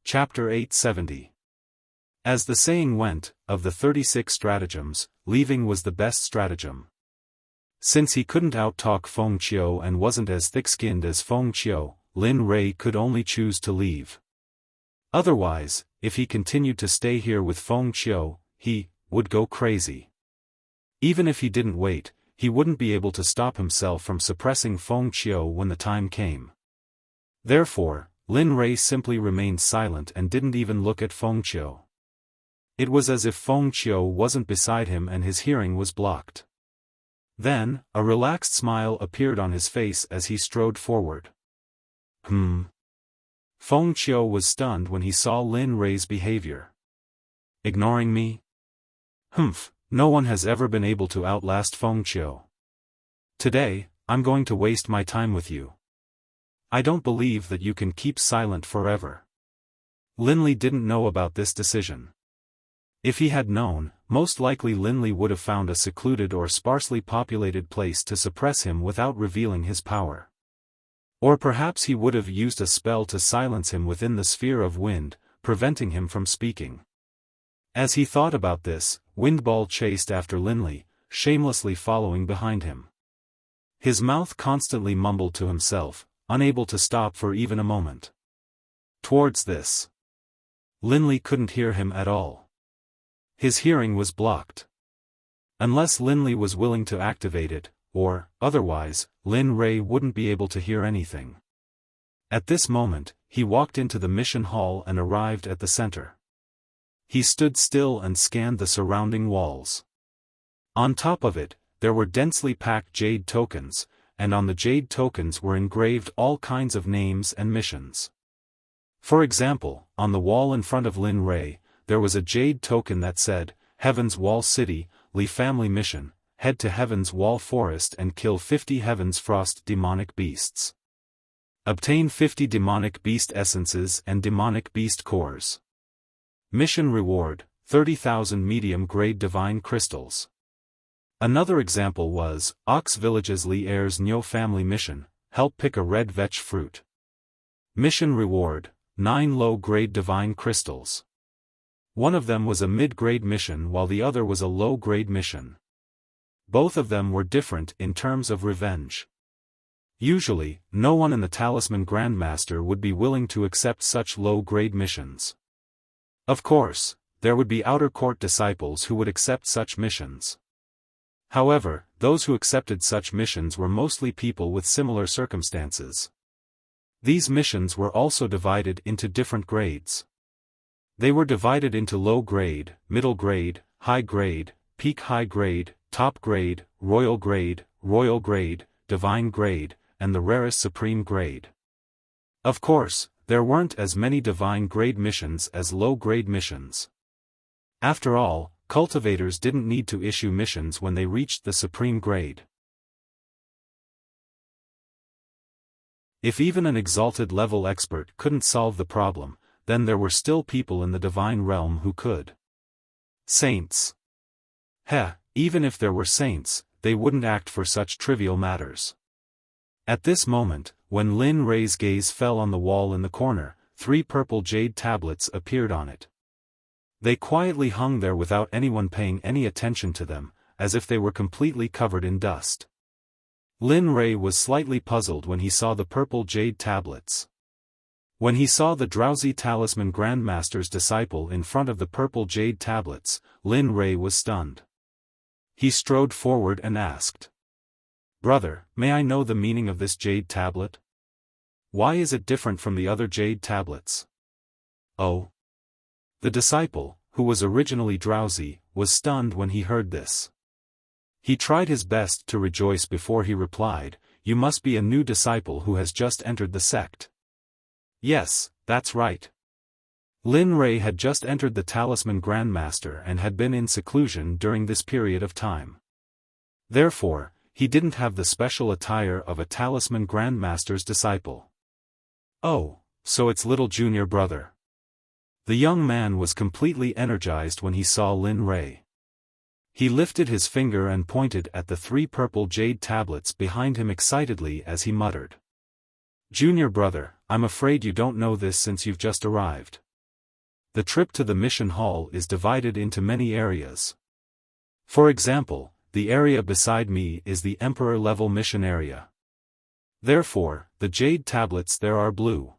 Chapter 870. As the saying went, of the 36 stratagems, leaving was the best stratagem. Since he couldn't out-talk Fengqiu and wasn't as thick-skinned as Fengqiu, Lin Rei could only choose to leave. Otherwise, if he continued to stay here with Fengqiu, he would go crazy. Even if he didn't wait, he wouldn't be able to stop himself from suppressing Fengqiu when the time came. Therefore, Lin Rei simply remained silent and didn't even look at Fengqiu. It was as if Fengqiu wasn't beside him and his hearing was blocked. Then, a relaxed smile appeared on his face as he strode forward. Fengqiu was stunned when he saw Lin Rei's behavior. Ignoring me? No one has ever been able to outlast Fengqiu. Today, I'm going to waste my time with you. I don't believe that you can keep silent forever. Linli didn't know about this decision. If he had known, most likely Linli would have found a secluded or sparsely populated place to suppress him without revealing his power. Or perhaps he would have used a spell to silence him within the sphere of wind, preventing him from speaking. As he thought about this, Windball chased after Linli, shamelessly following behind him. His mouth constantly mumbled to himself, unable to stop for even a moment. Towards this, Linli couldn't hear him at all. His hearing was blocked. Unless Linli was willing to activate it, or, otherwise, Lin Rei wouldn't be able to hear anything. At this moment, he walked into the mission hall and arrived at the center. He stood still and scanned the surrounding walls. On top of it, there were densely packed jade tokens, and on the jade tokens were engraved all kinds of names and missions. For example, on the wall in front of Lin Rei, there was a jade token that said, Heaven's Wall City, Li Family Mission, head to Heaven's Wall Forest and kill 50 Heaven's Frost demonic beasts. Obtain 50 demonic beast essences and demonic beast cores. Mission reward, 30,000 medium-grade divine crystals. Another example was, Ox Village's Li Air's Nyo Family Mission, help pick a red vetch fruit. Mission reward, 9 low-grade divine crystals. One of them was a mid-grade mission while the other was a low-grade mission. Both of them were different in terms of revenge. Usually, no one in the Talisman Grandmaster would be willing to accept such low-grade missions. Of course, there would be outer court disciples who would accept such missions. However, those who accepted such missions were mostly people with similar circumstances. These missions were also divided into different grades. They were divided into low grade, middle grade, high grade, peak high grade, top grade, royal grade, divine grade, and the rarest supreme grade. Of course, there weren't as many divine grade missions as low grade missions. After all, cultivators didn't need to issue missions when they reached the supreme grade. If even an exalted level expert couldn't solve the problem, then there were still people in the divine realm who could. Saints. Even if there were saints, they wouldn't act for such trivial matters. At this moment, when Lin Rei's gaze fell on the wall in the corner, 3 purple jade tablets appeared on it. They quietly hung there without anyone paying any attention to them, as if they were completely covered in dust. Lin Rei was slightly puzzled when he saw the purple jade tablets. When he saw the drowsy Talisman Grandmaster's disciple in front of the purple jade tablets, Lin Rei was stunned. He strode forward and asked, "Brother, may I know the meaning of this jade tablet? Why is it different from the other jade tablets?" Oh. The disciple, who was originally drowsy, was stunned when he heard this. He tried his best to rejoice before he replied, "You must be a new disciple who has just entered the sect." "Yes, that's right." Lin Rei had just entered the Talisman Grandmaster and had been in seclusion during this period of time. Therefore, he didn't have the special attire of a Talisman Grandmaster's disciple. "Oh, so it's little junior brother." The young man was completely energized when he saw Lin Rei. He lifted his finger and pointed at the 3 purple jade tablets behind him excitedly as he muttered, "Junior brother, I'm afraid you don't know this since you've just arrived. The trip to the mission hall is divided into many areas. For example, the area beside me is the Emperor-level mission area. Therefore, the jade tablets there are blue.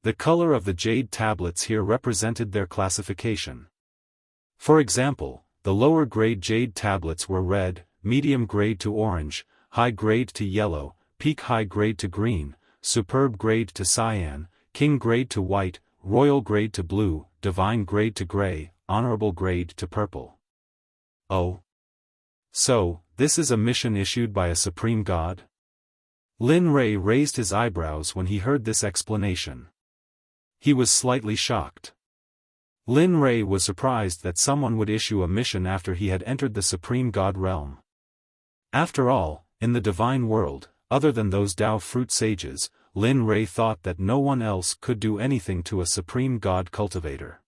The color of the jade tablets here represented their classification. For example, the lower grade jade tablets were red, medium grade to orange, high grade to yellow, peak high grade to green, superb grade to cyan, king grade to white, royal grade to blue, divine grade to gray, honorable grade to purple." Oh. So, this is a mission issued by a supreme god? Lin Rei raised his eyebrows when he heard this explanation. He was slightly shocked. Lin Rei was surprised that someone would issue a mission after he had entered the supreme god realm. After all, in the divine world, other than those Dao fruit sages, Lin Rei thought that no one else could do anything to a supreme god cultivator.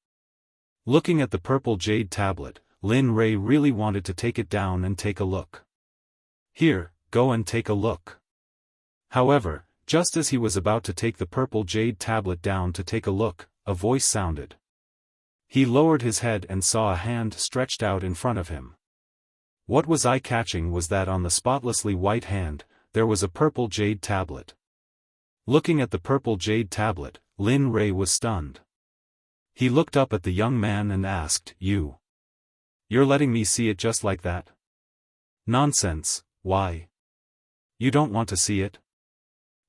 Looking at the purple jade tablet, Lin Rei really wanted to take it down and take a look. "Here, go and take a look." However, just as he was about to take the purple jade tablet down to take a look, a voice sounded. He lowered his head and saw a hand stretched out in front of him. What was eye-catching was that on the spotlessly white hand, there was a purple jade tablet. Looking at the purple jade tablet, Lin Rei was stunned. He looked up at the young man and asked, You're letting me see it just like that?" "Nonsense, why? You don't want to see it?"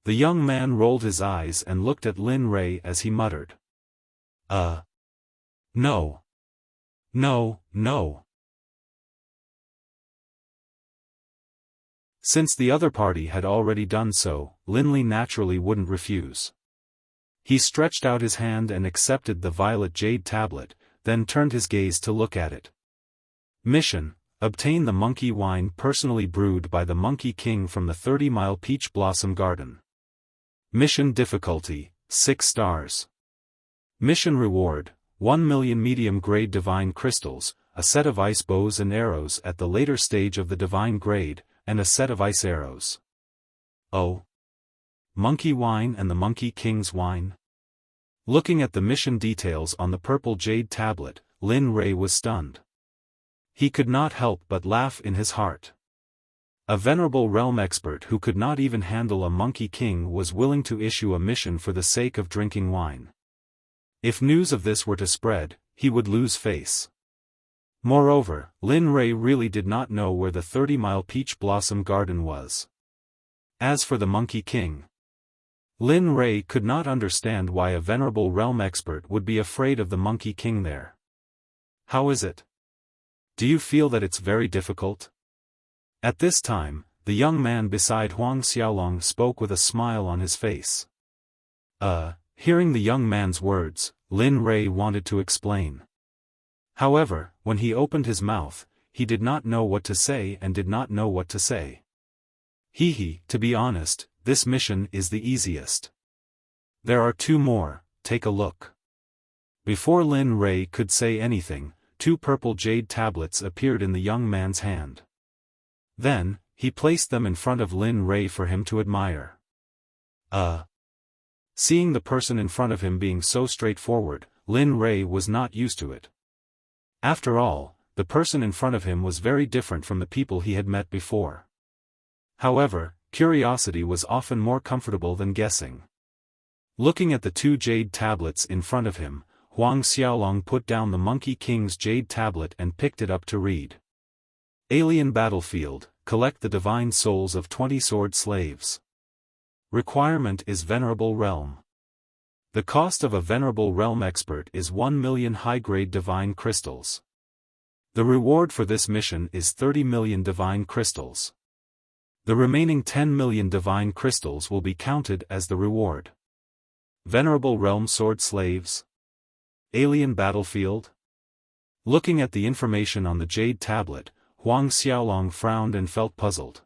The young man rolled his eyes and looked at Lin Rei as he muttered, No. No, no. Since the other party had already done so, Linley naturally wouldn't refuse. He stretched out his hand and accepted the violet jade tablet, then turned his gaze to look at it. Mission: obtain the monkey wine personally brewed by the Monkey King from the 30-mile peach blossom garden. Mission difficulty: 6 stars. Mission reward: 1 million medium-grade divine crystals, a set of ice bows and arrows at the later stage of the divine grade, and a set of ice arrows. Oh! Monkey wine and the Monkey King's wine? Looking at the mission details on the purple jade tablet, Lin Rei was stunned. He could not help but laugh in his heart. A venerable realm expert who could not even handle a Monkey King was willing to issue a mission for the sake of drinking wine. If news of this were to spread, he would lose face. Moreover, Lin Rei really did not know where the 30-mile peach blossom garden was. As for the Monkey King, Lin Rei could not understand why a venerable realm expert would be afraid of the Monkey King there. How is it? Do you feel that it's very difficult? At this time, the young man beside Huang Xiaolong spoke with a smile on his face. Hearing the young man's words, Lin Rei wanted to explain. However, when he opened his mouth, he did not know what to say and did not know what to say. To be honest, this mission is the easiest. There are 2 more, take a look. Before Lin Rei could say anything, 2 purple jade tablets appeared in the young man's hand. Then, he placed them in front of Lin Rei for him to admire. Seeing the person in front of him being so straightforward, Lin Rei was not used to it. After all, the person in front of him was very different from the people he had met before. However, curiosity was often more comfortable than guessing. Looking at the 2 jade tablets in front of him, Huang Xiaolong put down the Monkey King's jade tablet and picked it up to read. Alien Battlefield, collect the divine souls of 20 sword slaves. Requirement is Venerable Realm. The cost of a Venerable Realm expert is 1 million high-grade divine crystals. The reward for this mission is 30 million divine crystals. The remaining 10 million divine crystals will be counted as the reward. Venerable Realm sword slaves? Alien Battlefield? Looking at the information on the jade tablet, Huang Xiaolong frowned and felt puzzled.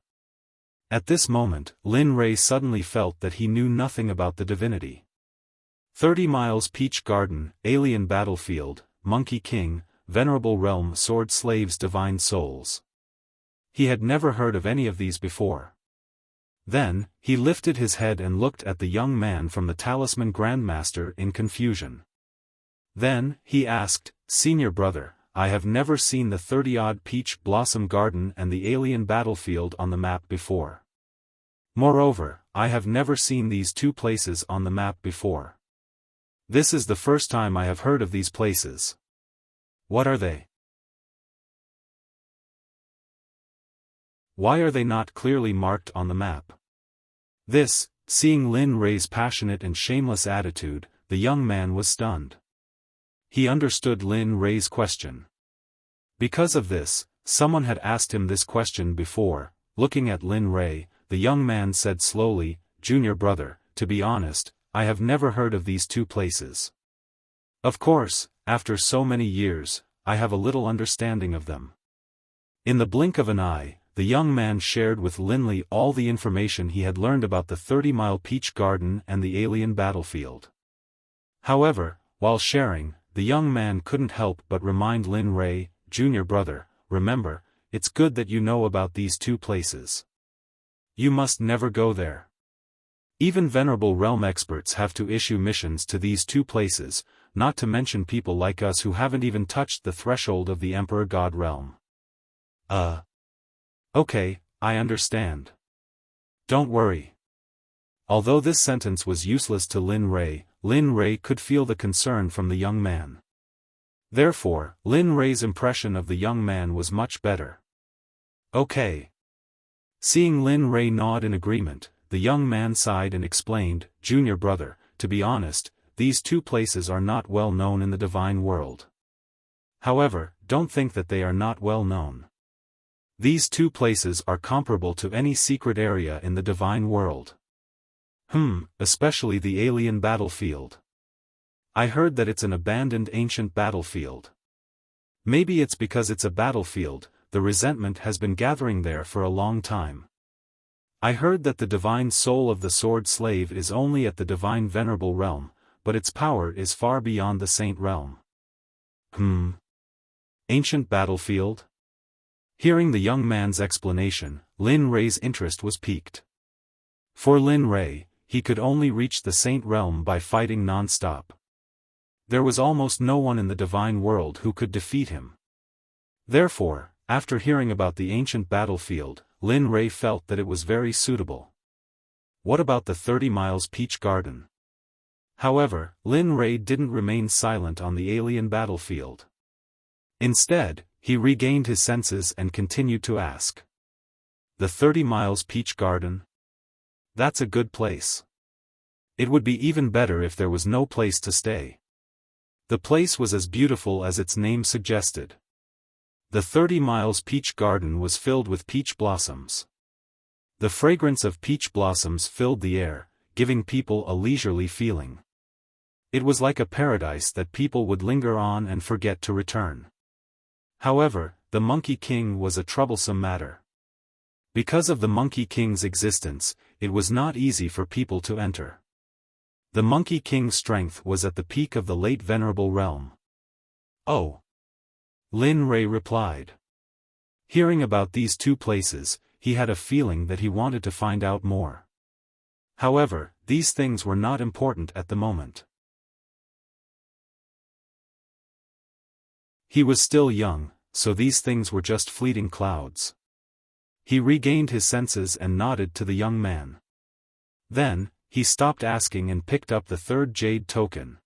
At this moment, Lin Rei suddenly felt that he knew nothing about the divinity. 30 miles Peach Garden, Alien Battlefield, Monkey King, Venerable Realm sword slaves divine souls. He had never heard of any of these before. Then, he lifted his head and looked at the young man from the Talisman Grandmaster in confusion. Then, he asked, "Senior brother, I have never seen the 30-odd Peach Blossom Garden and the Alien Battlefield on the map before. Moreover, I have never seen these 2 places on the map before. This is the first time I have heard of these places. What are they? Why are they not clearly marked on the map?" Seeing Lin Rei's passionate and shameless attitude, the young man was stunned. He understood Lin Rei's question. Because of this, someone had asked him this question before. Looking at Lin Rei, the young man said slowly, "Junior brother, to be honest, I have never heard of these 2 places. Of course, after so many years, I have a little understanding of them." In the blink of an eye, the young man shared with Linley all the information he had learned about the 30-mile Peach Garden and the Alien Battlefield. However, while sharing, the young man couldn't help but remind Lin Rei, "Junior brother, remember, it's good that you know about these 2 places. You must never go there. Even Venerable Realm experts have to issue missions to these 2 places, not to mention people like us who haven't even touched the threshold of the Emperor God realm." Okay, I understand. Don't worry. Although this sentence was useless to Lin Rei could feel the concern from the young man. Therefore, Lin Rei's impression of the young man was much better. Okay. Seeing Lin Rei nod in agreement, the young man sighed and explained, "Junior brother, to be honest, these 2 places are not well known in the divine world. However, don't think that they are not well known. These two places are comparable to any secret area in the divine world. Especially the alien battlefield. I heard that it's an abandoned ancient battlefield. Maybe it's because it's a battlefield, the resentment has been gathering there for a long time. I heard that the divine soul of the sword slave is only at the divine venerable realm, but its power is far beyond the saint realm. Ancient battlefield? Hearing the young man's explanation, Lin Rei's interest was piqued. For Lin Rei, he could only reach the saint realm by fighting non-stop. There was almost no one in the divine world who could defeat him. Therefore, after hearing about the ancient battlefield, Lin Rei felt that it was very suitable. What about the 30 miles peach garden? However, Lin Rei didn't remain silent on the alien battlefield. Instead, he regained his senses and continued to ask. The 30 miles peach garden? That's a good place. It would be even better if there was no place to stay. The place was as beautiful as its name suggested. The 30 miles peach garden was filled with peach blossoms. The fragrance of peach blossoms filled the air, giving people a leisurely feeling. It was like a paradise that people would linger on and forget to return. However, the Monkey King was a troublesome matter. Because of the Monkey King's existence, it was not easy for people to enter. The Monkey King's strength was at the peak of the late venerable realm. Oh! Lin Rei replied. Hearing about these two places, he had a feeling that he wanted to find out more. However, these things were not important at the moment. He was still young, so these things were just fleeting clouds. He regained his senses and nodded to the young man. Then, he stopped asking and picked up the third jade token.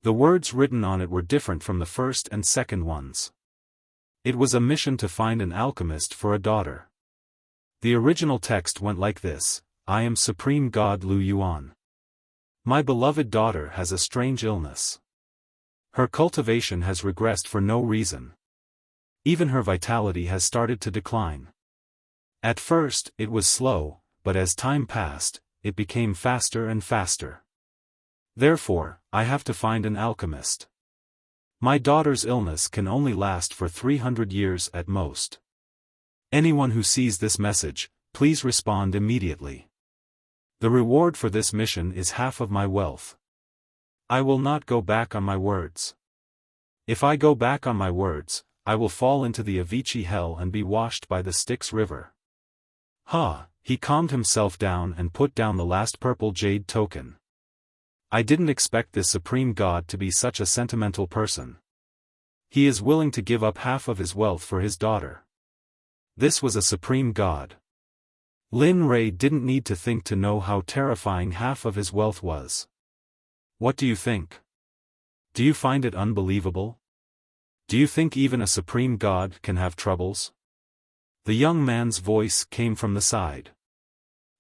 The words written on it were different from the first and second ones. It was a mission to find an alchemist for a daughter. The original text went like this: I am Supreme God Lu Yuan. My beloved daughter has a strange illness. Her cultivation has regressed for no reason. Even her vitality has started to decline. At first, it was slow, but as time passed, it became faster and faster. Therefore, I have to find an alchemist. My daughter's illness can only last for 300 years at most. Anyone who sees this message, please respond immediately. The reward for this mission is half of my wealth. I will not go back on my words. If I go back on my words, I will fall into the Avicii hell and be washed by the Styx river. He calmed himself down and put down the last purple jade token. I didn't expect this supreme god to be such a sentimental person. He is willing to give up half of his wealth for his daughter. This was a supreme god. Lin Rei didn't need to think to know how terrifying half of his wealth was. What do you think? Do you find it unbelievable? Do you think even a supreme god can have troubles? The young man's voice came from the side.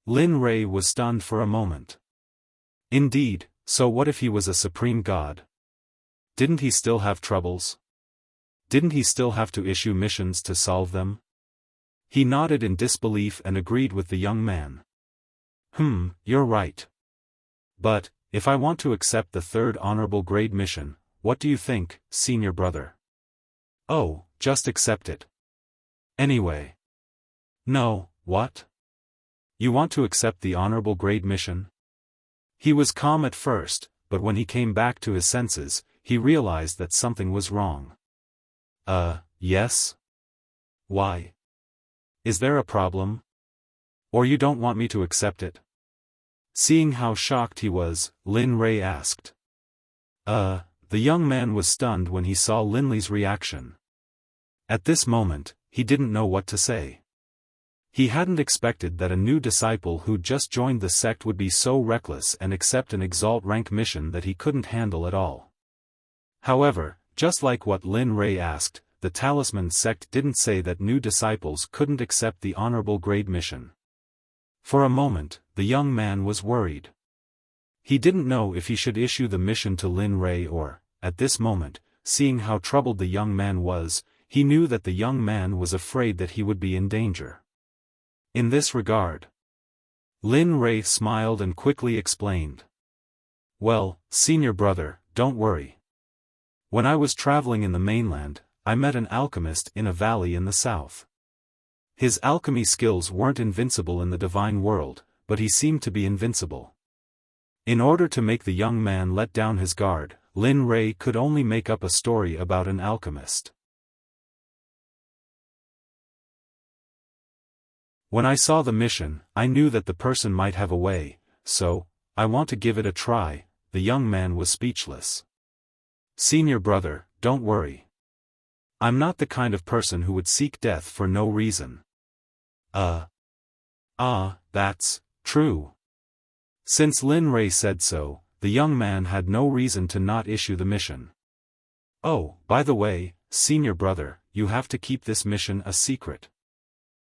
Lin Rei was stunned for a moment. Indeed, so what if he was a supreme god? Didn't he still have troubles? Didn't he still have to issue missions to solve them? He nodded in disbelief and agreed with the young man. You're right. But, if I want to accept the third honorable grade mission, what do you think, senior brother? Oh, just accept it. Anyway. No, what? You want to accept the honorable grade mission? He was calm at first, but when he came back to his senses, he realized that something was wrong. Yes? Why? Is there a problem? Or you don't want me to accept it? Seeing how shocked he was, Lin Rei asked. The young man was stunned when he saw Lin Li's reaction. At this moment, he didn't know what to say. He hadn't expected that a new disciple who'd just joined the sect would be so reckless and accept an exalt rank mission that he couldn't handle at all. However, just like what Lin Rei asked, the talisman sect didn't say that new disciples couldn't accept the honorable grade mission. For a moment, the young man was worried. He didn't know if he should issue the mission to Lin Rei or, at this moment, seeing how troubled the young man was, he knew that the young man was afraid that he would be in danger. In this regard, Lin Rei smiled and quickly explained. Well, senior brother, don't worry. When I was traveling in the mainland, I met an alchemist in a valley in the south. His alchemy skills weren't invincible in the divine world, but he seemed to be invincible. In order to make the young man let down his guard, Lin Rei could only make up a story about an alchemist. When I saw the mission, I knew that the person might have a way, so, I want to give it a try. The young man was speechless. Senior brother, don't worry. I'm not the kind of person who would seek death for no reason. That's true. Since Lin Rei said so, the young man had no reason to not issue the mission. Oh, by the way, senior brother, you have to keep this mission a secret.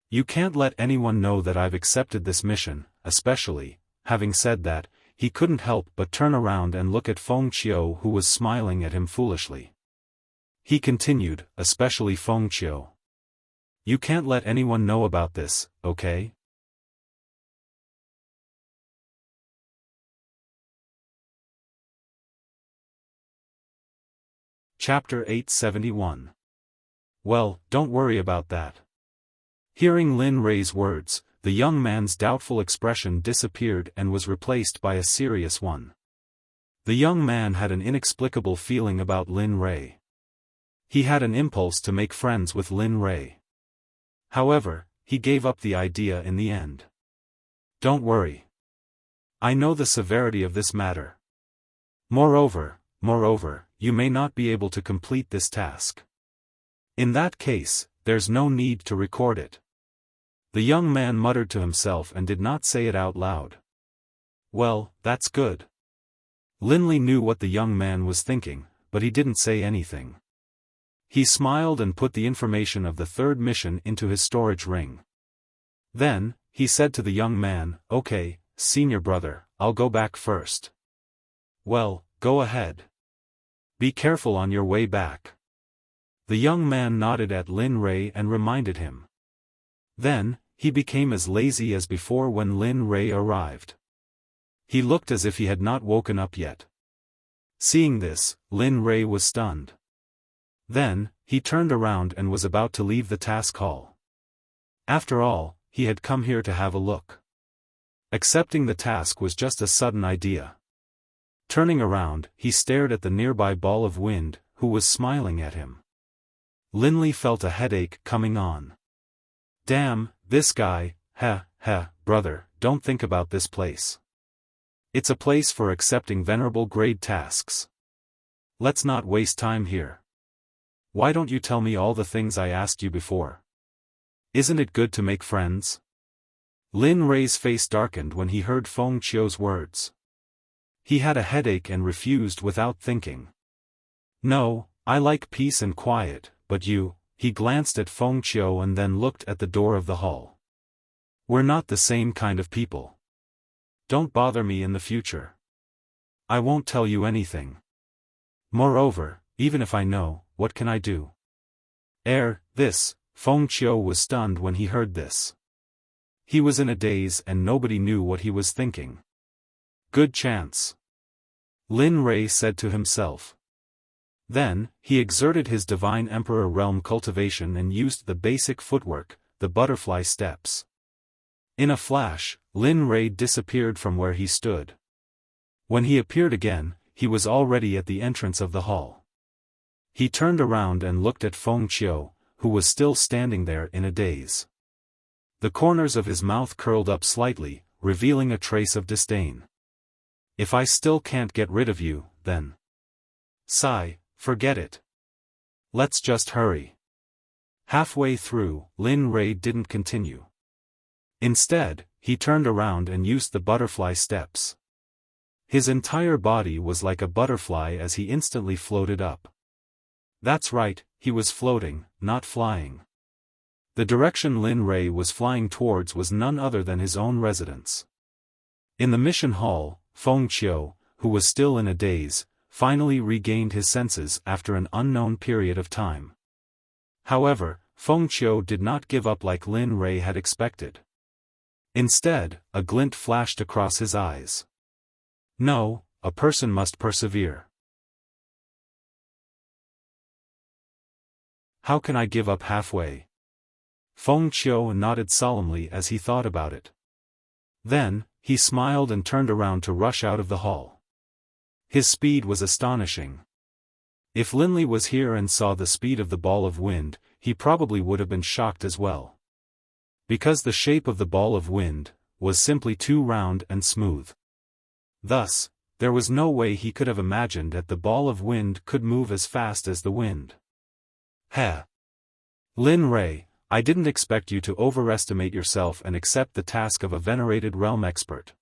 You can't let anyone know that I've accepted this mission, especially. Having said that, he couldn't help but turn around and look at Feng Qiu, who was smiling at him foolishly. He continued, especially Feng Qiu. You can't let anyone know about this, okay? Chapter 871. Well, don't worry about that. Hearing Lin Rei's words, the young man's doubtful expression disappeared and was replaced by a serious one. The young man had an inexplicable feeling about Lin Rei. He had an impulse to make friends with Lin Rei. However, he gave up the idea in the end. Don't worry. I know the severity of this matter. Moreover, you may not be able to complete this task. In that case, there's no need to record it. The young man muttered to himself and did not say it out loud. Well, that's good. Linley knew what the young man was thinking, but he didn't say anything. He smiled and put the information of the third mission into his storage ring. Then, he said to the young man, Okay, senior brother, I'll go back first. Well, go ahead. Be careful on your way back. The young man nodded at Lin Rei and reminded him. Then, he became as lazy as before when Lin Rei arrived. He looked as if he had not woken up yet. Seeing this, Lin Rei was stunned. Then, he turned around and was about to leave the task hall. After all, he had come here to have a look. Accepting the task was just a sudden idea. Turning around, he stared at the nearby ball of wind, who was smiling at him. Linley felt a headache coming on. Damn, this guy, brother, don't think about this place. It's a place for accepting venerable grade tasks. Let's not waste time here. Why don't you tell me all the things I asked you before? Isn't it good to make friends? Lin Rei's face darkened when he heard Feng Qiu's words. He had a headache and refused without thinking. No, I like peace and quiet, but you. He glanced at Feng Qiu and then looked at the door of the hall. We're not the same kind of people. Don't bother me in the future. I won't tell you anything. Moreover, even if I know, what can I do? This, Feng Qiu was stunned when he heard this. He was in a daze and nobody knew what he was thinking. Good chance. Lin Rei said to himself. Then, he exerted his Divine Emperor realm cultivation and used the basic footwork, the butterfly steps. In a flash, Lin Rei disappeared from where he stood. When he appeared again, he was already at the entrance of the hall. He turned around and looked at Feng Qiu, who was still standing there in a daze. The corners of his mouth curled up slightly, revealing a trace of disdain. If I still can't get rid of you, then. Sigh. Forget it. Let's just hurry. Halfway through, Lin Rei didn't continue. Instead, he turned around and used the butterfly steps. His entire body was like a butterfly as he instantly floated up. That's right, he was floating, not flying. The direction Lin Rei was flying towards was none other than his own residence. In the mission hall, Feng Qiu, who was still in a daze, finally regained his senses after an unknown period of time. However, Feng Qiu did not give up like Lin Rei had expected. Instead, a glint flashed across his eyes. No, a person must persevere. How can I give up halfway? Feng Qiu nodded solemnly as he thought about it. Then, he smiled and turned around to rush out of the hall. His speed was astonishing. If Linley was here and saw the speed of the ball of wind, he probably would have been shocked as well. Because the shape of the ball of wind was simply too round and smooth. Thus, there was no way he could have imagined that the ball of wind could move as fast as the wind. Heh! Lin Rei, I didn't expect you to overestimate yourself and accept the task of a venerated realm expert.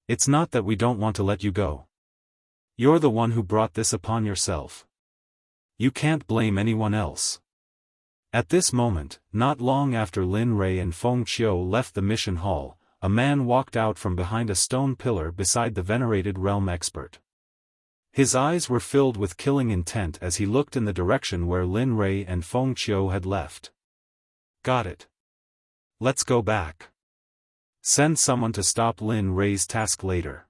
It's not that we don't want to let you go. You're the one who brought this upon yourself. You can't blame anyone else. At this moment, not long after Lin Rei and Feng Qiu left the mission hall, a man walked out from behind a stone pillar beside the venerated realm expert. His eyes were filled with killing intent as he looked in the direction where Lin Rei and Feng Qiu had left. Got it. Let's go back. Send someone to stop Lin Rei's task later.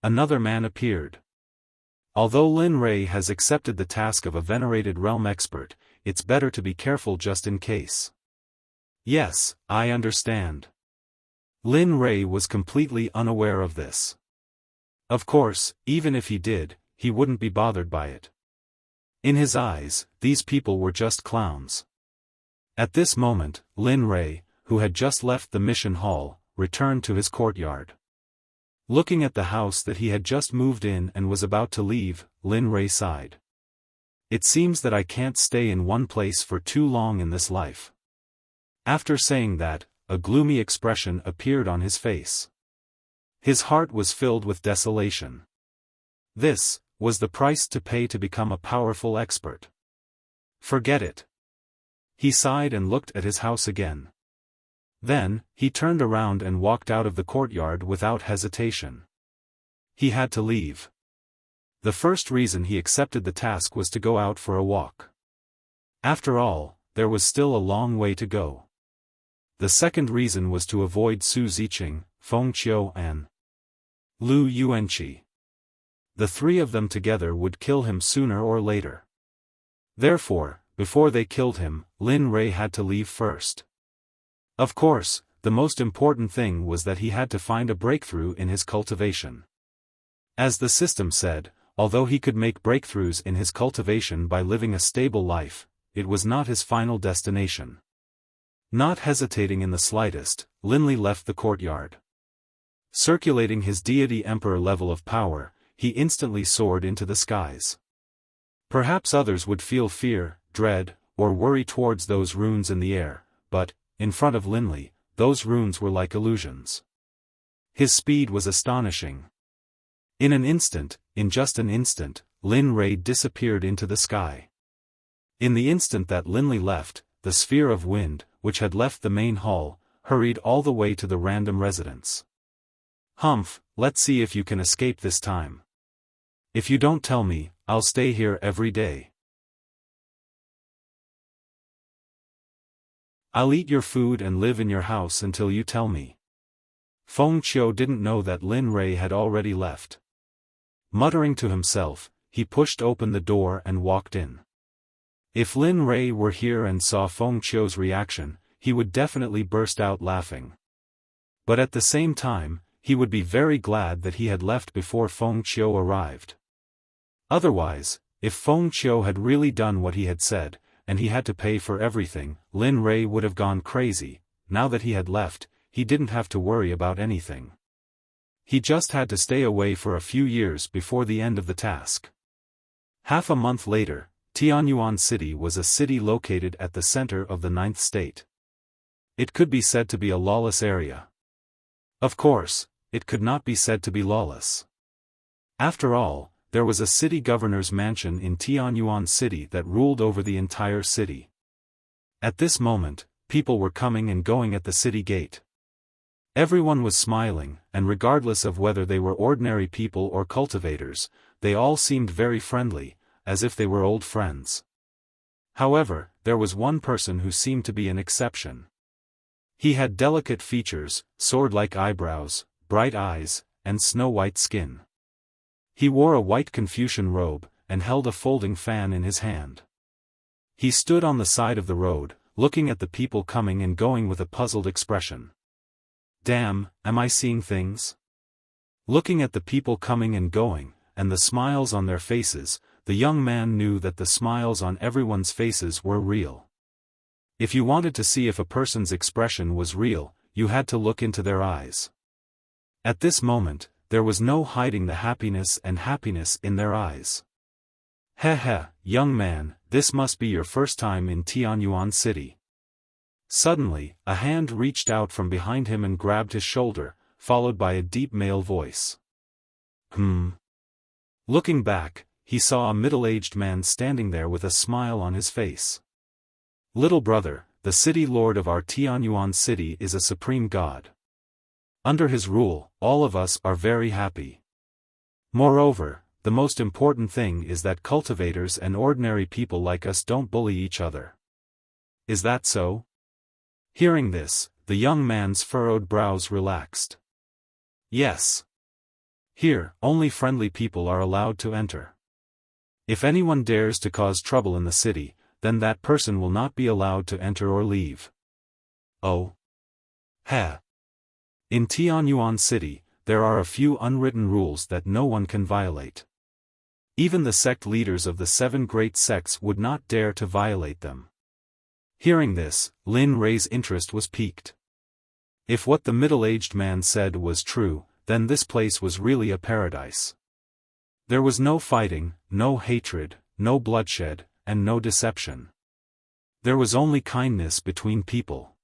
Another man appeared. Although Lin Rei has accepted the task of a venerated realm expert, it's better to be careful just in case. Yes, I understand. Lin Rei was completely unaware of this. Of course, even if he did, he wouldn't be bothered by it. In his eyes, these people were just clowns. At this moment, Lin Rei, who had just left the mission hall, returned to his courtyard. Looking at the house that he had just moved in and was about to leave, Lin Rei sighed. It seems that I can't stay in one place for too long in this life. After saying that, a gloomy expression appeared on his face. His heart was filled with desolation. This was the price to pay to become a powerful expert. Forget it. He sighed and looked at his house again. Then, he turned around and walked out of the courtyard without hesitation. He had to leave. The first reason he accepted the task was to go out for a walk. After all, there was still a long way to go. The second reason was to avoid Su Ziqing, Feng Qiu and Lu Yuanqi. The three of them together would kill him sooner or later. Therefore, before they killed him, Lin Rei had to leave first. Of course, the most important thing was that he had to find a breakthrough in his cultivation. As the system said, although he could make breakthroughs in his cultivation by living a stable life, it was not his final destination. Not hesitating in the slightest, Linley left the courtyard. Circulating his deity emperor level of power, he instantly soared into the skies. Perhaps others would feel fear, dread, or worry towards those runes in the air, but, in front of Linley, those runes were like illusions. His speed was astonishing. In just an instant, Lin Rei disappeared into the sky. In the instant that Linley left, the sphere of wind, which had left the main hall, hurried all the way to the random residence. Humph, let's see if you can escape this time. If you don't tell me, I'll stay here every day. I'll eat your food and live in your house until you tell me. Feng Qiu didn't know that Lin Rei had already left. Muttering to himself, he pushed open the door and walked in. If Lin Rei were here and saw Feng Qiu's reaction, he would definitely burst out laughing. But at the same time, he would be very glad that he had left before Feng Qiu arrived. Otherwise, if Feng Qiu had really done what he had said, and he had to pay for everything, Lin Rei would have gone crazy. Now that he had left, he didn't have to worry about anything. He just had to stay away for a few years before the end of the task. Half a month later, Tianyuan City was a city located at the center of the 9th state. It could be said to be a lawless area. Of course, it could not be said to be lawless. After all, there was a city governor's mansion in Tianyuan City that ruled over the entire city. At this moment, people were coming and going at the city gate. Everyone was smiling, and regardless of whether they were ordinary people or cultivators, they all seemed very friendly, as if they were old friends. However, there was one person who seemed to be an exception. He had delicate features, sword-like eyebrows, bright eyes, and snow-white skin. He wore a white Confucian robe, and held a folding fan in his hand. He stood on the side of the road, looking at the people coming and going with a puzzled expression. Damn, am I seeing things? Looking at the people coming and going, and the smiles on their faces, the young man knew that the smiles on everyone's faces were real. If you wanted to see if a person's expression was real, you had to look into their eyes. At this moment, there was no hiding the happiness in their eyes. Heh, young man, this must be your first time in Tianyuan City. Suddenly, a hand reached out from behind him and grabbed his shoulder, followed by a deep male voice. Looking back, he saw a middle-aged man standing there with a smile on his face. Little brother, the city lord of our Tianyuan city is a supreme god. Under his rule, all of us are very happy. Moreover, the most important thing is that cultivators and ordinary people like us don't bully each other. Is that so? Hearing this, the young man's furrowed brows relaxed. Yes. Here, only friendly people are allowed to enter. If anyone dares to cause trouble in the city, then that person will not be allowed to enter or leave. Oh. Heh. In Tianyuan City, there are a few unwritten rules that no one can violate. Even the sect leaders of the 7 great sects would not dare to violate them. Hearing this, Lin Rei's interest was piqued. If what the middle-aged man said was true, then this place was really a paradise. There was no fighting, no hatred, no bloodshed, and no deception. There was only kindness between people.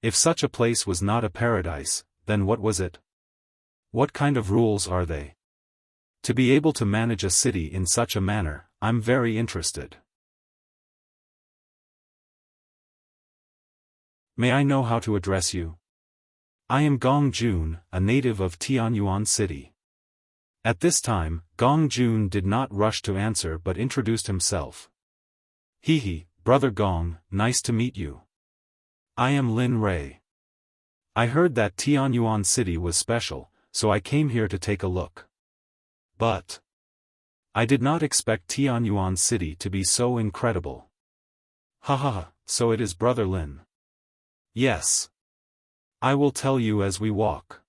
If such a place was not a paradise, then what was it? What kind of rules are they? To be able to manage a city in such a manner, I'm very interested. May I know how to address you? I am Gong Jun, a native of Tianyuan City. At this time, Gong Jun did not rush to answer but introduced himself. Hehe, brother Gong, nice to meet you. I am Lin Rei. I heard that Tianyuan City was special, so I came here to take a look. But I did not expect Tianyuan City to be so incredible. Haha, so it is brother Lin. Yes. I will tell you as we walk.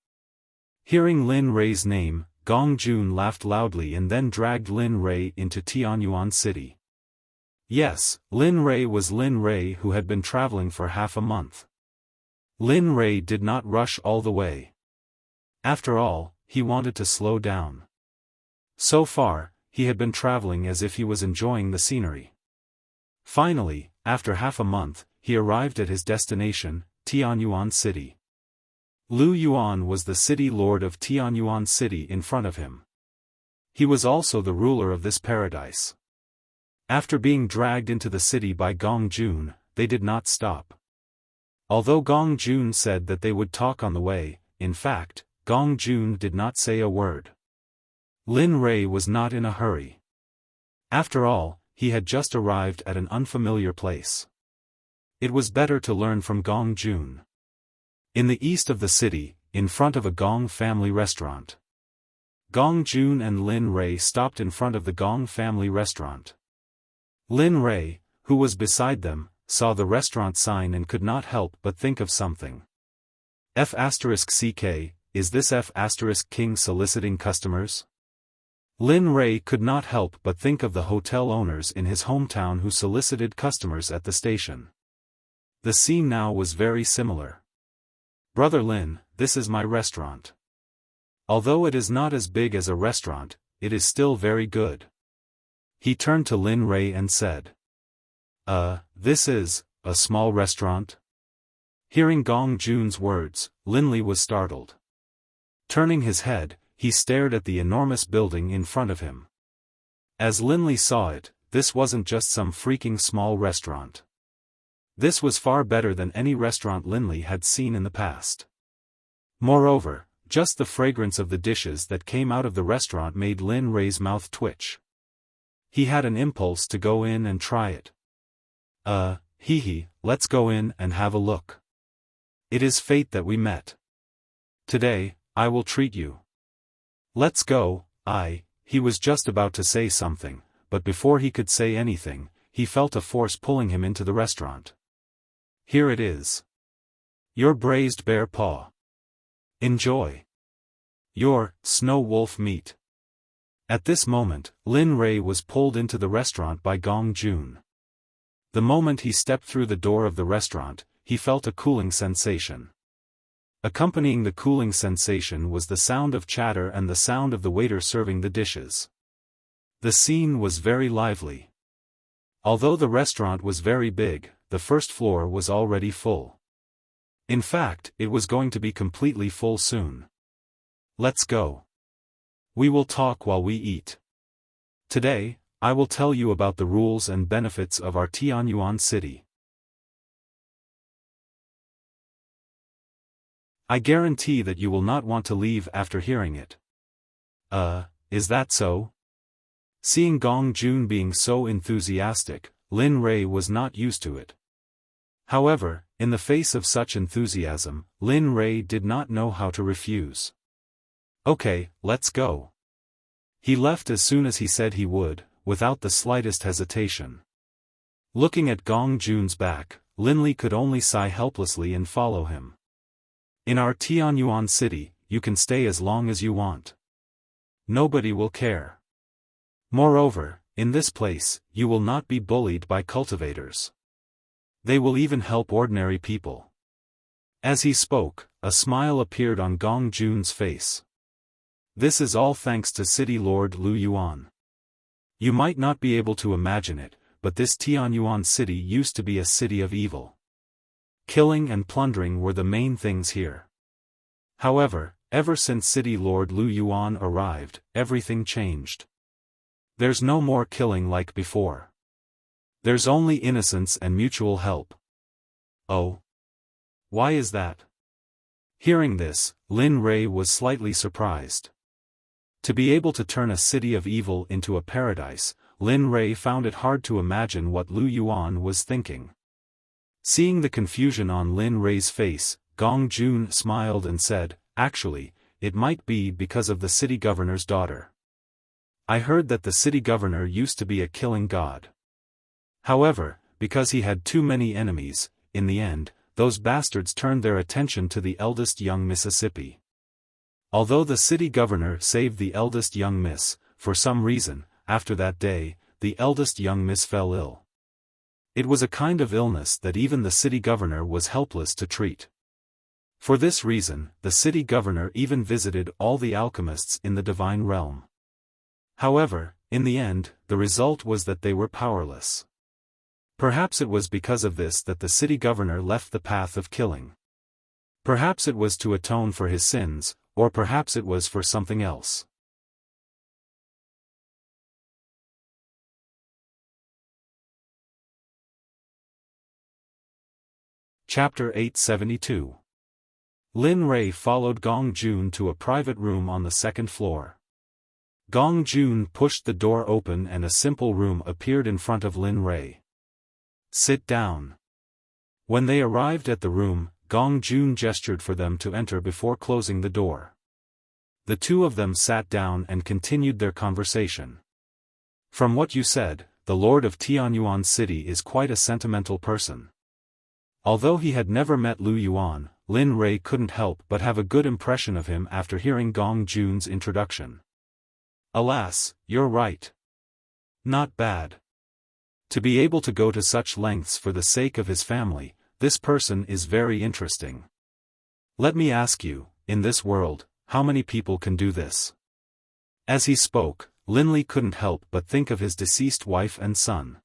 Hearing Lin Rei's name, Gong Jun laughed loudly and then dragged Lin Rei into Tianyuan City. Yes, Lin Rei was Lin Rei who had been traveling for half a month. Lin Rei did not rush all the way. After all, he wanted to slow down. So far, he had been traveling as if he was enjoying the scenery. Finally, after half a month, he arrived at his destination, Tianyuan City. Lu Yuan was the city lord of Tianyuan City in front of him. He was also the ruler of this paradise. After being dragged into the city by Gong Jun, they did not stop. Although Gong Jun said that they would talk on the way, in fact, Gong Jun did not say a word. Lin Rei was not in a hurry. After all, he had just arrived at an unfamiliar place. It was better to learn from Gong Jun. In the east of the city, in front of a Gong family restaurant. Gong Jun and Lin Rei stopped in front of the Gong family restaurant. Lin Rei, who was beside them, saw the restaurant sign and could not help but think of something. F***CK, is this F***King soliciting customers? Lin Rei could not help but think of the hotel owners in his hometown who solicited customers at the station. The scene now was very similar. Brother Lin, this is my restaurant. Although it is not as big as a restaurant, it is still very good. He turned to Lin Rei and said. This is a small restaurant? Hearing Gong Jun's words, Lin Li was startled. Turning his head, he stared at the enormous building in front of him. As Lin Li saw it, this wasn't just some freaking small restaurant. This was far better than any restaurant Lin Li had seen in the past. Moreover, just the fragrance of the dishes that came out of the restaurant made Lin Rei's mouth twitch. He had an impulse to go in and try it. Let's go in and have a look. It is fate that we met. Today, I will treat you. Let's go. He was just about to say something, but before he could say anything, he felt a force pulling him into the restaurant. Here it is. Your braised bear paw. Enjoy. Your snow wolf meat. At this moment, Lin Rei was pulled into the restaurant by Gong Jun. The moment he stepped through the door of the restaurant, he felt a cooling sensation. Accompanying the cooling sensation was the sound of chatter and the sound of the waiter serving the dishes. The scene was very lively. Although the restaurant was very big, the first floor was already full. In fact, it was going to be completely full soon. Let's go. We will talk while we eat. Today, I will tell you about the rules and benefits of our Tianyuan city. I guarantee that you will not want to leave after hearing it. Is that so? Seeing Gong Jun being so enthusiastic, Lin Rei was not used to it. However, in the face of such enthusiasm, Lin Rei did not know how to refuse. Okay, let's go. He left as soon as he said he would, without the slightest hesitation. Looking at Gong Jun's back, Linli could only sigh helplessly and follow him. In our Tianyuan city, you can stay as long as you want. Nobody will care. Moreover, in this place, you will not be bullied by cultivators. They will even help ordinary people. As he spoke, a smile appeared on Gong Jun's face. This is all thanks to City Lord Lu Yuan. You might not be able to imagine it, but this Tianyuan city used to be a city of evil. Killing and plundering were the main things here. However, ever since City Lord Lu Yuan arrived, everything changed. There's no more killing like before. There's only innocence and mutual help. Oh. Why is that? Hearing this, Lin Rei was slightly surprised. To be able to turn a city of evil into a paradise, Lin Rei found it hard to imagine what Lu Yuan was thinking. Seeing the confusion on Lin Rei's face, Gong Jun smiled and said, "Actually, it might be because of the city governor's daughter. I heard that the city governor used to be a killing god. However, because he had too many enemies, in the end, those bastards turned their attention to the eldest young Mississippi. Although the city governor saved the eldest young miss, for some reason, after that day, the eldest young miss fell ill. It was a kind of illness that even the city governor was helpless to treat. For this reason, the city governor even visited all the alchemists in the divine realm. However, in the end, the result was that they were powerless. Perhaps it was because of this that the city governor left the path of killing. Perhaps it was to atone for his sins, or perhaps it was for something else. Chapter 872. Lin Rei followed Gong Jun to a private room on the second floor. Gong Jun pushed the door open and a simple room appeared in front of Lin Rei. Sit down. When they arrived at the room, Gong Jun gestured for them to enter before closing the door. The two of them sat down and continued their conversation. From what you said, the Lord of Tianyuan City is quite a sentimental person. Although he had never met Lu Yuan, Lin Rei couldn't help but have a good impression of him after hearing Gong Jun's introduction. Alas, you're right. Not bad. To be able to go to such lengths for the sake of his family, this person is very interesting. Let me ask you, in this world, how many people can do this? As he spoke, Linli couldn't help but think of his deceased wife and son.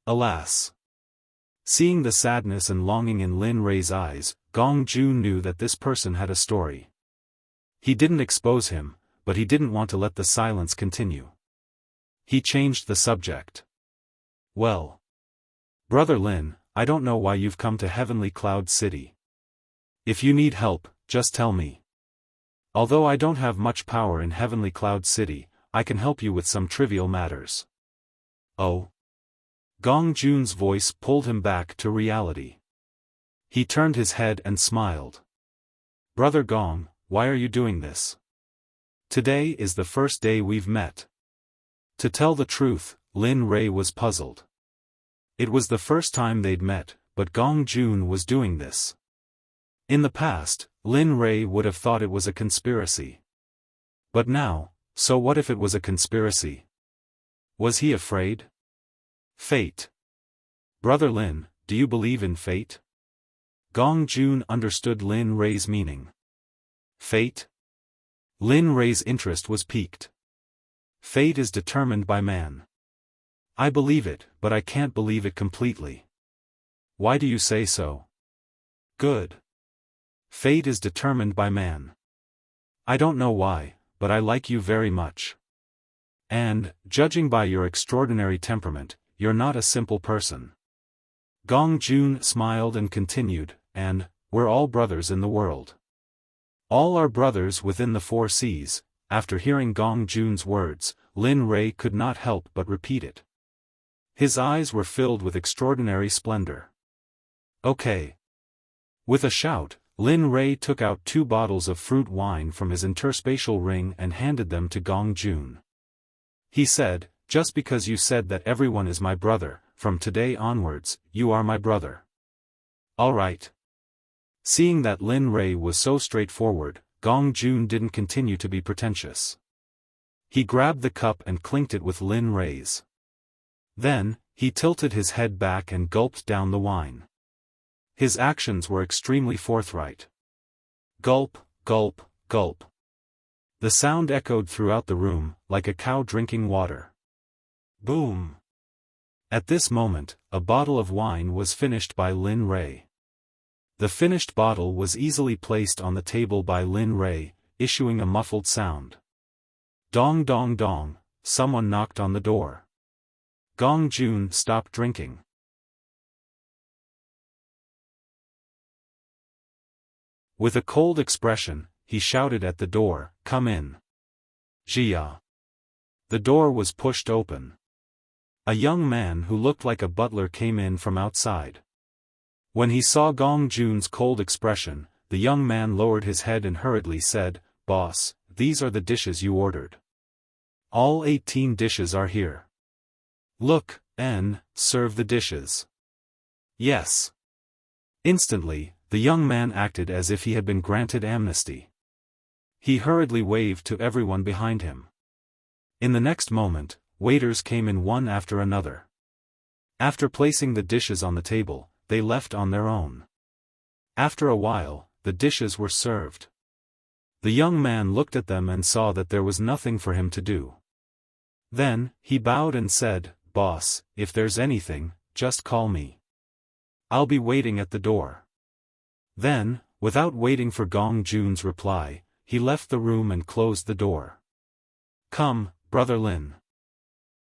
Alas. Seeing the sadness and longing in Lin Rei's eyes, Gong Jun knew that this person had a story. He didn't expose him, but he didn't want to let the silence continue. He changed the subject. Well. Brother Lin, I don't know why you've come to Heavenly Cloud City. If you need help, just tell me. Although I don't have much power in Heavenly Cloud City, I can help you with some trivial matters. Oh? Gong Jun's voice pulled him back to reality. He turned his head and smiled. Brother Gong, why are you doing this? Today is the first day we've met. To tell the truth, Lin Rei was puzzled. It was the first time they'd met, but Gong Jun was doing this. In the past, Lin Rei would have thought it was a conspiracy. But now, so what if it was a conspiracy? Was he afraid? Fate. Brother Lin, do you believe in fate? Gong Jun understood Lin Rei's meaning. Fate? Lin Rei's interest was piqued. Fate is determined by man. I believe it, but I can't believe it completely. Why do you say so? Good. Fate is determined by man. I don't know why, but I like you very much. And, judging by your extraordinary temperament, you're not a simple person. Gong Jun smiled and continued, and, we're all brothers in the world. All are brothers within the 4 seas. After hearing Gong Jun's words, Lin Rei could not help but repeat it. His eyes were filled with extraordinary splendor. Okay. With a shout, Lin Rei took out 2 bottles of fruit wine from his interspatial ring and handed them to Gong Jun. He said, just because you said that everyone is my brother, from today onwards, you are my brother. All right. Seeing that Lin Rei was so straightforward, Gong Jun didn't continue to be pretentious. He grabbed the cup and clinked it with Lin Rei's. Then, he tilted his head back and gulped down the wine. His actions were extremely forthright. Gulp, gulp, gulp. The sound echoed throughout the room, like a cow drinking water. Boom! At this moment, a bottle of wine was finished by Lin Rei. The finished bottle was easily placed on the table by Lin Rei, issuing a muffled sound. Dong dong dong, someone knocked on the door. Gong Jun stopped drinking. With a cold expression, he shouted at the door, "Come in." Jia. The door was pushed open. A young man who looked like a butler came in from outside. When he saw Gong Jun's cold expression, the young man lowered his head and hurriedly said, "Boss, these are the dishes you ordered. All 18 dishes are here. Look, and serve the dishes." Yes. Instantly, the young man acted as if he had been granted amnesty. He hurriedly waved to everyone behind him. In the next moment, waiters came in one after another. After placing the dishes on the table, they left on their own. After a while, the dishes were served. The young man looked at them and saw that there was nothing for him to do. Then, he bowed and said, "Boss, if there's anything, just call me. I'll be waiting at the door." Then, without waiting for Gong Jun's reply, he left the room and closed the door. "Come, Brother Lin.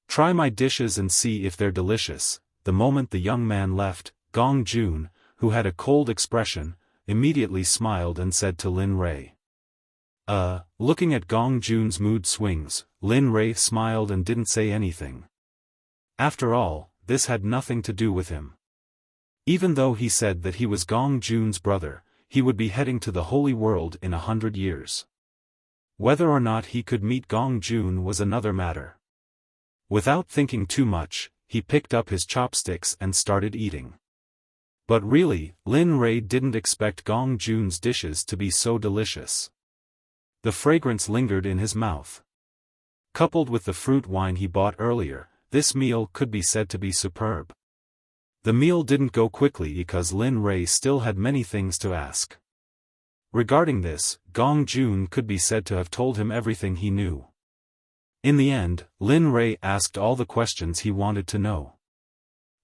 Try my dishes and see if they're delicious." The moment the young man left, Gong Jun, who had a cold expression, immediately smiled and said to Lin Rei. Looking at Gong Jun's mood swings, Lin Rei smiled and didn't say anything. After all, this had nothing to do with him. Even though he said that he was Gong Jun's brother, he would be heading to the Holy World in 100 years. Whether or not he could meet Gong Jun was another matter. Without thinking too much, he picked up his chopsticks and started eating. But really, Lin Rei didn't expect Gong Jun's dishes to be so delicious. The fragrance lingered in his mouth. Coupled with the fruit wine he bought earlier, this meal could be said to be superb. The meal didn't go quickly because Lin Rei still had many things to ask. Regarding this, Gong Jun could be said to have told him everything he knew. In the end, Lin Rei asked all the questions he wanted to know.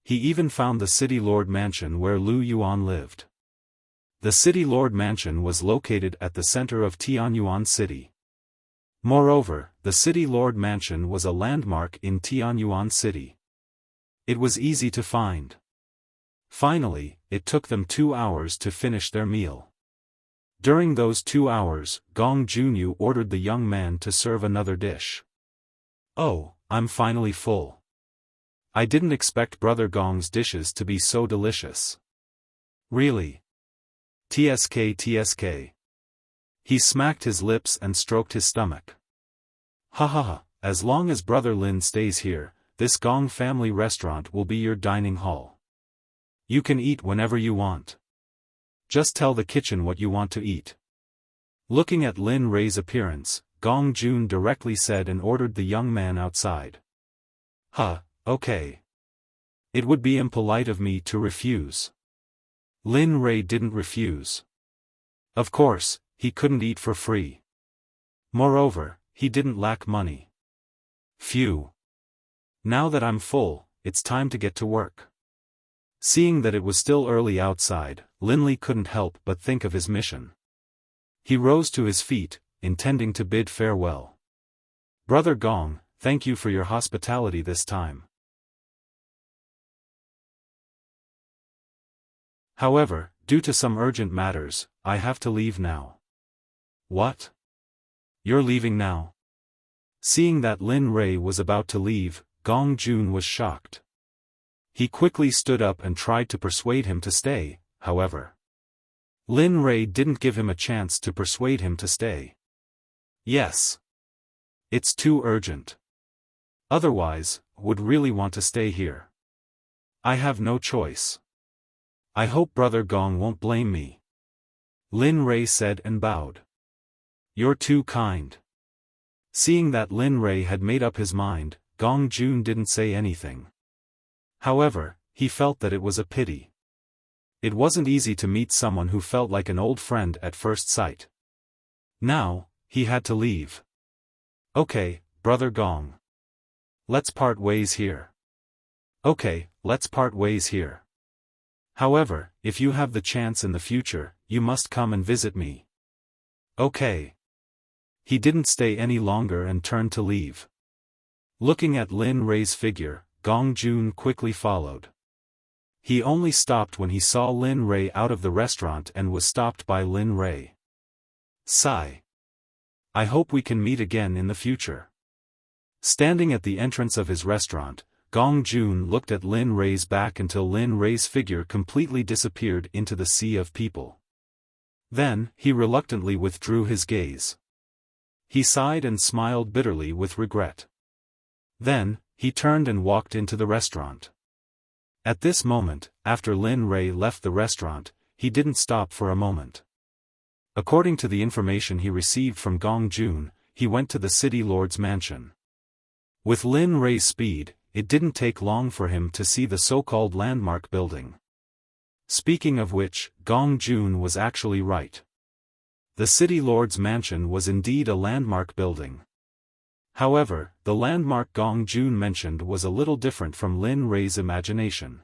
He even found the City Lord Mansion where Lu Yuan lived. The City Lord Mansion was located at the center of Tianyuan City. Moreover, the City Lord Mansion was a landmark in Tianyuan City. It was easy to find. Finally, it took them 2 hours to finish their meal. During those 2 hours, Gong Junyu ordered the young man to serve another dish. "Oh, I'm finally full. I didn't expect Brother Gong's dishes to be so delicious. Really? TSK TSK. He smacked his lips and stroked his stomach. Ha ha ha, as long as Brother Lin stays here, this Gong family restaurant will be your dining hall. You can eat whenever you want. Just tell the kitchen what you want to eat." Looking at Lin Rei's appearance, Gong Jun directly said and ordered the young man outside. "Huh, okay. It would be impolite of me to refuse." Lin Rei didn't refuse. Of course, he couldn't eat for free. Moreover, he didn't lack money. Phew. Now that I'm full, it's time to get to work. Seeing that it was still early outside, Lin Li couldn't help but think of his mission. He rose to his feet, intending to bid farewell. "Brother Gong, thank you for your hospitality this time. However, due to some urgent matters, I have to leave now." "What? You're leaving now?" Seeing that Lin Rei was about to leave, Gong Jun was shocked. He quickly stood up and tried to persuade him to stay, however. Lin Rei didn't give him a chance to persuade him to stay. "Yes. It's too urgent. Otherwise, would really want to stay here. I have no choice. I hope Brother Gong won't blame me." Lin Rei said and bowed. "You're too kind." Seeing that Lin Rei had made up his mind, Gong Jun didn't say anything. However, he felt that it was a pity. It wasn't easy to meet someone who felt like an old friend at first sight. Now, he had to leave. "Okay, Brother Gong. Let's part ways here." "Okay, let's part ways here. However, if you have the chance in the future, you must come and visit me." "Okay." He didn't stay any longer and turned to leave. Looking at Lin Rei's figure, Gong Jun quickly followed. He only stopped when he saw Lin Rei out of the restaurant and was stopped by Lin Rei. Sigh. "I hope we can meet again in the future." Standing at the entrance of his restaurant, Gong Jun looked at Lin Rei's back until Lin Rei's figure completely disappeared into the sea of people. Then, he reluctantly withdrew his gaze. He sighed and smiled bitterly with regret. Then, he turned and walked into the restaurant. At this moment, after Lin Rei left the restaurant, he didn't stop for a moment. According to the information he received from Gong Jun, he went to the city lord's mansion. With Lin Rei's speed, it didn't take long for him to see the so-called landmark building. Speaking of which, Gong Jun was actually right. The city lord's mansion was indeed a landmark building. However, the landmark Gong Jun mentioned was a little different from Lin Rei's imagination.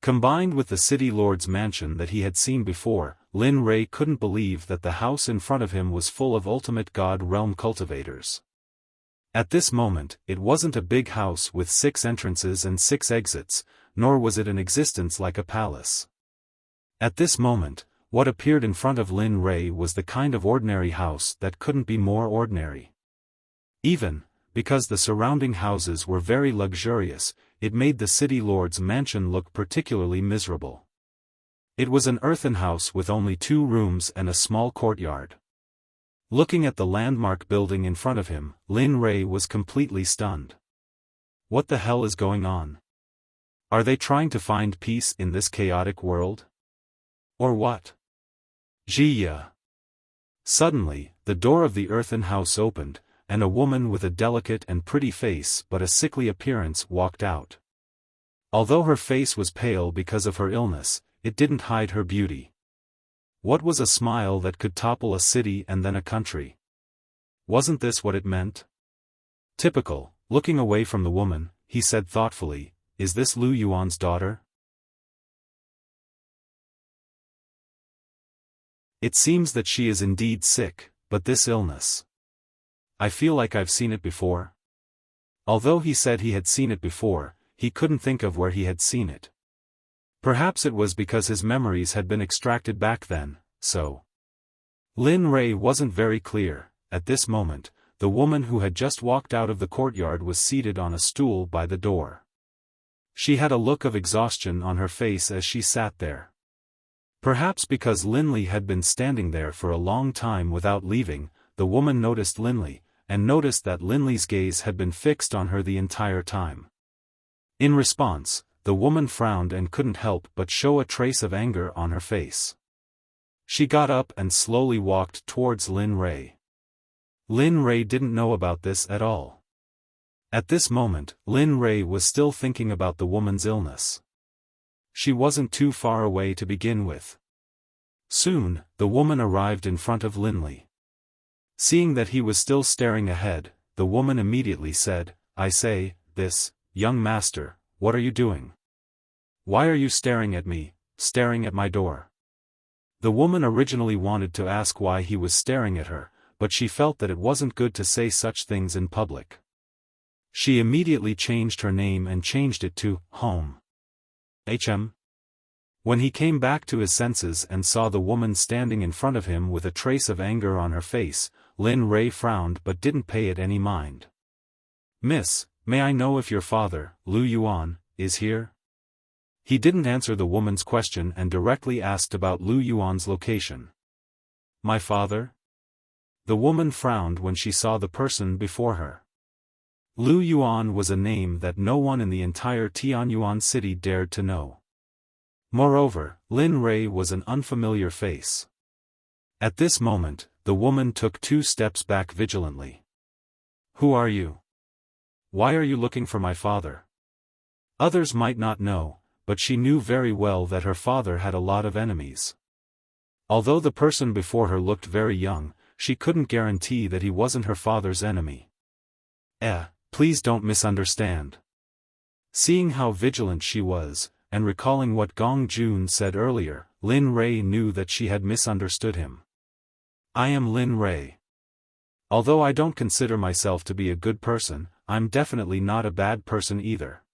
Combined with the city lord's mansion that he had seen before, Lin Rei couldn't believe that the house in front of him was full of ultimate god realm cultivators. At this moment, it wasn't a big house with 6 entrances and 6 exits, nor was it in existence like a palace. At this moment, what appeared in front of Lin Rei was the kind of ordinary house that couldn't be more ordinary. Even, because the surrounding houses were very luxurious, it made the city lord's mansion look particularly miserable. It was an earthen house with only 2 rooms and a small courtyard. Looking at the landmark building in front of him, Lin Rei was completely stunned. What the hell is going on? Are they trying to find peace in this chaotic world? Or what? Jia. Suddenly, the door of the earthen house opened, and a woman with a delicate and pretty face but a sickly appearance walked out. Although her face was pale because of her illness, it didn't hide her beauty. What was a smile that could topple a city and then a country? Wasn't this what it meant? Typical. Looking away from the woman, he said thoughtfully, "Is this Lu Yuan's daughter?" It seems that she is indeed sick, but this illness. I feel like I've seen it before. Although he said he had seen it before, he couldn't think of where he had seen it. Perhaps it was because his memories had been extracted back then, so. Lin Rei wasn't very clear. At this moment, the woman who had just walked out of the courtyard was seated on a stool by the door. She had a look of exhaustion on her face as she sat there. Perhaps because Linley had been standing there for a long time without leaving, the woman noticed Linley, and noticed that Linley's gaze had been fixed on her the entire time. In response, the woman frowned and couldn't help but show a trace of anger on her face. She got up and slowly walked towards Lin Rei. Lin Rei didn't know about this at all. At this moment, Lin Rei was still thinking about the woman's illness. She wasn't too far away to begin with. Soon, the woman arrived in front of Linley. Seeing that he was still staring ahead, the woman immediately said, "I say, young master, what are you doing? Why are you staring at me, staring at my door?" The woman originally wanted to ask why he was staring at her, but she felt that it wasn't good to say such things in public. She immediately changed her name and changed it to Home. When he came back to his senses and saw the woman standing in front of him with a trace of anger on her face, Lin Rei frowned but didn't pay it any mind. "Miss, may I know if your father, Lu Yuan, is here?" He didn't answer the woman's question and directly asked about Lu Yuan's location. "My father?" The woman frowned when she saw the person before her. Lu Yuan was a name that no one in the entire Tianyuan city dared to know. Moreover, Lin Rei was an unfamiliar face. At this moment, the woman took 2 steps back vigilantly. "Who are you? Why are you looking for my father?" Others might not know, but she knew very well that her father had a lot of enemies. Although the person before her looked very young, she couldn't guarantee that he wasn't her father's enemy. Please don't misunderstand." Seeing how vigilant she was, and recalling what Gong Jun said earlier, Lin Rei knew that she had misunderstood him. "I am Lin Rei. Although I don't consider myself to be a good person, I'm definitely not a bad person either.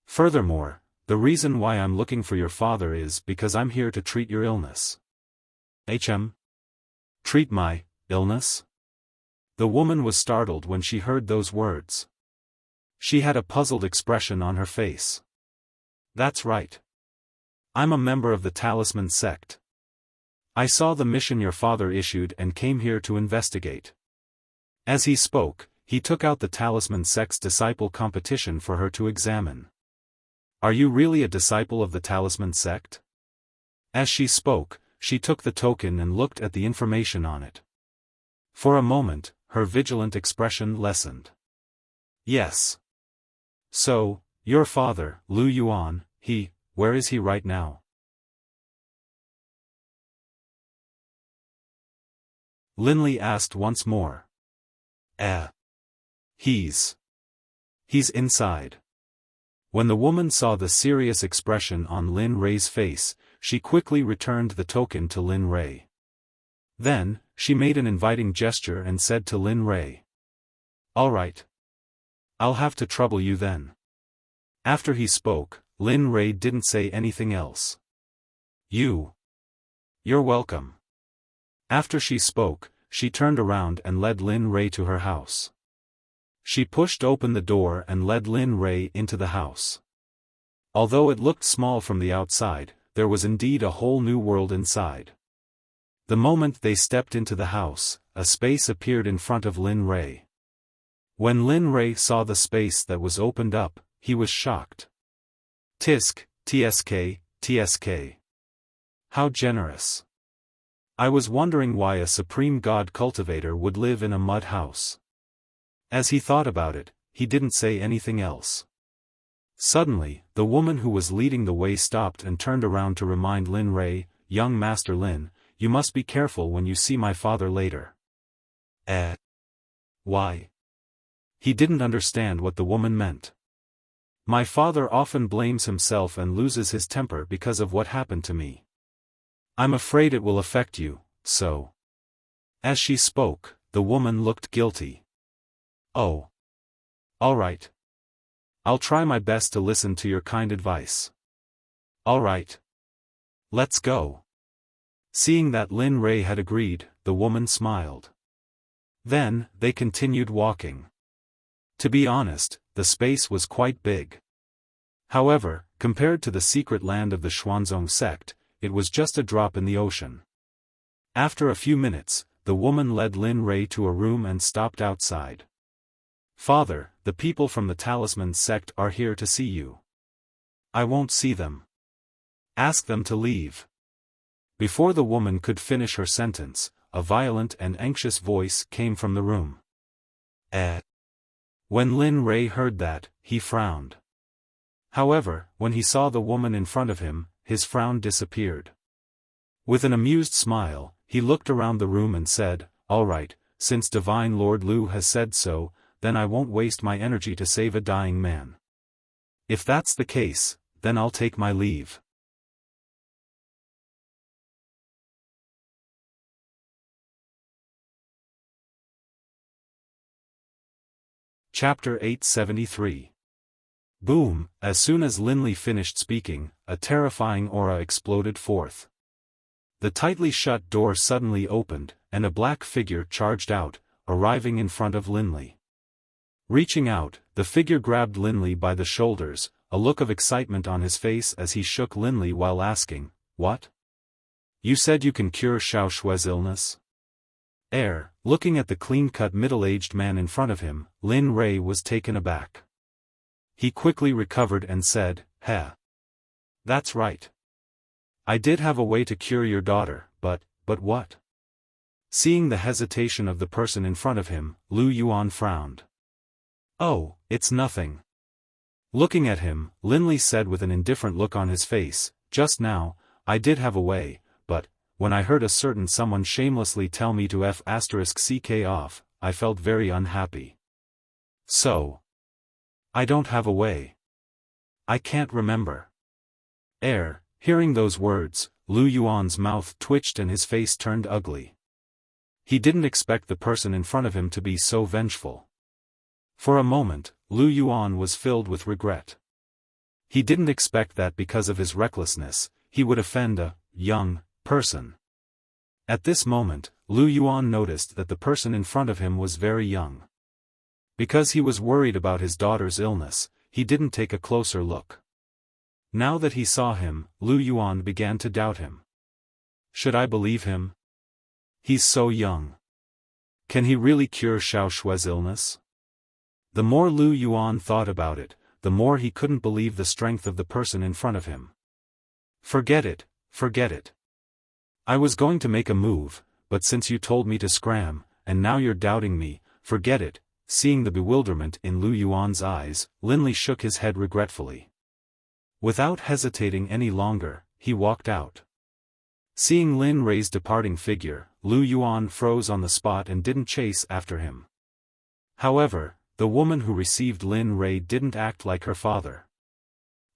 Furthermore, the reason why I'm looking for your father is because I'm here to treat your illness." Treat my illness? The woman was startled when she heard those words. She had a puzzled expression on her face. "That's right. I'm a member of the Talisman Sect. I saw the mission your father issued and came here to investigate." As he spoke, he took out the Talisman Sect's disciple competition for her to examine. "Are you really a disciple of the Talisman Sect?" As she spoke, she took the token and looked at the information on it. For a moment, her vigilant expression lessened. "Yes. So, your father, Lu Yuan, where is he right now?" Linley asked once more. He's inside." When the woman saw the serious expression on Lin Rei's face, she quickly returned the token to Lin Rei. Then, she made an inviting gesture and said to Lin Rei, "All right. I'll have to trouble you then." After he spoke, Lin Rei didn't say anything else. You're welcome." After she spoke, she turned around and led Lin Rei to her house. She pushed open the door and led Lin Rei into the house. Although it looked small from the outside, there was indeed a whole new world inside. The moment they stepped into the house, a space appeared in front of Lin Rei. When Lin Rei saw the space that was opened up, he was shocked. TSK. How generous. I was wondering why a supreme god cultivator would live in a mud house. As he thought about it, he didn't say anything else. Suddenly, the woman who was leading the way stopped and turned around to remind Lin Rei, "Young Master Lin, you must be careful when you see my father later." Why? He didn't understand what the woman meant. "My father often blames himself and loses his temper because of what happened to me. I'm afraid it will affect you, so." As she spoke, the woman looked guilty. "Oh. All right. I'll try my best to listen to your kind advice." "All right. Let's go." Seeing that Lin Rei had agreed, the woman smiled. Then, they continued walking. To be honest, the space was quite big. However, compared to the secret land of the Xuanzong sect, it was just a drop in the ocean. After a few minutes, the woman led Lin Rei to a room and stopped outside. "Father, the people from the Talisman sect are here to see you." "I won't see them. Ask them to leave." Before the woman could finish her sentence, a violent and anxious voice came from the room. When Lin Rei heard that, he frowned. However, when he saw the woman in front of him, his frown disappeared. With an amused smile, he looked around the room and said, "All right, since Divine Lord Lu has said so, then I won't waste my energy to save a dying man. If that's the case, then I'll take my leave." Chapter 873. Boom! As soon as Linley finished speaking, a terrifying aura exploded forth. The tightly shut door suddenly opened, and a black figure charged out, arriving in front of Linley. Reaching out, the figure grabbed Linley by the shoulders, a look of excitement on his face as he shook Linley while asking, "What? You said you can cure Xiao Shue's illness?" Looking at the clean-cut middle-aged man in front of him, Lin Rei was taken aback. He quickly recovered and said, "Heh. That's right. I did have a way to cure your daughter, but what?" Seeing the hesitation of the person in front of him, Lu Yuan frowned. "Oh, it's nothing." Looking at him, Linley said with an indifferent look on his face, "Just now, I did have a way, but when I heard a certain someone shamelessly tell me to *ck off, I felt very unhappy. So, I don't have a way. I can't remember." Hearing those words, Lu Yuan's mouth twitched and his face turned ugly. He didn't expect the person in front of him to be so vengeful. For a moment, Lu Yuan was filled with regret. He didn't expect that because of his recklessness, he would offend a young person. At this moment, Lu Yuan noticed that the person in front of him was very young. Because he was worried about his daughter's illness, he didn't take a closer look. Now that he saw him, Lu Yuan began to doubt him. Should I believe him? He's so young. Can he really cure Xiao Shue's illness? The more Lu Yuan thought about it, the more he couldn't believe the strength of the person in front of him. Forget it. I was going to make a move, but since you told me to scram, and now you're doubting me, forget it." Seeing the bewilderment in Lu Yuan's eyes, Linley shook his head regretfully. Without hesitating any longer, he walked out. Seeing Lin Rei's departing figure, Lu Yuan froze on the spot and didn't chase after him. However, the woman who received Lin Rei didn't act like her father.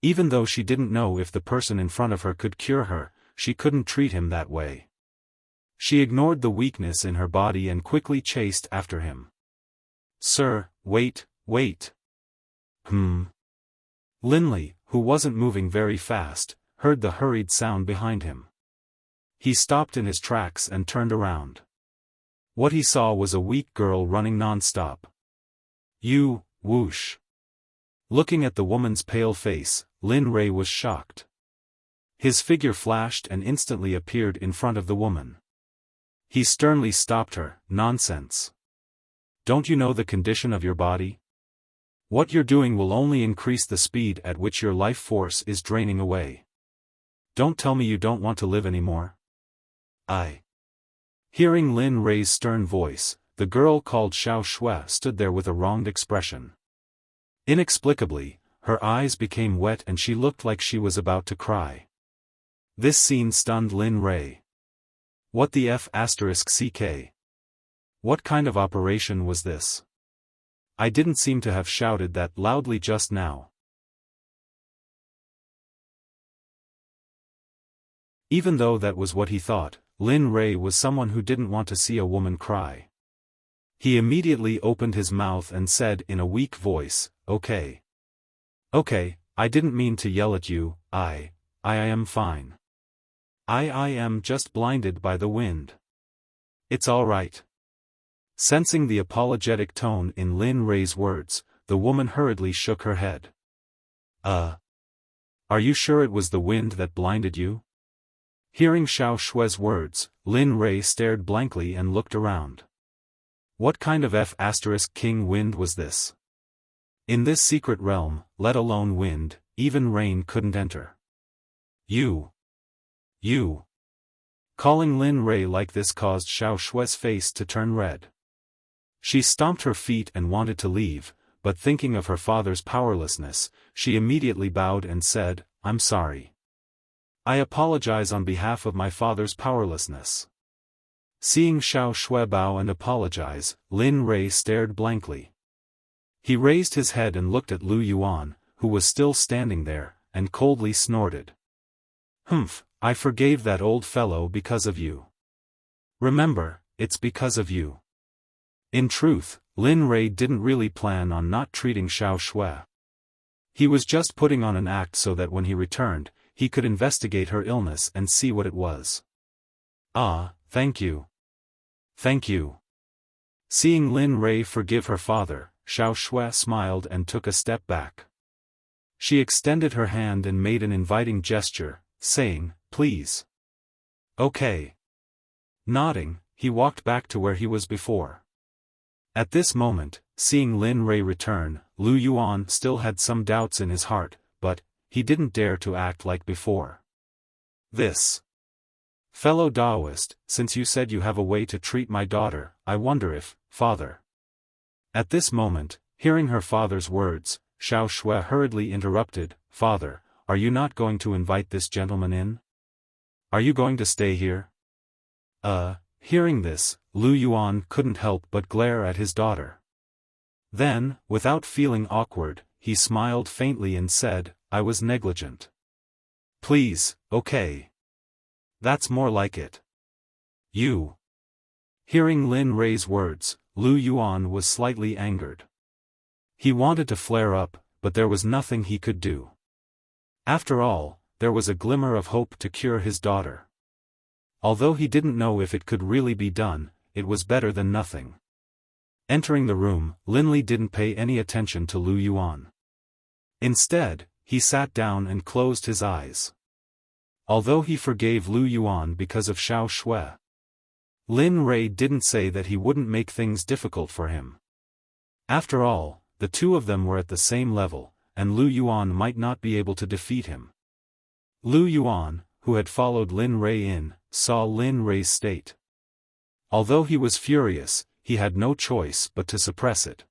Even though she didn't know if the person in front of her could cure her, she couldn't treat him that way. She ignored the weakness in her body and quickly chased after him. "Sir, wait. Linley, who wasn't moving very fast, heard the hurried sound behind him. He stopped in his tracks and turned around. What he saw was a weak girl running non-stop. Whoosh. Looking at the woman's pale face, Lin Rei was shocked. His figure flashed and instantly appeared in front of the woman. He sternly stopped her. "Nonsense. Don't you know the condition of your body? What you're doing will only increase the speed at which your life force is draining away. Don't tell me you don't want to live anymore." Hearing Lin Rei's stern voice, the girl called Xiao Shui stood there with a wronged expression. Inexplicably, her eyes became wet and she looked like she was about to cry. This scene stunned Lin Rei. What the **ck? What kind of operation was this? I didn't seem to have shouted that loudly just now. Even though that was what he thought, Lin Rei was someone who didn't want to see a woman cry. He immediately opened his mouth and said in a weak voice, "Okay. Okay, I didn't mean to yell at you, I am fine." I am just blinded by the wind. It's all right. Sensing the apologetic tone in Lin Rei's words, the woman hurriedly shook her head. Are you sure it was the wind that blinded you? Hearing Xiao Shue's words, Lin Rei stared blankly and looked around. What kind of F***king wind was this? In this secret realm, let alone wind, even rain couldn't enter. You. Calling Lin Rei like this caused Xiao Shue's face to turn red. She stomped her feet and wanted to leave, but thinking of her father's powerlessness, she immediately bowed and said, I'm sorry. I apologize on behalf of my father's powerlessness. Seeing Xiao Shui bow and apologize, Lin Rei stared blankly. He raised his head and looked at Lu Yuan, who was still standing there, and coldly snorted. Humph, I forgave that old fellow because of you. Remember, it's because of you. In truth, Lin Rei didn't really plan on not treating Xiao Shui. He was just putting on an act so that when he returned, he could investigate her illness and see what it was. Ah, thank you. Thank you. Seeing Lin Rei forgive her father, Xiao Shui smiled and took a step back. She extended her hand and made an inviting gesture, saying, please. Okay. Nodding, he walked back to where he was before. At this moment, seeing Lin Rei return, Lu Yuan still had some doubts in his heart, but he didn't dare to act like before. This. Fellow Taoist, since you said you have a way to treat my daughter, I wonder if, father. At this moment, hearing her father's words, Xiao Shui hurriedly interrupted, Father, are you not going to invite this gentleman in? Are you going to stay here? Hearing this, Lu Yuan couldn't help but glare at his daughter. Then, without feeling awkward, he smiled faintly and said, I was negligent. Please, okay. That's more like it. You. Hearing Lin Rei's words, Lu Yuan was slightly angered. He wanted to flare up, but there was nothing he could do. After all, there was a glimmer of hope to cure his daughter. Although he didn't know if it could really be done, it was better than nothing. Entering the room, Linli didn't pay any attention to Lu Yuan. Instead, he sat down and closed his eyes. Although he forgave Lu Yuan because of Xiao Shui, Lin Rei didn't say that he wouldn't make things difficult for him. After all, the two of them were at the same level, and Lu Yuan might not be able to defeat him. Lu Yuan, who had followed Lin Rei in, saw Lin Rei's state. Although he was furious, he had no choice but to suppress it.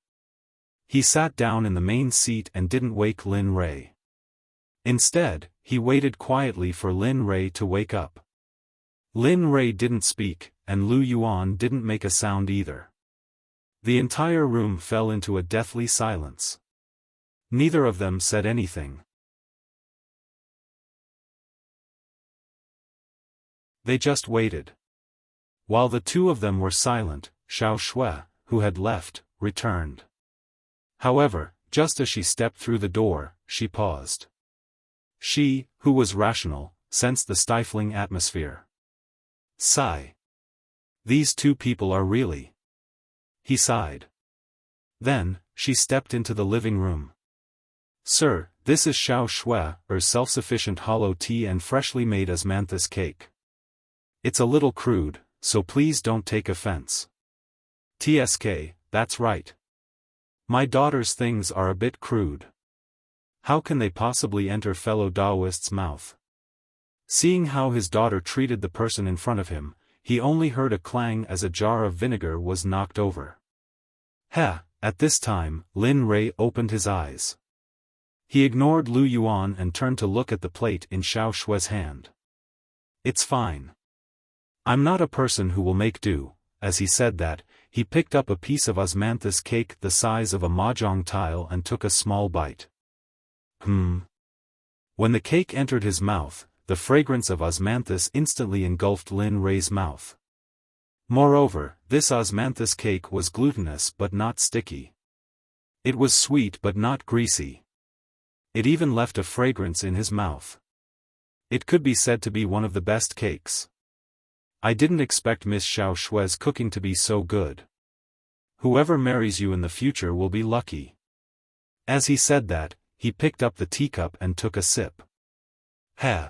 He sat down in the main seat and didn't wake Lin Rei. Instead, he waited quietly for Lin Rei to wake up. Lin Rei didn't speak, and Lu Yuan didn't make a sound either. The entire room fell into a deathly silence. Neither of them said anything. They just waited. While the two of them were silent, Xiao Shui, who had left, returned. However, just as she stepped through the door, she paused. She, who was rational, sensed the stifling atmosphere. Sigh. These two people are really. He sighed. Then, she stepped into the living room. Sir, this is Xiao Shui, self-sufficient hollow tea and freshly made osmanthus cake. It's a little crude, so please don't take offense. TSK, that's right. My daughter's things are a bit crude. How can they possibly enter fellow Taoist's mouth? Seeing how his daughter treated the person in front of him, he only heard a clang as a jar of vinegar was knocked over. At this time, Lin Rei opened his eyes. He ignored Lu Yuan and turned to look at the plate in Xiao Shui's hand. It's fine. I'm not a person who will make do. As he said that, he picked up a piece of osmanthus cake the size of a mahjong tile and took a small bite. When the cake entered his mouth, the fragrance of osmanthus instantly engulfed Lin Rei's mouth. Moreover, this osmanthus cake was glutinous but not sticky. It was sweet but not greasy. It even left a fragrance in his mouth. It could be said to be one of the best cakes. I didn't expect Miss Xiao Shue's cooking to be so good. Whoever marries you in the future will be lucky. As he said that, he picked up the teacup and took a sip. Heh!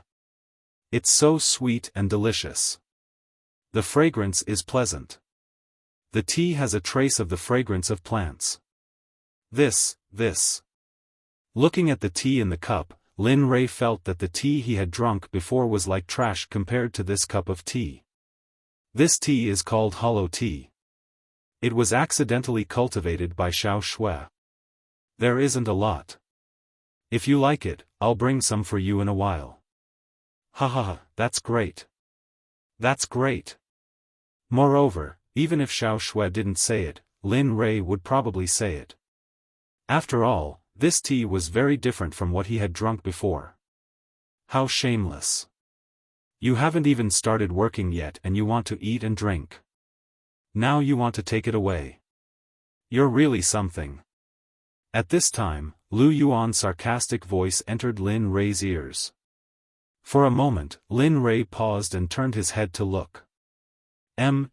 It's so sweet and delicious. The fragrance is pleasant. The tea has a trace of the fragrance of plants. This. Looking at the tea in the cup, Lin Rei felt that the tea he had drunk before was like trash compared to this cup of tea. This tea is called hollow tea. It was accidentally cultivated by Xiao Shui. There isn't a lot. If you like it, I'll bring some for you in a while. Ha, that's great. That's great. Moreover, even if Xiao Shui didn't say it, Lin Rei would probably say it. After all, this tea was very different from what he had drunk before. How shameless. You haven't even started working yet and you want to eat and drink. Now you want to take it away. You're really something. At this time, Lu Yuan's sarcastic voice entered Lin Rei's ears. For a moment, Lin Rei paused and turned his head to look.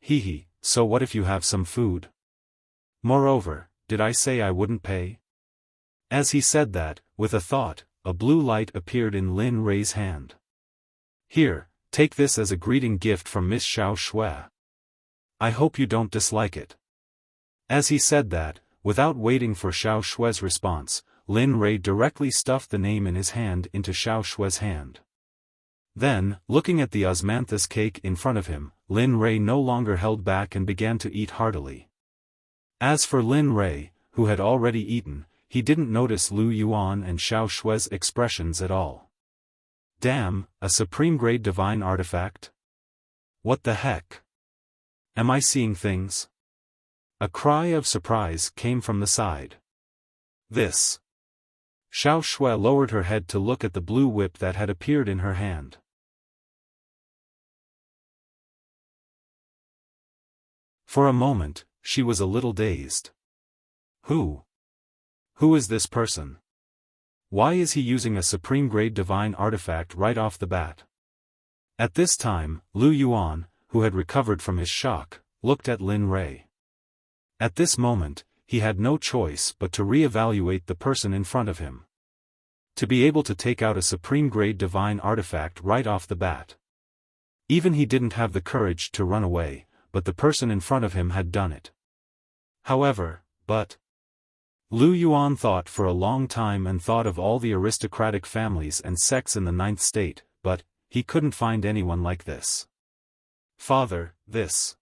Hee, so what if you have some food? Moreover, did I say I wouldn't pay? As he said that, with a thought, a blue light appeared in Lin Rei's hand. Here, take this as a greeting gift from Miss Xiao Shui. I hope you don't dislike it. As he said that, without waiting for Xiao Shui's response, Lin Rei directly stuffed the name in his hand into Xiao Shui's hand. Then, looking at the osmanthus cake in front of him, Lin Rei no longer held back and began to eat heartily. As for Lin Rei, who had already eaten, he didn't notice Lu Yuan and Xiao Shui's expressions at all. Damn, a supreme-grade divine artifact? What the heck? Am I seeing things? A cry of surprise came from the side. This. Xiao Shui lowered her head to look at the blue whip that had appeared in her hand. For a moment, she was a little dazed. Who is this person? Why is he using a supreme-grade divine artifact right off the bat? At this time, Lu Yuan, who had recovered from his shock, looked at Lin Rei. At this moment, he had no choice but to re-evaluate the person in front of him. To be able to take out a supreme-grade divine artifact right off the bat. Even he didn't have the courage to run away, but the person in front of him had done it. However, Lu Yuan thought for a long time and thought of all the aristocratic families and sects in the 9th state, but he couldn't find anyone like this. Father, this.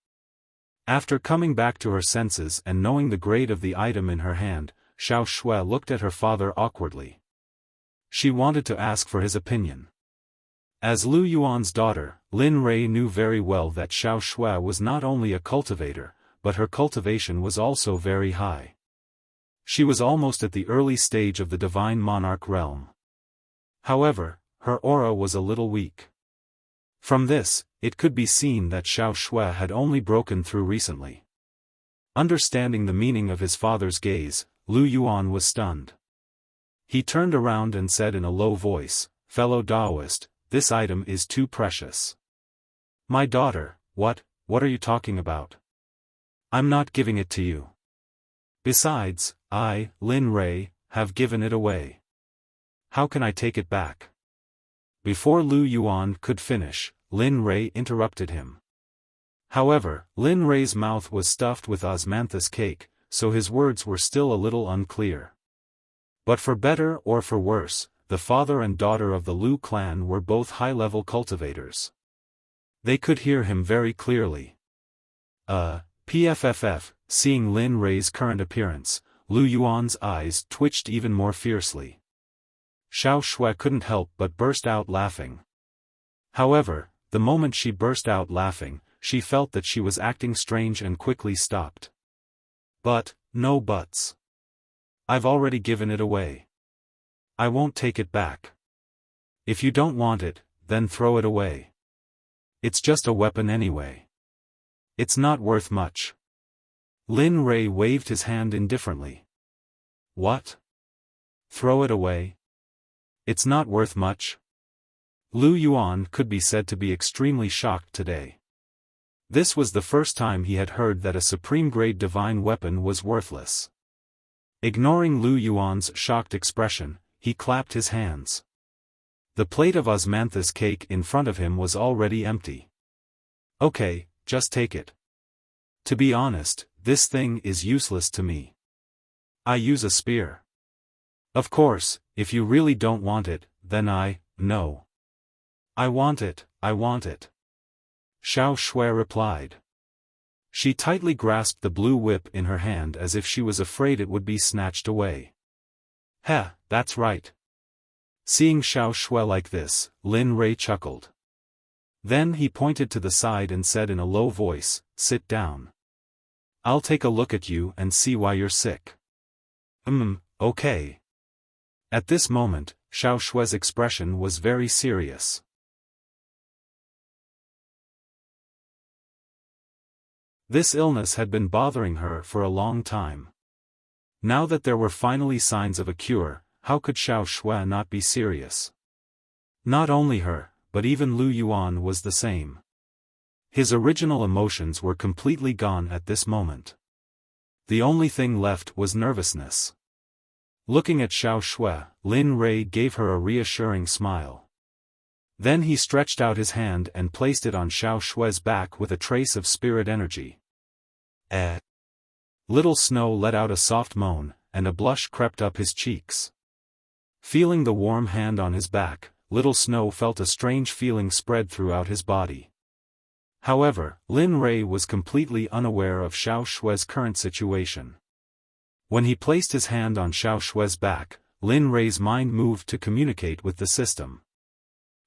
After coming back to her senses and knowing the grade of the item in her hand, Xiao Shui looked at her father awkwardly. She wanted to ask for his opinion. As Lu Yuan's daughter, Lin Rei knew very well that Xiao Shui was not only a cultivator, but her cultivation was also very high. She was almost at the early stage of the divine monarch realm. However, her aura was a little weak. From this, it could be seen that Xiao Shui had only broken through recently. Understanding the meaning of his father's gaze, Lu Yuan was stunned. He turned around and said in a low voice, "Fellow Taoist, this item is too precious." "My daughter, what are you talking about? I'm not giving it to you. Besides, I, Lin Rei, have given it away. How can I take it back?" Before Lu Yuan could finish, Lin Rei interrupted him. However, Lin Rei's mouth was stuffed with osmanthus cake, so his words were still a little unclear. But for better or for worse, the father and daughter of the Lu clan were both high-level cultivators. They could hear him very clearly. PFFF, seeing Lin Rei's current appearance, Lu Yuan's eyes twitched even more fiercely. Xiao Shui couldn't help but burst out laughing. However, the moment she burst out laughing, she felt that she was acting strange and quickly stopped. "But, no buts. I've already given it away. I won't take it back. If you don't want it, then throw it away. It's just a weapon anyway. It's not worth much." Lin Rei waved his hand indifferently. "What? Throw it away? It's not worth much?" Lu Yuan could be said to be extremely shocked today. This was the first time he had heard that a supreme-grade divine weapon was worthless. Ignoring Lu Yuan's shocked expression, he clapped his hands. The plate of osmanthus cake in front of him was already empty. Okay, just take it. To be honest, this thing is useless to me. I use a spear. Of course, if you really don't want it, then no. I want it, I want it. Xiao Shui replied. She tightly grasped the blue whip in her hand as if she was afraid it would be snatched away. Heh, that's right. Seeing Xiao Shui like this, Lin Rei chuckled. Then he pointed to the side and said in a low voice, "Sit down. I'll take a look at you and see why you're sick." Okay. At this moment, Xiao Shui's expression was very serious. This illness had been bothering her for a long time. Now that there were finally signs of a cure, how could Xiao Shui not be serious? Not only her, but even Lu Yuan was the same. His original emotions were completely gone at this moment. The only thing left was nervousness. Looking at Xiao Shui, Lin Rei gave her a reassuring smile. Then he stretched out his hand and placed it on Xiao Shui's back with a trace of spirit energy. Little Snow let out a soft moan, and a blush crept up his cheeks. Feeling the warm hand on his back, Little Snow felt a strange feeling spread throughout his body. However, Lin Rei was completely unaware of Xiao Shui's current situation. When he placed his hand on Xiao Shui's back, Lin Rei's mind moved to communicate with the system.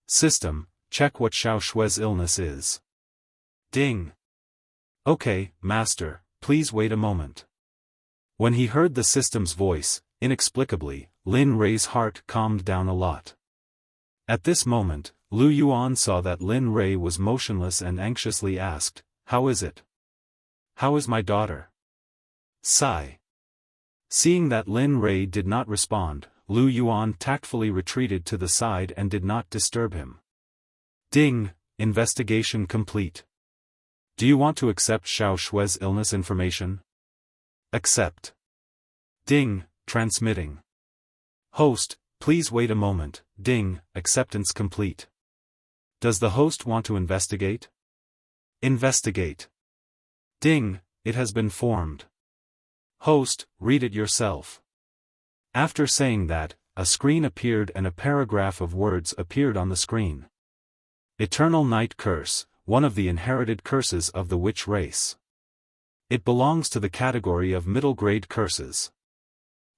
System, check what Xiao Shui's illness is. Ding. Okay, master, please wait a moment. When he heard the system's voice, inexplicably, Lin Rei's heart calmed down a lot. At this moment, Lu Yuan saw that Lin Rei was motionless and anxiously asked, "How is it? How is my daughter?" Sigh. Seeing that Lin Rei did not respond, Lu Yuan tactfully retreated to the side and did not disturb him. Ding, investigation complete. Do you want to accept Xiao Shui's illness information? Accept. Ding, transmitting. Host, please wait a moment. Ding, acceptance complete. Does the host want to investigate? Investigate. Ding, it has been formed. Host, read it yourself. After saying that, a screen appeared and a paragraph of words appeared on the screen. Eternal Night Curse, one of the inherited curses of the witch race. It belongs to the category of middle-grade curses.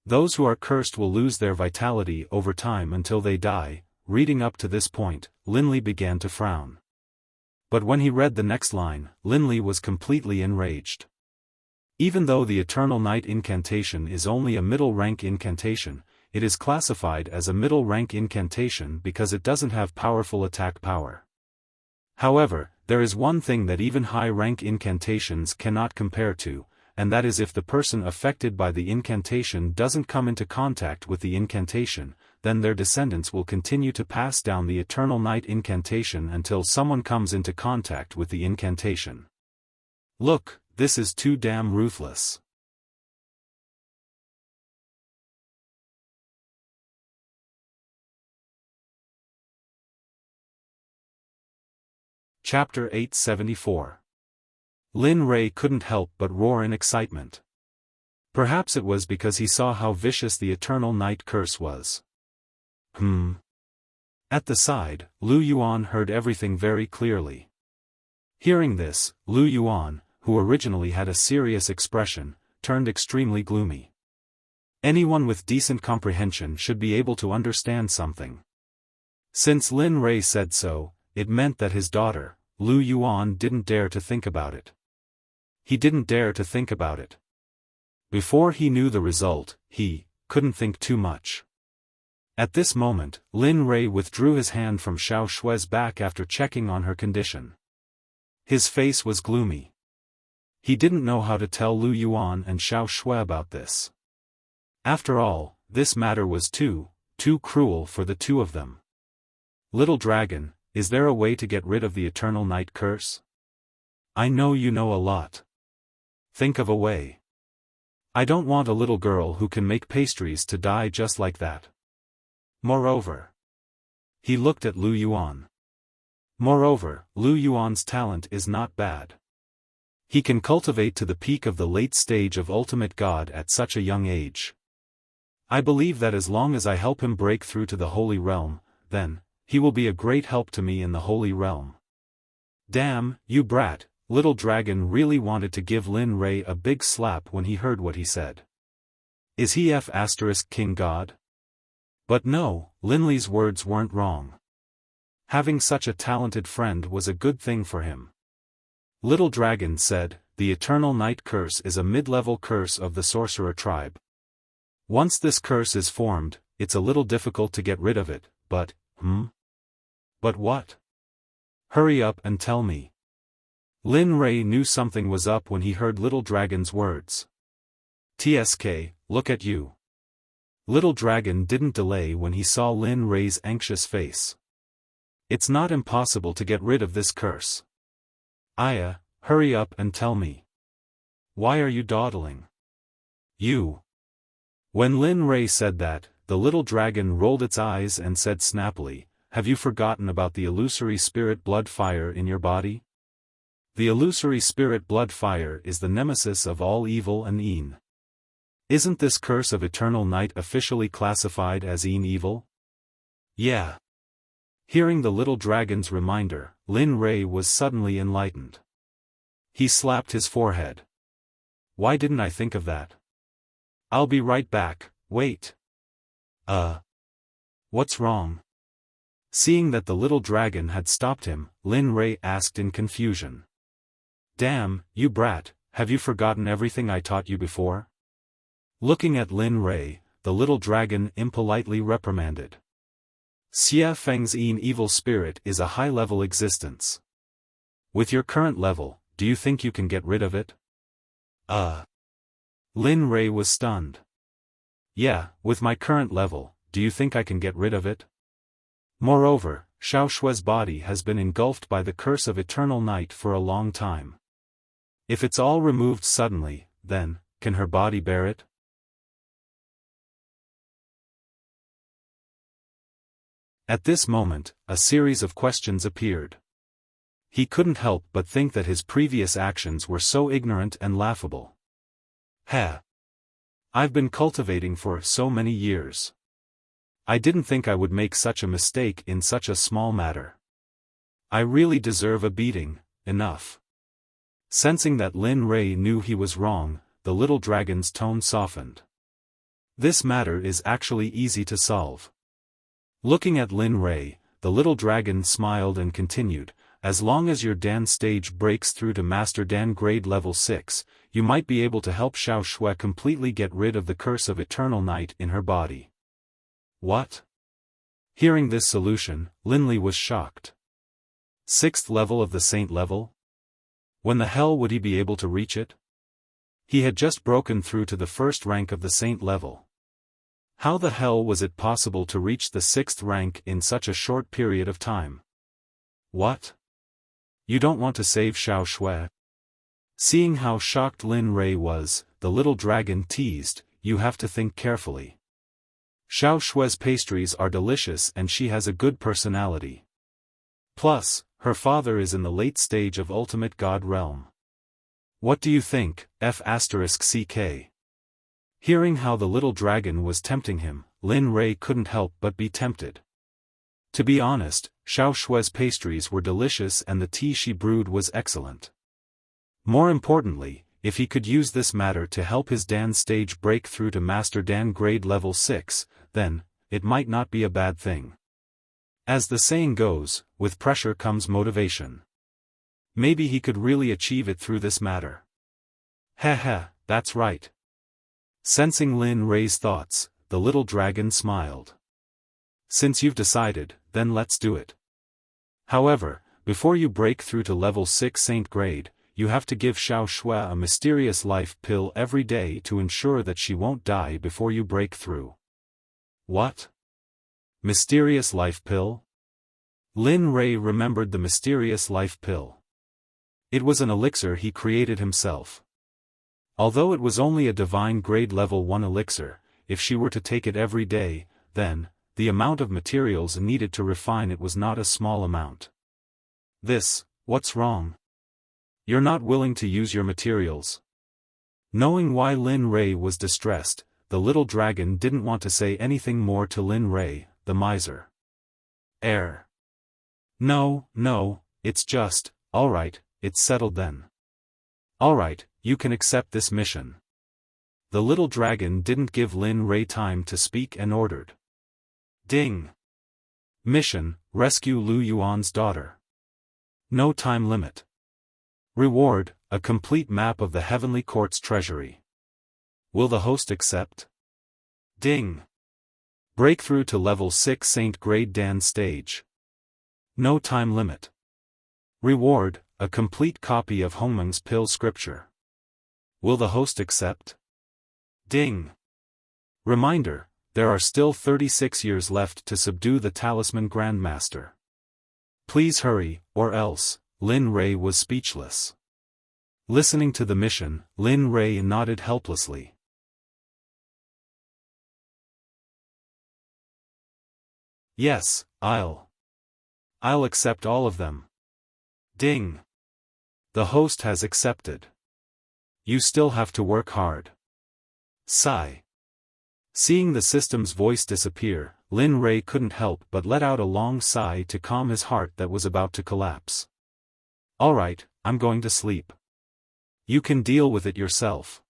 Those who are cursed will lose their vitality over time until they die. Reading up to this point, Linley began to frown. But when he read the next line, Linley was completely enraged. Even though the Eternal Night incantation is only a middle-rank incantation, it is classified as a middle-rank incantation because it doesn't have powerful attack power. However, there is one thing that even high-rank incantations cannot compare to, and that is if the person affected by the incantation doesn't come into contact with the incantation, then their descendants will continue to pass down the Eternal Night incantation until someone comes into contact with the incantation. Look, this is too damn ruthless. Chapter 874. Lin Rei couldn't help but roar in excitement. Perhaps it was because he saw how vicious the Eternal Night Curse was. At the side, Lu Yuan heard everything very clearly. Hearing this, Lu Yuan, who originally had a serious expression, turned extremely gloomy. Anyone with decent comprehension should be able to understand something. Since Lin Rei said so, it meant that his daughter, Lu Yuan, didn't dare to think about it. He didn't dare to think about it. Before he knew the result, he couldn't think too much. At this moment, Lin Rei withdrew his hand from Xiao Shui's back after checking on her condition. His face was gloomy. He didn't know how to tell Lu Yuan and Xiao Shui about this. After all, this matter was too cruel for the two of them. Little dragon, is there a way to get rid of the eternal night curse? I know you know a lot. Think of a way. I don't want a little girl who can make pastries to die just like that. Moreover. He looked at Lu Yuan. Moreover, Lu Yuan's talent is not bad. He can cultivate to the peak of the late stage of ultimate god at such a young age. I believe that as long as I help him break through to the Holy Realm, then, he will be a great help to me in the Holy Realm. Damn, you brat, Little Dragon really wanted to give Lin Rei a big slap when he heard what he said. Is he King God? But no, Linley's words weren't wrong. Having such a talented friend was a good thing for him. Little Dragon said, the Eternal Night Curse is a mid-level curse of the Sorcerer tribe. Once this curse is formed, it's a little difficult to get rid of it, but, But what? Hurry up and tell me. Lin Rei knew something was up when he heard Little Dragon's words. TSK, look at you. Little Dragon didn't delay when he saw Lin Rei's anxious face. It's not impossible to get rid of this curse. Aya, hurry up and tell me. Why are you dawdling? You. When Lin Rei said that, the little dragon rolled its eyes and said snappily, have you forgotten about the illusory spirit blood fire in your body? The illusory spirit blood fire is the nemesis of all evil and Een. Isn't this curse of eternal night officially classified as Een evil? Yeah. Hearing the little dragon's reminder, Lin Rei was suddenly enlightened. He slapped his forehead. Why didn't I think of that? I'll be right back, wait. What's wrong? Seeing that the little dragon had stopped him, Lin Rei asked in confusion. Damn, you brat, have you forgotten everything I taught you before? Looking at Lin Rei, the little dragon impolitely reprimanded. Xia Feng's Een evil spirit is a high-level existence. With your current level, do you think you can get rid of it? Lin Rei was stunned. Yeah, with my current level, do you think I can get rid of it? Moreover, Xiao Shue's body has been engulfed by the curse of eternal night for a long time. If it's all removed suddenly, then, can her body bear it? At this moment, a series of questions appeared. He couldn't help but think that his previous actions were so ignorant and laughable. I've been cultivating for so many years. I didn't think I would make such a mistake in such a small matter. I really deserve a beating, enough. Sensing that Lin Rei knew he was wrong, the little dragon's tone softened. This matter is actually easy to solve. Looking at Lin Rei, the little dragon smiled and continued, as long as your Dan stage breaks through to Master Dan grade level 6, you might be able to help Xiao Shui completely get rid of the curse of eternal night in her body. What? Hearing this solution, Linley was shocked. 6th level of the saint level? When the hell would he be able to reach it? He had just broken through to the 1st rank of the saint level. How the hell was it possible to reach the 6th rank in such a short period of time? What? You don't want to save Xiao Shui? Seeing how shocked Lin Rei was, the little dragon teased, you have to think carefully. Xiao Shue's pastries are delicious and she has a good personality. Plus, her father is in the late stage of ultimate god realm. What do you think, F***CK? Hearing how the little dragon was tempting him, Lin Rei couldn't help but be tempted. To be honest, Xiao Shue's pastries were delicious and the tea she brewed was excellent. More importantly, if he could use this matter to help his Dan stage break through to Master Dan grade level 6, then, it might not be a bad thing. As the saying goes, with pressure comes motivation. Maybe he could really achieve it through this matter. That's right. Sensing Lin Rei's thoughts, the little dragon smiled. Since you've decided, then let's do it. However, before you break through to level 6 saint grade, you have to give Xiao Shui a mysterious life pill every day to ensure that she won't die before you break through. What? Mysterious life pill? Lin Rei remembered the mysterious life pill. It was an elixir he created himself. Although it was only a divine grade level 1 elixir, if she were to take it every day, then, the amount of materials needed to refine it was not a small amount. What's wrong? You're not willing to use your materials. Knowing why Lin Rei was distressed, the little dragon didn't want to say anything more to Lin Rei, the miser. No, it's just, alright, it's settled then. Alright, you can accept this mission. The little dragon didn't give Lin Rei time to speak and ordered. Ding! Mission, rescue Lu Yuan's daughter. No time limit. Reward, a complete map of the Heavenly Court's treasury. Will the host accept? Ding! Breakthrough to level 6 Saint Grade Dan stage. No time limit. Reward, a complete copy of Hongmeng's pill scripture. Will the host accept? Ding! Reminder, there are still 36 years left to subdue the Talisman Grandmaster. Please hurry, or else. Lin Rei was speechless. Listening to the mission, Lin Rei nodded helplessly. Yes, I'll accept all of them. Ding! The host has accepted. You still have to work hard. Sigh. Seeing the system's voice disappear, Lin Rei couldn't help but let out a long sigh to calm his heart that was about to collapse. Alright, I'm going to sleep. You can deal with it yourself.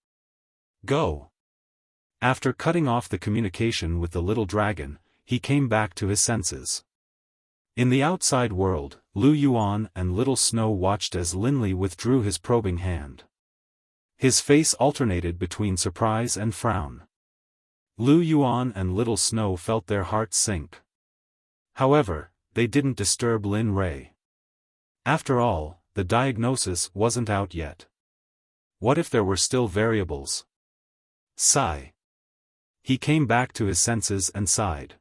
Go. After cutting off the communication with the little dragon, he came back to his senses. In the outside world, Lu Yuan and Little Snow watched as Linli withdrew his probing hand. His face alternated between surprise and frown. Lu Yuan and Little Snow felt their hearts sink. However, they didn't disturb Lin Rei. After all, the diagnosis wasn't out yet. What if there were still variables? Sigh. He came back to his senses and sighed.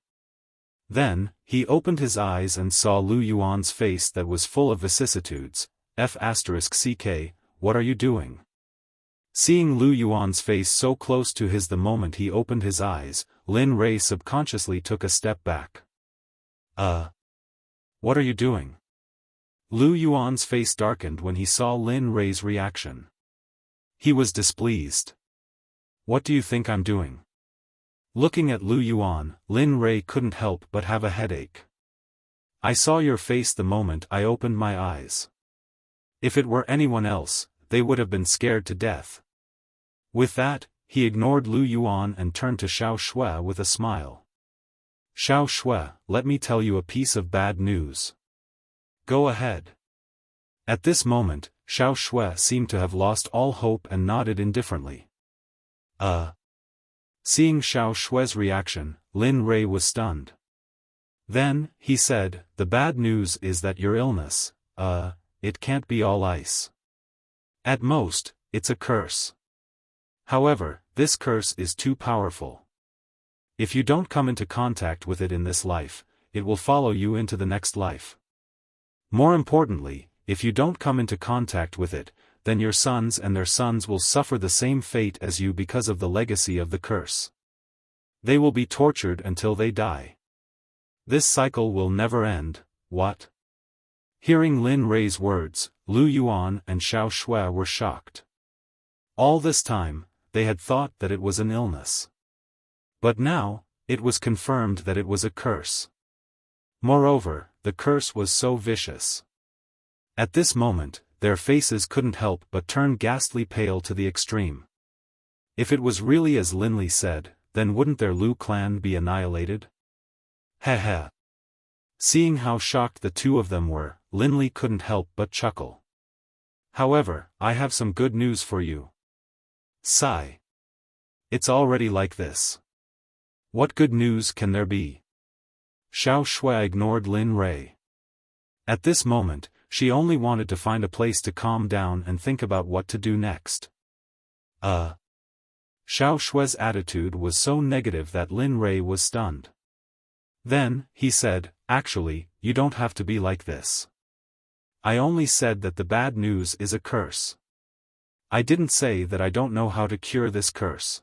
Then, he opened his eyes and saw Lu Yuan's face that was full of vicissitudes. F***ck, what are you doing? Seeing Lu Yuan's face so close to his the moment he opened his eyes, Lin Rei subconsciously took a step back. What are you doing? Lu Yuan's face darkened when he saw Lin Rei's reaction. He was displeased. What do you think I'm doing? Looking at Lu Yuan, Lin Rei couldn't help but have a headache. I saw your face the moment I opened my eyes. If it were anyone else, they would have been scared to death. With that, he ignored Lu Yuan and turned to Xiao Shui with a smile. Xiao Shui, let me tell you a piece of bad news. Go ahead. At this moment, Xiao Shui seemed to have lost all hope and nodded indifferently. Seeing Xiao Shui's reaction, Lin Rei was stunned. Then, he said, the bad news is that your illness, it can't be all ice. At most, it's a curse. However, this curse is too powerful. If you don't come into contact with it in this life, it will follow you into the next life. More importantly, if you don't come into contact with it, then your sons and their sons will suffer the same fate as you because of the legacy of the curse. They will be tortured until they die. This cycle will never end. What? Hearing Lin Rei's words, Lu Yuan and Xiao Shui were shocked. All this time, they had thought that it was an illness. But now, it was confirmed that it was a curse. Moreover, the curse was so vicious. At this moment, their faces couldn't help but turn ghastly pale to the extreme. If it was really as Linli said, then wouldn't their Lu clan be annihilated? Heh. Seeing how shocked the two of them were, Linli couldn't help but chuckle. However, I have some good news for you. Sigh. It's already like this. What good news can there be? Xiao Shui ignored Lin Rei. At this moment, she only wanted to find a place to calm down and think about what to do next. Xiao Shui's attitude was so negative that Lin Rei was stunned. Then, he said, actually, you don't have to be like this. I only said that the bad news is a curse. I didn't say that I don't know how to cure this curse.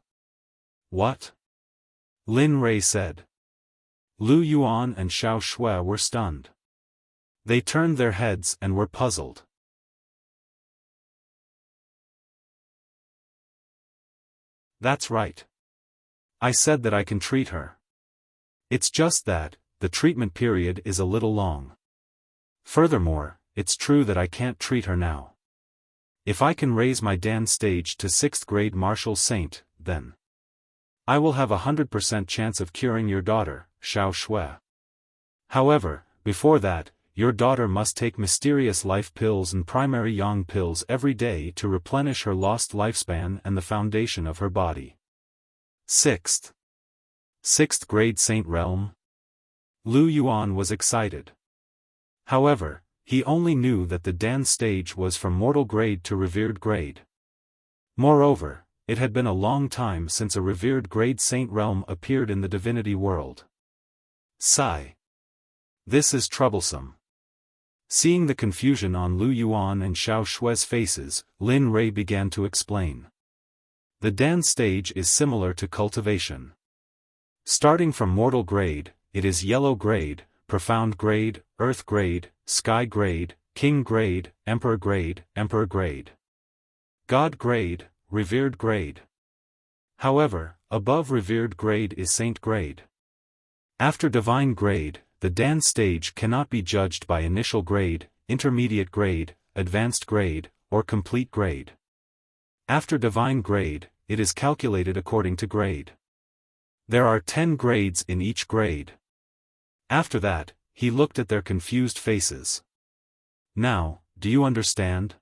What? Lin Rei said. Lu Yuan and Xiao Shui were stunned. They turned their heads and were puzzled. That's right. I said that I can treat her. It's just that, the treatment period is a little long. Furthermore, it's true that I can't treat her now. If I can raise my Dan stage to 6th grade martial saint, then I will have 100% chance of curing your daughter, Xiao Shui. However, before that, your daughter must take mysterious life pills and primary yang pills every day to replenish her lost lifespan and the foundation of her body. 6th grade Saint Realm? Lu Yuan was excited. However, he only knew that the Dan stage was from mortal grade to revered grade. Moreover, it had been a long time since a revered grade Saint Realm appeared in the divinity world. Sigh. This is troublesome. Seeing the confusion on Lu Yuan and Xiao Shui's faces, Lin Rei began to explain. The Dan stage is similar to cultivation. Starting from mortal grade, it is yellow grade, profound grade, earth grade, sky grade, king grade, emperor grade, god grade, revered grade. However, above revered grade is saint grade. After divine grade, the Dan stage cannot be judged by initial grade, intermediate grade, advanced grade, or complete grade. After divine grade, it is calculated according to grade. There are 10 grades in each grade. After that, he looked at their confused faces. Now, do you understand?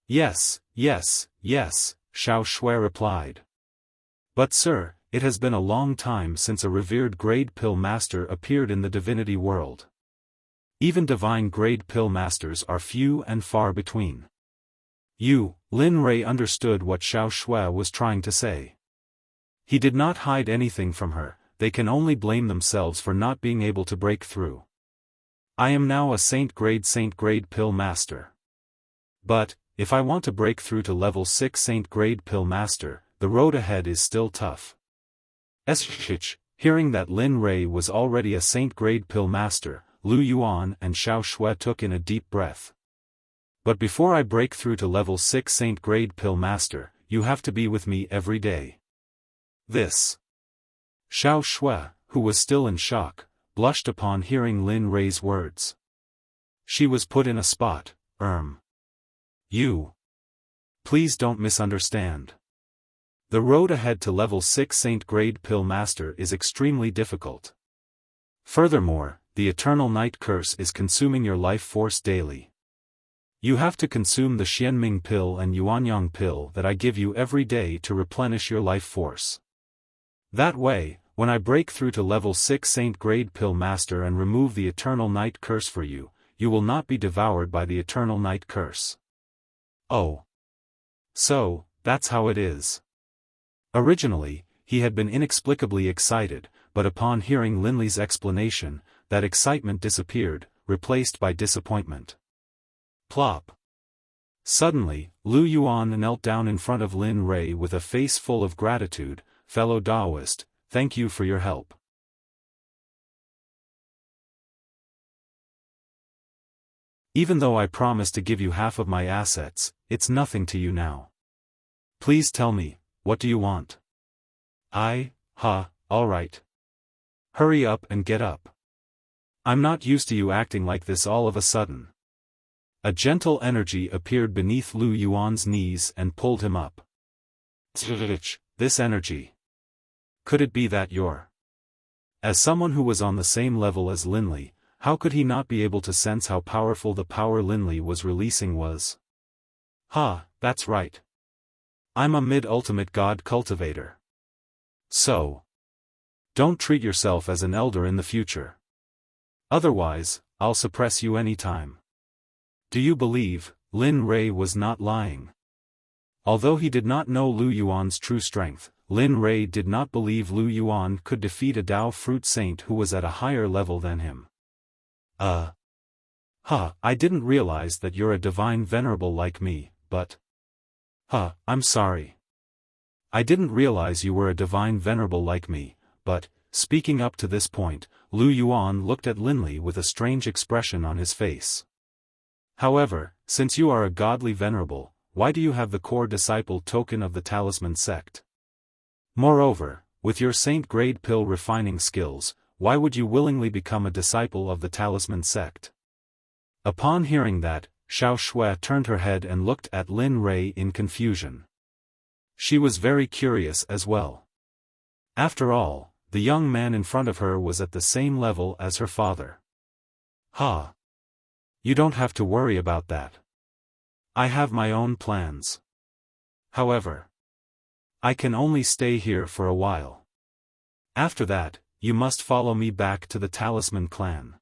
Yes, Xiao Shui replied. But sir, it has been a long time since a revered grade pill master appeared in the divinity world. Even divine grade pill masters are few and far between. Lin Rei understood what Xiao Shui was trying to say. He did not hide anything from her, they can only blame themselves for not being able to break through. I am now a saint grade pill master. But, if I want to break through to level 6 saint grade pill master, the road ahead is still tough. Hearing that Lin Rei was already a saint grade pill master, Lu Yuan and Xiao Shui took in a deep breath. But before I break through to level 6 saint grade pill master, you have to be with me every day. This. Xiao Shui, who was still in shock, blushed upon hearing Lin Rei's words. She was put in a spot. You. Please don't misunderstand. The road ahead to level 6 saint grade pill master is extremely difficult. Furthermore, the eternal night curse is consuming your life force daily. You have to consume the Xianming pill and Yuanyang pill that I give you every day to replenish your life force. That way, when I break through to level 6 saint grade pill master and remove the eternal night curse for you, you will not be devoured by the eternal night curse. Oh. So, that's how it is. Originally, he had been inexplicably excited, but upon hearing Linley's explanation, that excitement disappeared, replaced by disappointment. Plop. Suddenly, Lu Yuan knelt down in front of Lin Rei with a face full of gratitude. Fellow Taoist, thank you for your help. Even though I promised to give you half of my assets, it's nothing to you now. Please tell me, what do you want? Alright. Hurry up and get up. I'm not used to you acting like this all of a sudden. A gentle energy appeared beneath Lu Yuan's knees and pulled him up. This energy. Could it be that you're? As someone who was on the same level as Linley, how could he not be able to sense how powerful the power Linley was releasing was? That's right. I'm a mid-ultimate god cultivator. So. Don't treat yourself as an elder in the future. Otherwise, I'll suppress you anytime. Do you believe, Lin Rei was not lying? Although he did not know Lu Yuan's true strength, Lin Rei did not believe Lu Yuan could defeat a Dao fruit saint who was at a higher level than him. I didn't realize that you're a divine venerable like me, but... I'm sorry. I didn't realize you were a divine venerable like me, but, speaking up to this point, Lu Yuan looked at Linley with a strange expression on his face. However, since you are a godly venerable, why do you have the core disciple token of the talisman sect? Moreover, with your saint-grade pill refining skills, why would you willingly become a disciple of the talisman sect? Upon hearing that, Xiao Shui turned her head and looked at Lin Rei in confusion. She was very curious as well. After all, the young man in front of her was at the same level as her father. You don't have to worry about that. I have my own plans. However, I can only stay here for a while. After that, you must follow me back to the Talisman clan.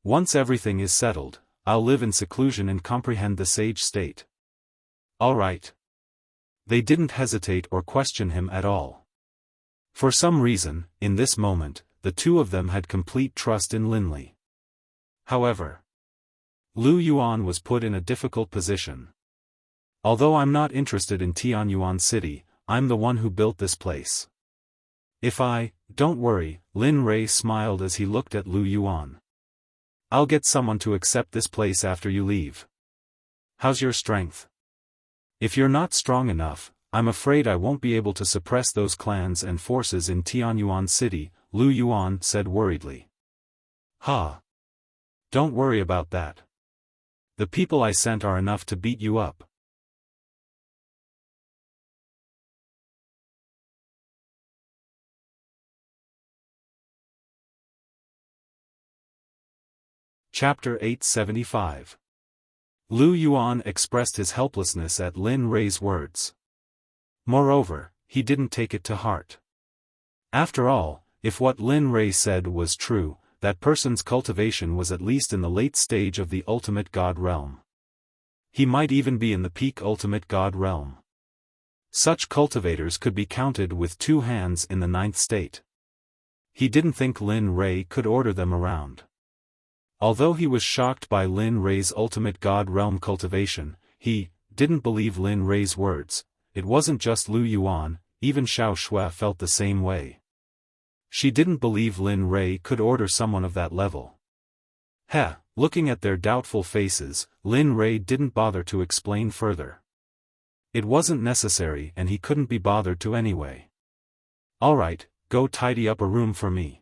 Once everything is settled, I'll live in seclusion and comprehend the sage state. All right. They didn't hesitate or question him at all. For some reason, in this moment, the two of them had complete trust in Linley. However, Lu Yuan was put in a difficult position. Although I'm not interested in Tianyuan City, I'm the one who built this place. Don't worry, Lin Rei smiled as he looked at Lu Yuan. I'll get someone to accept this place after you leave. How's your strength? If you're not strong enough, I'm afraid I won't be able to suppress those clans and forces in Tianyuan City, Lu Yuan said worriedly. Don't worry about that. The people I sent are enough to beat you up. Chapter 875. Lu Yuan expressed his helplessness at Lin Rei's words. Moreover, he didn't take it to heart. After all, if what Lin Rei said was true, that person's cultivation was at least in the late stage of the ultimate god realm. He might even be in the peak ultimate god realm. Such cultivators could be counted with two hands in the ninth state. He didn't think Lin Rei could order them around. Although he was shocked by Lin Rei's ultimate god realm cultivation, he didn't believe Lin Rei's words. It wasn't just Lu Yuan, even Xiao Shui felt the same way. She didn't believe Lin Rei could order someone of that level. Looking at their doubtful faces, Lin Rei didn't bother to explain further. It wasn't necessary and he couldn't be bothered to anyway. Alright, go tidy up a room for me.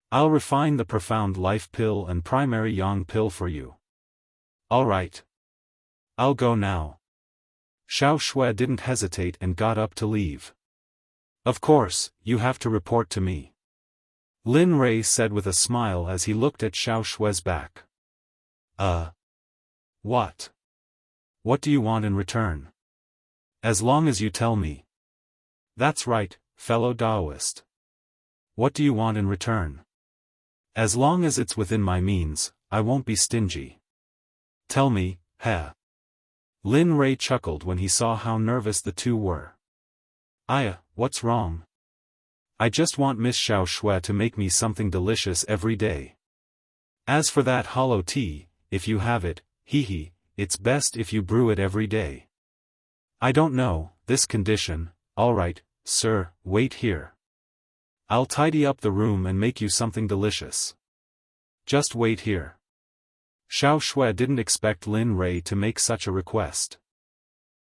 I'll refine the profound life pill and primary yang pill for you. Alright. I'll go now. Xiao Shui didn't hesitate and got up to leave. Of course, you have to report to me. Lin Rei said with a smile as he looked at Xiao Shui's back. What? What do you want in return? As long as you tell me. That's right, fellow Taoist. What do you want in return? As long as it's within my means, I won't be stingy. Tell me, Lin Rei chuckled when he saw how nervous the two were. What's wrong? I just want Miss Xiao Shui to make me something delicious every day. As for that hollow tea, if you have it, it's best if you brew it every day. I don't know, this condition, alright, sir, wait here. I'll tidy up the room and make you something delicious. Just wait here. Xiao Shui didn't expect Lin Rei to make such a request.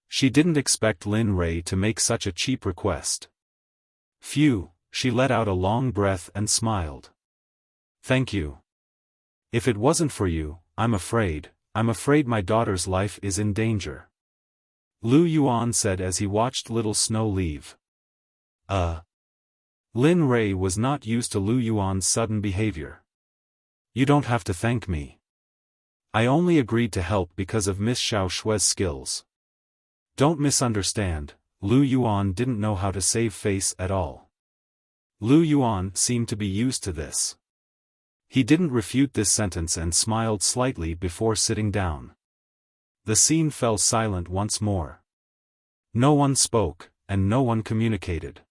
She didn't expect Lin Rei to make such a cheap request. Phew, she let out a long breath and smiled. Thank you. If it wasn't for you, I'm afraid my daughter's life is in danger. Lu Yuan said as he watched little Snow leave. Lin Rei was not used to Lu Yuan's sudden behavior. You don't have to thank me. I only agreed to help because of Miss Xiao Shui's skills. Don't misunderstand, Lu Yuan didn't know how to save face at all. Lu Yuan seemed to be used to this. He didn't refute this sentence and smiled slightly before sitting down. The scene fell silent once more. No one spoke, and no one communicated.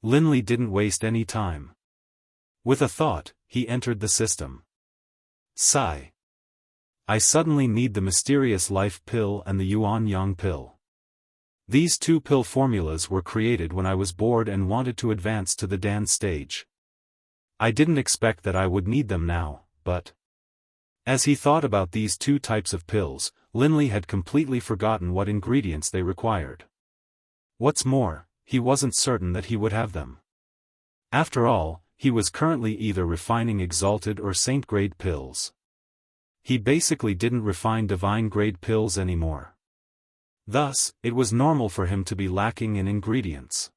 Linley didn't waste any time. With a thought, he entered the system. Sigh. I suddenly need the mysterious life pill and the yuan yang pill. These two pill formulas were created when I was bored and wanted to advance to the Dan stage. I didn't expect that I would need them now, but... As he thought about these two types of pills, Linley had completely forgotten what ingredients they required. What's more, he wasn't certain that he would have them. After all, he was currently either refining exalted or saint-grade pills. He basically didn't refine divine-grade pills anymore. Thus, it was normal for him to be lacking in ingredients.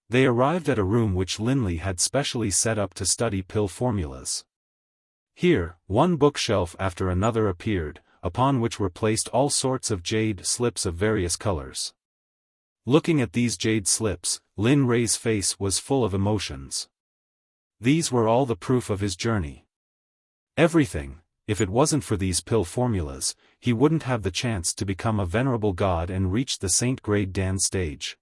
They arrived at a room which Linley had specially set up to study pill formulas. Here, one bookshelf after another appeared, upon which were placed all sorts of jade slips of various colors. Looking at these jade slips, Lin Rei's face was full of emotions. These were all the proof of his journey. Everything. If it wasn't for these pill formulas, he wouldn't have the chance to become a venerable god and reach the saint-grade Dan stage.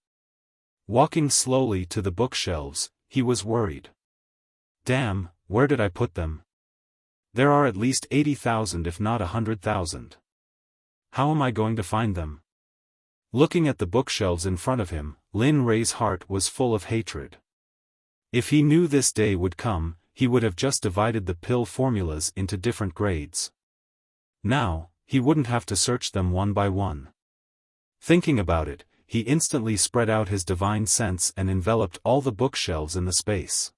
Walking slowly to the bookshelves, he was worried. Damn, where did I put them? There are at least 80,000 if not 100,000. How am I going to find them? Looking at the bookshelves in front of him, Lin Rei's heart was full of hatred. If he knew this day would come, he would have just divided the pill formulas into different grades. Now, he wouldn't have to search them one by one. Thinking about it, he instantly spread out his divine sense and enveloped all the bookshelves in the space.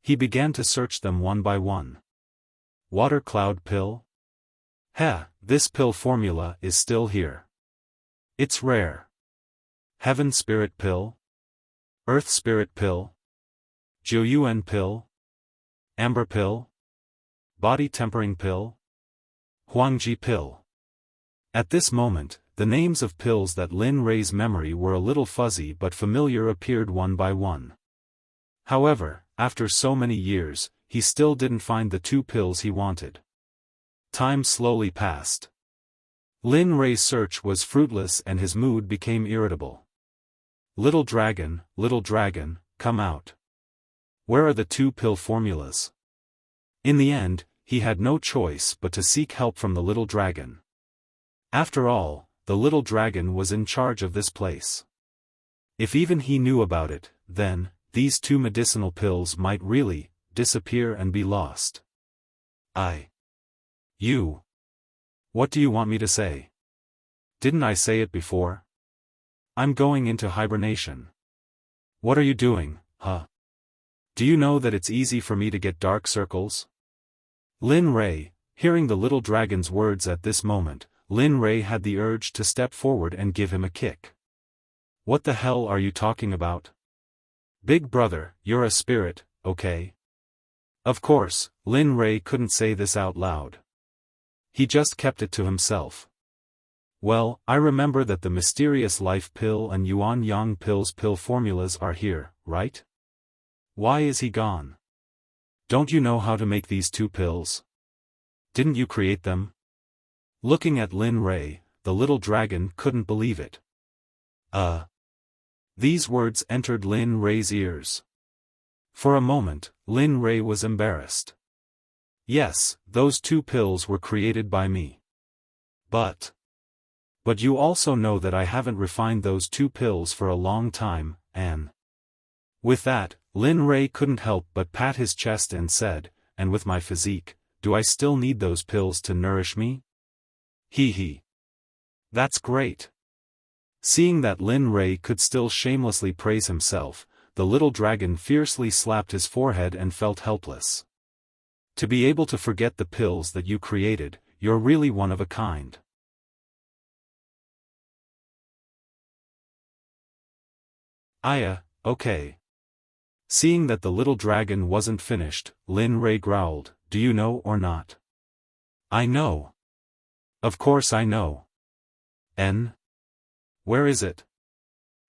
He began to search them one by one. Water cloud pill? This pill formula is still here. It's rare. Heaven spirit pill? Earth spirit pill? Jiuyuan pill? Amber pill? Body tempering pill? Huangji pill. At this moment, the names of pills that Lin Rei's memory were a little fuzzy but familiar appeared one by one. However, after so many years, he still didn't find the two pills he wanted. Time slowly passed. Lin Rei's search was fruitless and his mood became irritable. Little dragon, come out. Where are the two pill formulas? In the end, he had no choice but to seek help from the little dragon. After all, the little dragon was in charge of this place. If even he knew about it, then, these two medicinal pills might really disappear and be lost. You. What do you want me to say? Didn't I say it before? I'm going into hibernation. What are you doing, huh? Do you know that it's easy for me to get dark circles? Lin Rei, hearing the little dragon's words at this moment, Lin Rei had the urge to step forward and give him a kick. What the hell are you talking about? Big brother, you're a spirit, okay? Of course, Lin Rei couldn't say this out loud. He just kept it to himself. Well, I remember that the mysterious life pill and yuan yang pill formulas are here, right? Why is he gone? Don't you know how to make these two pills? Didn't you create them? Looking at Lin Rei, the little dragon couldn't believe it. These words entered Lin Rei's ears. For a moment, Lin Rei was embarrassed. Yes, those two pills were created by me. But you also know that I haven't refined those two pills for a long time, and... With that, Lin Rei couldn't help but pat his chest and said, and with my physique, do I still need those pills to nourish me? Hee. That's great. Seeing that Lin Rei could still shamelessly praise himself, the little dragon fiercely slapped his forehead and felt helpless. To be able to forget the pills that you created, you're really one of a kind. Okay. Seeing that the little dragon wasn't finished, Lin Rei growled, do you know or not? I know. Of course I know. Where is it?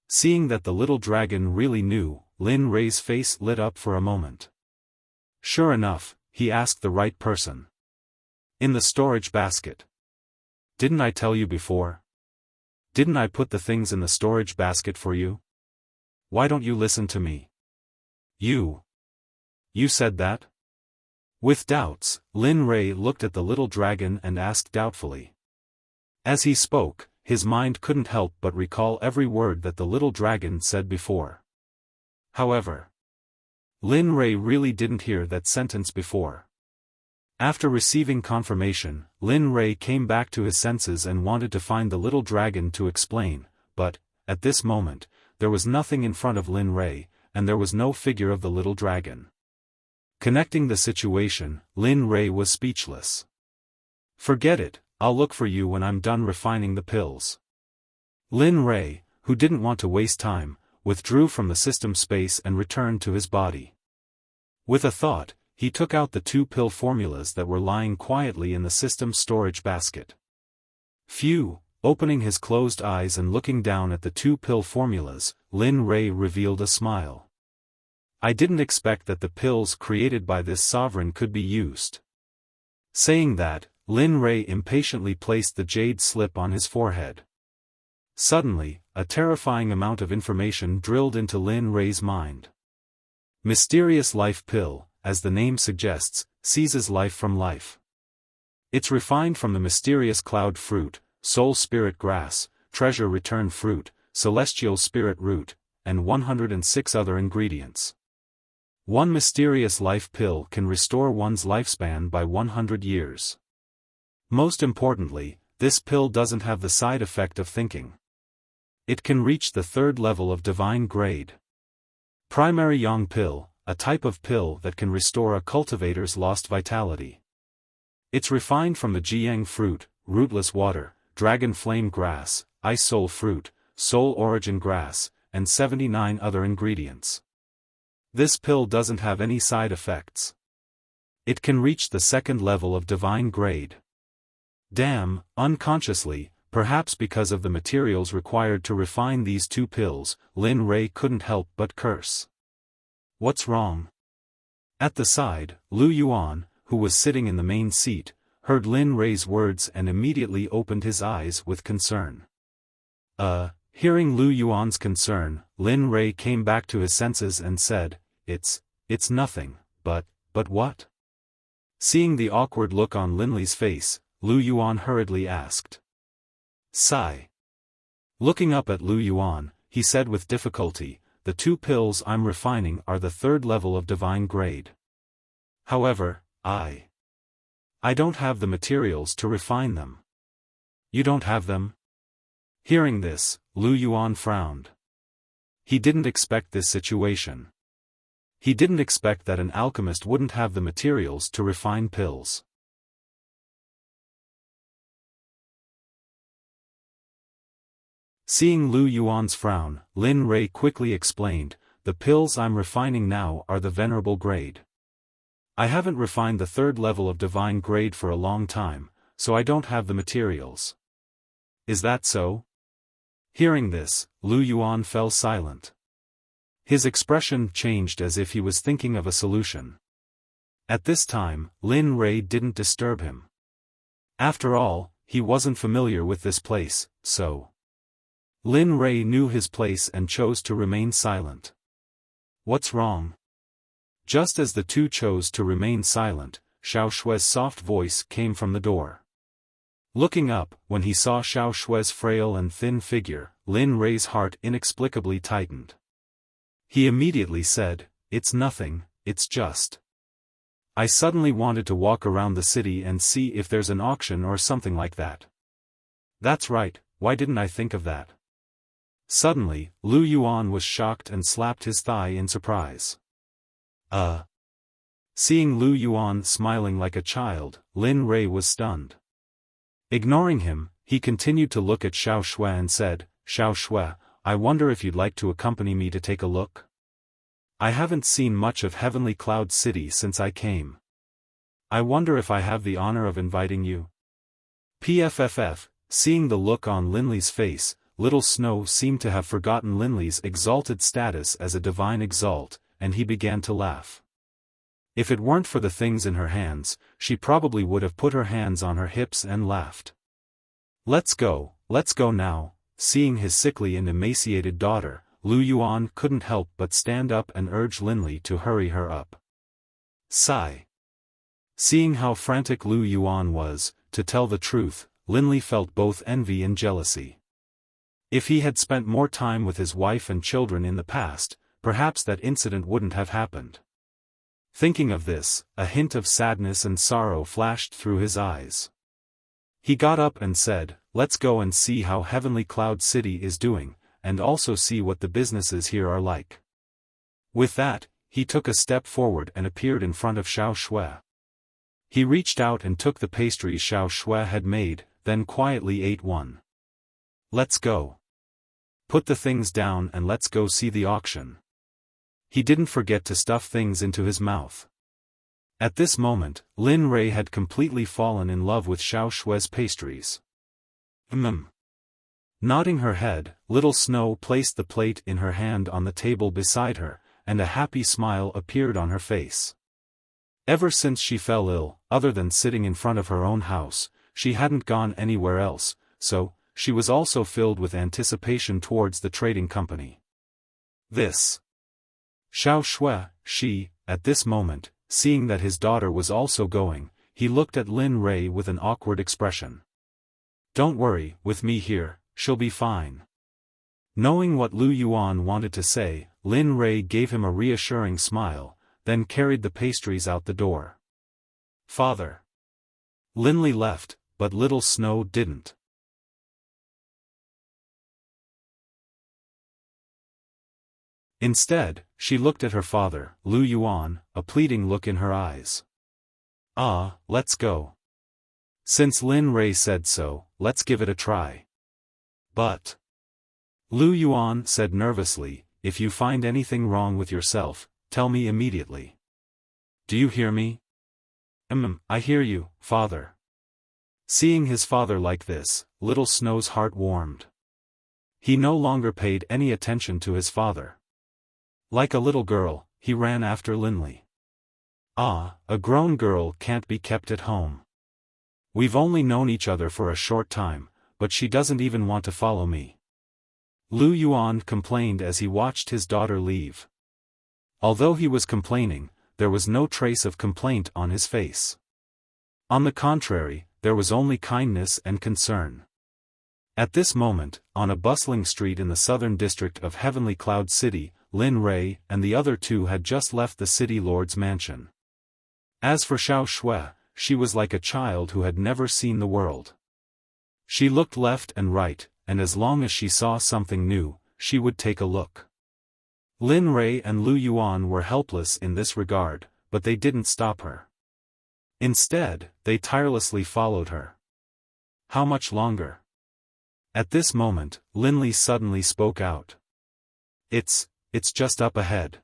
Seeing that the little dragon really knew, Lin Rei's face lit up for a moment. Sure enough, he asked the right person. In the storage basket. Didn't I tell you before? Didn't I put the things in the storage basket for you? Why don't you listen to me? You said that? With doubts, Lin Rei looked at the little dragon and asked doubtfully. As he spoke, his mind couldn't help but recall every word that the little dragon said before. However, Lin Rei really didn't hear that sentence before. After receiving confirmation, Lin Rei came back to his senses and wanted to find the little dragon to explain, but, at this moment, there was nothing in front of Lin Rei, and there was no figure of the little dragon. Connecting the situation, Lin Rei was speechless. Forget it, I'll look for you when I'm done refining the pills. Lin Rei, who didn't want to waste time, withdrew from the system space and returned to his body. With a thought, he took out the 2 pill formulas that were lying quietly in the system storage basket. Phew, opening his closed eyes and looking down at the 2 pill formulas, Lin Rei revealed a smile. I didn't expect that the pills created by this sovereign could be used. Saying that, Lin Rei impatiently placed the jade slip on his forehead. Suddenly, a terrifying amount of information drilled into Lin Rei's mind. Mysterious life pill, as the name suggests, seizes life from life. It's refined from the mysterious cloud fruit, soul spirit grass, treasure return fruit, celestial spirit root, and 106 other ingredients. One mysterious life pill can restore one's lifespan by 100 years. Most importantly, this pill doesn't have the side effect of thinking. It can reach the 3rd level of divine grade. Primary Yang pill, a type of pill that can restore a cultivator's lost vitality. It's refined from the Jiang fruit, rootless water, dragon flame grass, ice soul fruit, soul origin grass, and 79 other ingredients. This pill doesn't have any side effects. It can reach the 2nd level of divine grade. Damn, unconsciously, perhaps because of the materials required to refine these 2 pills, Lin Rei couldn't help but curse. What's wrong? At the side, Lu Yuan, who was sitting in the main seat, heard Lin Rei's words and immediately opened his eyes with concern. Hearing Lu Yuan's concern, Lin Rei came back to his senses and said, It's nothing, but what? Seeing the awkward look on Lin Li's face, Lu Yuan hurriedly asked. Sigh. Looking up at Lu Yuan, he said with difficulty, The 2 pills I'm refining are the 3rd level of divine grade. However, I don't have the materials to refine them. You don't have them? Hearing this, Lu Yuan frowned. He didn't expect this situation. He didn't expect that an alchemist wouldn't have the materials to refine pills. Seeing Lu Yuan's frown, Lin Rei quickly explained, The pills I'm refining now are the venerable grade. I haven't refined the 3rd level of divine grade for a long time, so I don't have the materials. Is that so? Hearing this, Lu Yuan fell silent. His expression changed as if he was thinking of a solution. At this time, Lin Rei didn't disturb him. After all, he wasn't familiar with this place, so Lin Rei knew his place and chose to remain silent. What's wrong? Just as the 2 chose to remain silent, Xiao Shue's soft voice came from the door. Looking up, when he saw Xiao Shue's frail and thin figure, Lin Rei's heart inexplicably tightened. He immediately said, It's nothing, it's just. I suddenly wanted to walk around the city and see if there's an auction or something like that. That's right, why didn't I think of that? Suddenly, Lu Yuan was shocked and slapped his thigh in surprise. Seeing Lu Yuan smiling like a child, Lin Rei was stunned. Ignoring him, he continued to look at Xiao Shue and said, Xiao Shue, I wonder if you'd like to accompany me to take a look? I haven't seen much of Heavenly Cloud City since I came. I wonder if I have the honor of inviting you? PFFF, seeing the look on Linley's face, Little Snow seemed to have forgotten Linley's exalted status as a divine exalt, and he began to laugh. If it weren't for the things in her hands, she probably would have put her hands on her hips and laughed. Let's go now. Seeing his sickly and emaciated daughter, Lu Yuan couldn't help but stand up and urge Linli to hurry her up. Sigh. Seeing how frantic Lu Yuan was, to tell the truth, Linli felt both envy and jealousy. If he had spent more time with his wife and children in the past, perhaps that incident wouldn't have happened. Thinking of this, a hint of sadness and sorrow flashed through his eyes. He got up and said, "Let's go and see how Heavenly Cloud City is doing, and also see what the businesses here are like." With that, he took a step forward and appeared in front of Xiao Shui. He reached out and took the pastry Xiao Shui had made, then quietly ate one. "Let's go. Put the things down and let's go see the auction." He didn't forget to stuff things into his mouth. At this moment, Lin Rei had completely fallen in love with Xiao Shui's pastries. Nodding her head, Little Snow placed the plate in her hand on the table beside her, and a happy smile appeared on her face. Ever since she fell ill, other than sitting in front of her own house, she hadn't gone anywhere else, so, she was also filled with anticipation towards the trading company. This Xiao Shui, at this moment, seeing that his daughter was also going, he looked at Lin Rei with an awkward expression. "Don't worry, with me here, she'll be fine." Knowing what Lu Yuan wanted to say, Lin Rei gave him a reassuring smile, then carried the pastries out the door. "Father." Linli left, but Little Snow didn't. Instead, she looked at her father, Lu Yuan, a pleading look in her eyes. "Ah, let's go. Since Lin Rei said so, let's give it a try." "But," Lu Yuan said nervously, "if you find anything wrong with yourself, tell me immediately. Do you hear me?" I hear you, father." Seeing his father like this, Little Snow's heart warmed. He no longer paid any attention to his father. Like a little girl, he ran after Linli. "Ah, a grown girl can't be kept at home. We've only known each other for a short time, but she doesn't even want to follow me." Lu Yuan complained as he watched his daughter leave. Although he was complaining, there was no trace of complaint on his face. On the contrary, there was only kindness and concern. At this moment, on a bustling street in the southern district of Heavenly Cloud City, Lin Rei and the other two had just left the city lord's mansion. As for Xiao Shui, she was like a child who had never seen the world. She looked left and right, and as long as she saw something new, she would take a look. Lin Rei and Lu Yuan were helpless in this regard, but they didn't stop her. Instead, they tirelessly followed her. "How much longer?" At this moment, Linli suddenly spoke out. It's just up ahead.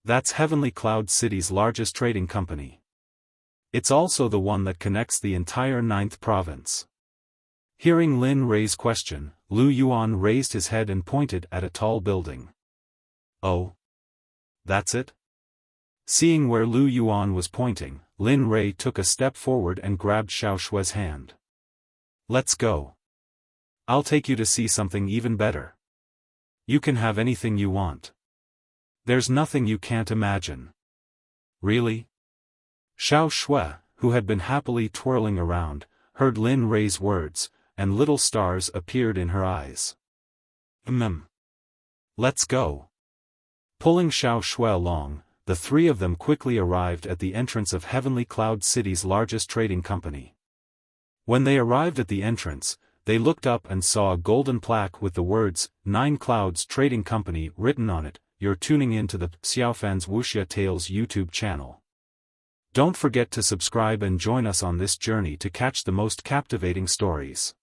That's Heavenly Cloud City's largest trading company. It's also the one that connects the entire 9th province." Hearing Lin Rei's question, Lu Yuan raised his head and pointed at a tall building. "Oh? That's it?" Seeing where Lu Yuan was pointing, Lin Rei took a step forward and grabbed Xiao Shui's hand. "Let's go. I'll take you to see something even better. You can have anything you want. There's nothing you can't imagine." "Really?" Xiao Shui, who had been happily twirling around, heard Lin Rei's words, and little stars appeared in her eyes. Let's go." Pulling Xiao Shui along, the three of them quickly arrived at the entrance of Heavenly Cloud City's largest trading company. When they arrived at the entrance, they looked up and saw a golden plaque with the words, 9 Clouds Trading Company written on it. You're tuning in to the Xiaofan's Wuxia Tales YouTube channel. Don't forget to subscribe and join us on this journey to catch the most captivating stories.